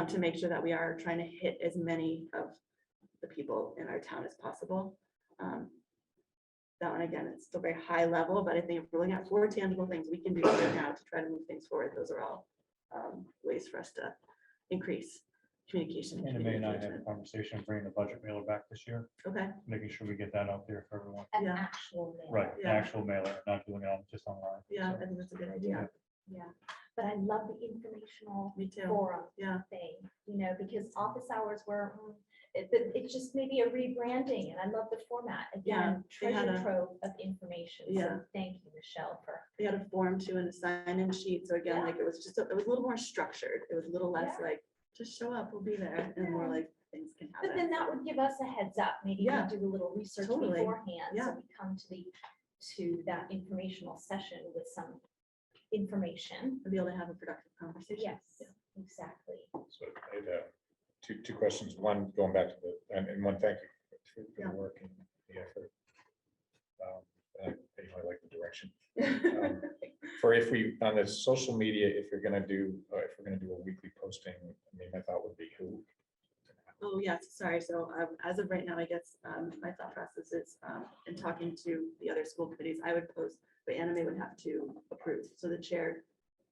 to make sure that we are trying to hit as many of the people in our town as possible. That one, again, it's still very high level, but I think if we're looking at 4 tangible things we can do right now to try to move things forward, those are all ways for us to increase communication. And May and I had a conversation, bringing the budget mailer back this year. Okay. Making sure we get that out there for everyone. An actual mailer. Right, Yeah. actual mailer, not doing it just online. Yeah, I think that's a good idea. Yeah, but I love the informational Me too. forum Yeah. thing, because office hours were, it's just maybe a rebranding, and I love the format. Again, they had treasure a- trove of information. So Yeah. thank you, Michelle, for. They had a form too and a sign-in sheet. So again, like it was a little more structured. It was a little less like, just show up, we'll be there, and more like things can happen. But then that would give us a heads up. Maybe we Yeah. do a little research Totally. beforehand. Yeah. So we come to that informational session with some information. And be able to have a productive conversation. Yes, exactly. So I had two questions. One, going back to and one, thank you for Yeah. the work and the effort. I like the direction. For if we, on the social media, if we're gonna do a weekly posting, I mean, my thought would be who. Oh, yes, sorry. So as of right now, I guess my thought process is in talking to the other school committees, I would post, but Anime would have to approve. So the chair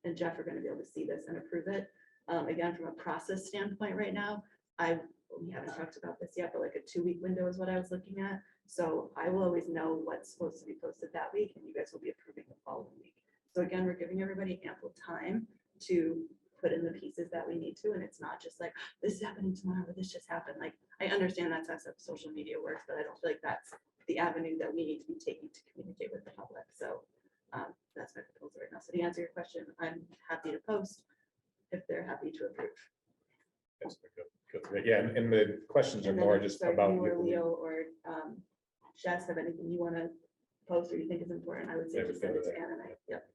and Jeff are going to be able to see this and approve it. Again, from a process standpoint right now, we haven't talked about this yet, but like a 2-week window is what I was looking at. So I will always know what's supposed to be posted that week, and you guys will be approving the following week. So again, we're giving everybody ample time to put in the pieces that we need to, and it's not just like, this is happening tomorrow, or this just happened. Like, I understand that's how social media works, but I don't feel like that's the avenue that we need to be taking to communicate with the public. So that's my proposal right now. So to answer your question, I'm happy to post if they're happy to approve. That's good. Yeah, and the questions are And then more if, just sorry, about. you or Leo or Jess have anything you want to post or you think is important, I would say They would just send go it to there. Anime. Yep.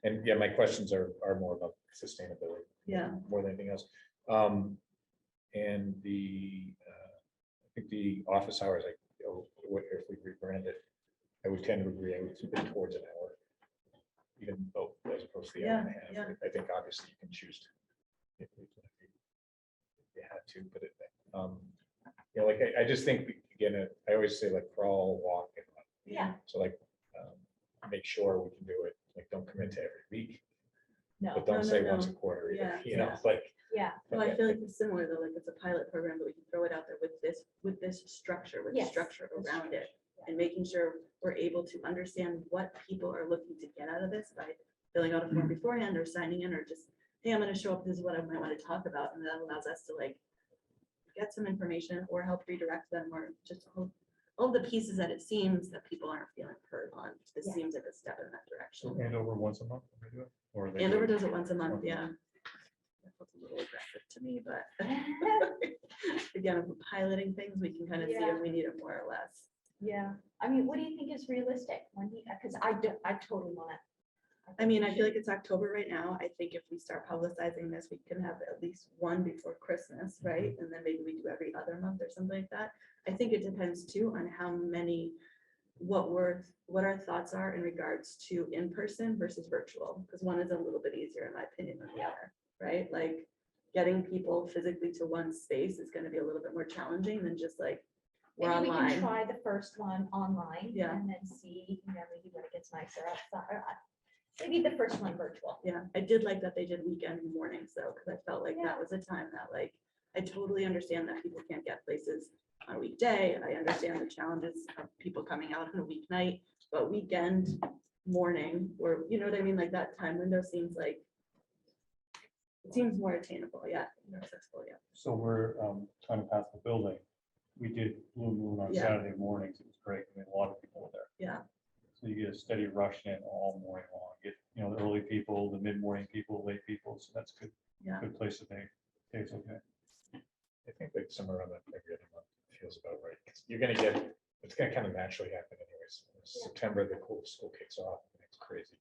And yeah, my questions are more about sustainability. Yeah. More than anything else. And I think the office hours, like, if we rebrand it, I would tend to agree, I would keep it towards an hour. Even though, as opposed to the hour and a half. Yeah. I think obviously you can choose to. If you had to, but like, I just think, again, I always say, like, crawl, walk, and run. Yeah. So like, make sure we can do it, like, don't commit to every week, No. but don't say no. once a quarter either, Yeah. like. Yeah. No, I feel like it's similar though, like it's a pilot program, but we can throw it out there with this structure, with the Yes, structure around it. And making sure we're able to understand what people are looking to get out of this by filling out a form beforehand or signing in, or just, hey, I'm gonna show up, this is what I might want to talk about. And that allows us to like get some information or help redirect them, or just all the pieces that it seems that people aren't feeling heard on. This Yeah. seems like a step in that direction. Andover once a month, when they do it, or they do Andover it- does it once a month, yeah. That feels a little aggressive to me, but again, if we're piloting things, we can kind of see Yeah. if we need it more or less. Yeah. I mean, what do you think is realistic? Because I totally want to. I mean, I feel like it's October right now. I think if we start publicizing this, we can have at least one before Christmas, right? And then maybe we do every other month or something like that. I think it depends too on how many what our thoughts are in regards to in-person versus virtual, because one is a little bit easier in my opinion than the other, right? Like getting people physically to one space is gonna be a little bit more challenging than just like, we're Maybe we can online. try the first one online. Yeah. And then see, maybe when it gets nicer outside. Maybe the first one virtual. Yeah, I did like that they did weekend mornings though, because I felt like that was a time that like, I totally understand that people can't get places on a weekday. I understand the challenges of people coming out on a weeknight, but weekend morning, or you know what I mean? Like that time window seems like, it seems more attainable, yeah, more accessible, yeah. So we're trying to pass the building. We did Blue Moon on Yeah. Saturday mornings. It was great. I mean, a lot of people were there. Yeah. So you get a steady rush in all morning long. Get, you know, the early people, the mid-morning people, late people. So that's good. Yeah. Good place to be. It's okay. I think like somewhere around that every other month feels about right. 'Cause you're gonna get, it's gonna kind of naturally happen anyways. September, the school kicks off, and it's crazy.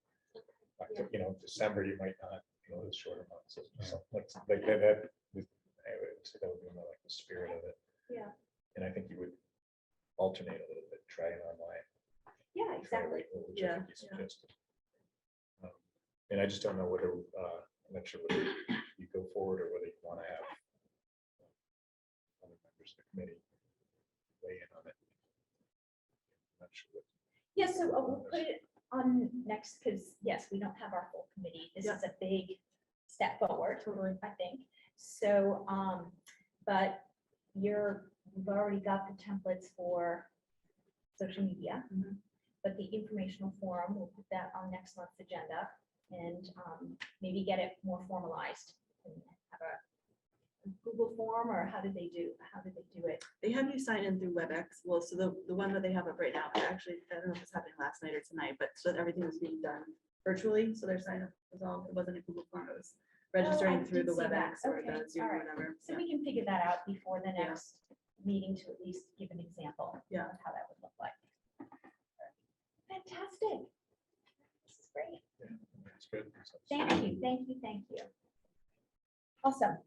You know, December, you might not, you know, the shorter months. So something like that, I would say that would be more like the spirit of it. Yeah. And I think you would alternate a little bit, try it online. Yeah, try it exactly. virtual, which I think you suggested. And I just don't know whether, I'm not sure whether you go forward or whether you want to have other members of the committee weigh in on it. I'm not sure. Yeah, so we'll put it on next, because yes, we don't have our full committee. This is a big step forward, I think. So, but we've already got the templates for social media. But the informational forum, we'll put that on next month's agenda and maybe get it more formalized. And have a Google form, or how did they do it? They have you sign in through WebEx. Well, so the one that they have up right now, actually, I don't know if it's happening last night or tonight, but so that everything was being done virtually. So their sign up was all, it wasn't a Google form, it was registering through the WebEx or the Zoom or whatever. So we can figure that out before the next meeting to at least give an example of how that would look like. Fantastic. This is great. That's good. Thank you. Awesome.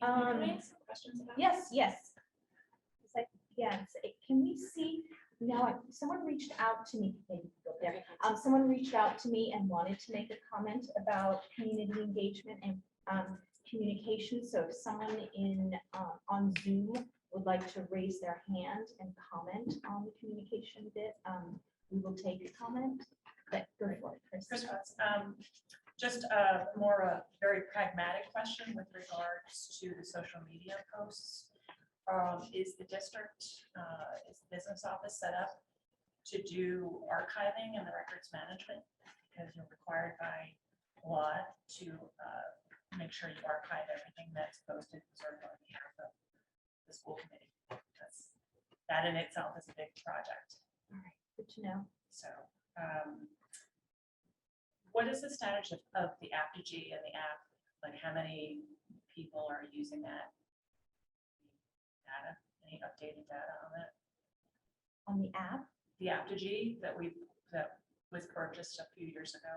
Can I ask some questions about? Yes. It's like, yes, can we see, now, someone reached out to me, maybe go there. Someone reached out to me and wanted to make a comment about community engagement and communication. So if someone on Zoom would like to raise their hand and comment on the communication bit, we will take a comment. But go for it, Chris. Chris Watts, just more a very pragmatic question with regards to the social media posts. Is the district, is the business office set up to do archiving and the records management? Because you're required by law to make sure you archive everything that's posted sort of on behalf of the school committee. That in itself is a big project. All right, good to know. So what is the status of the AppDG and the app? Like how many people are using that data? Any updated data on that? On the app? The AppDG that was purchased a few years ago.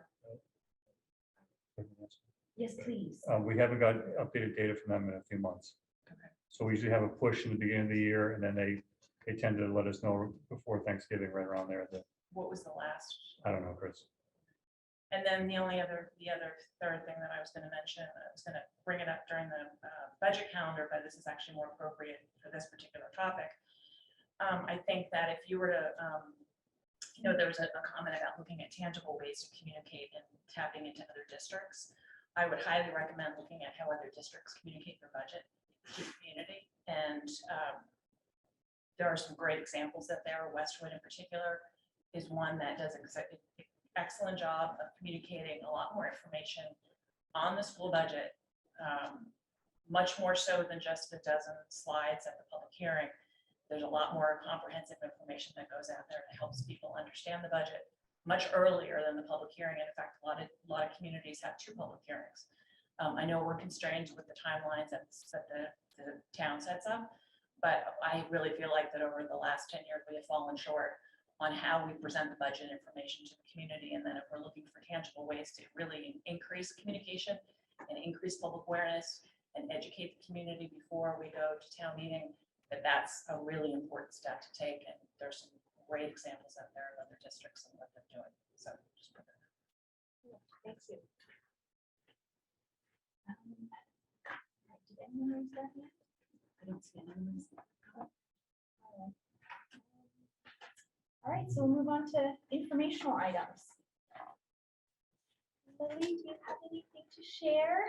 Yes, please. We haven't got updated data from them in a few months. Okay. So we usually have a push in the beginning of the year, and then they tend to let us know before Thanksgiving, right around there. What was the last? I don't know, Chris. And then the third thing that I was going to mention, I was going to bring it up during the budget calendar, but this is actually more appropriate for this particular topic. I think that if you were to, there was a comment about looking at tangible ways to communicate and tapping into other districts. I would highly recommend looking at how other districts communicate their budget to the community. And there are some great examples that there. Westwood in particular is one that does an excellent job of communicating a lot more information on the school budget, much more so than just a dozen slides at the public hearing. There's a lot more comprehensive information that goes out there that helps people understand the budget much earlier than the public hearing. In fact, a lot of communities have 2 public hearings. I know we're constrained with the timelines that the town sets up, but I really feel like that over the last 10 years, we have fallen short on how we present the budget information to the community. And then if we're looking for tangible ways to really increase communication and increase public awareness and educate the community before we go to town meeting, that's a really important step to take. And there's some great examples out there in other districts and what they're doing. So just put that. Thanks you. Did anyone raise that yet? I don't see any. All right, so we'll move on to informational items. Lily, do you have anything to share?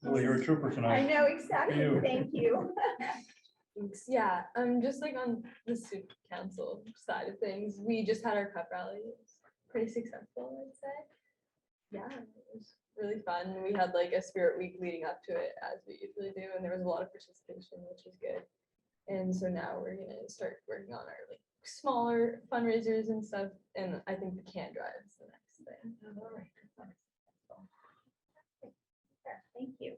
Lily, you're a trooper I tonight. know, exactly. You. Thank you. Thanks. Yeah, just like on the student council side of things, we just had our cup rally. It was pretty successful, I'd say. Yeah, it was really fun. We had like a spirit week leading up to it, as we usually do, and there was a lot of participation, which was good. And so now we're gonna start working on our like smaller fundraisers and stuff, and I think the can drive is the next thing. All right. Thank you.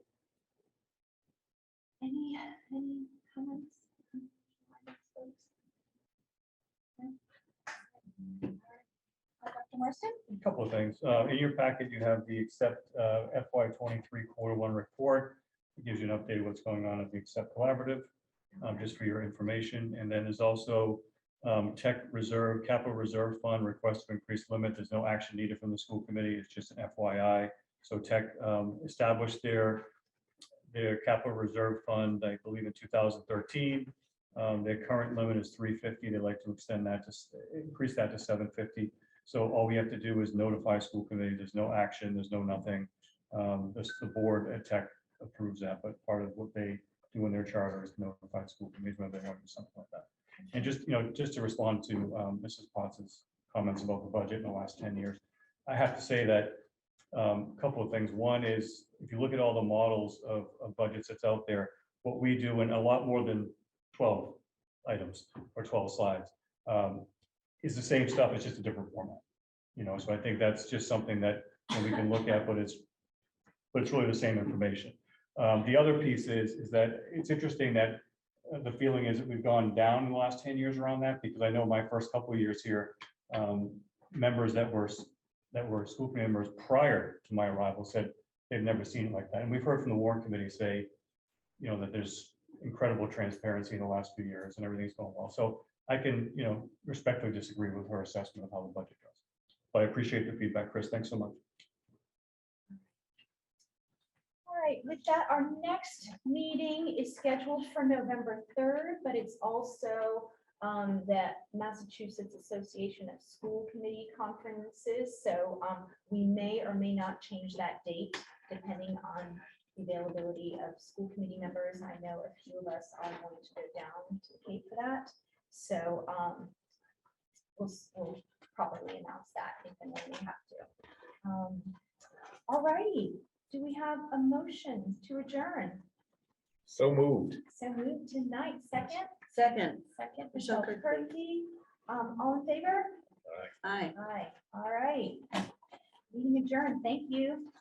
Any comments? Dr. Marston? A couple of things. In your packet, you have the Accept FY '23 Q1 report. It gives you an update of what's going on at the Accept Collaborative, just for your information. And then there's also Tech Reserve, Capital Reserve Fund request to increase limit. There's no action needed from the school committee. It's just an FYI. So Tech established their Capital Reserve Fund, I believe, in 2013. Their current limit is 350. They'd like to extend that to increase that to 750. So all we have to do is notify school committee. There's no action. There's no nothing. The board at Tech approves that, but part of what they do in their charter is notify school committees when they want to do something like that. And just to respond to Mrs. Potts's comments about the budget in the last 10 years, I have to say that a couple of things. One is, if you look at all the models of budgets that's out there, what we do in a lot more than 12 items or 12 slides is the same stuff. It's just a different format. So I think that's just something that we can look at, but it's really the same information. The other piece is that it's interesting that the feeling is that we've gone down in the last 10 years around that, because I know my first couple of years here, members that were school committee members prior to my arrival said they've never seen it like that. And we've heard from the warrant committee say, that there's incredible transparency in the last few years and everything's going well. So I can, respectfully disagree with her assessment of how the budget goes. But I appreciate the feedback, Chris. Thanks so much. All right, with that, our next meeting is scheduled for November 3rd, but it's also that Massachusetts Association of School Committee Conferences. So we may or may not change that date depending on the availability of school committee members. I know a few of us are going to go down to the Cape for that. So we'll probably announce that if and when we have to. All righty. Do we have a motion to adjourn? So moved. So moved tonight. Second? Second. Second, Michelle McCarthy. All in favor? Aye. Aye. All right. Meeting adjourned. Thank you.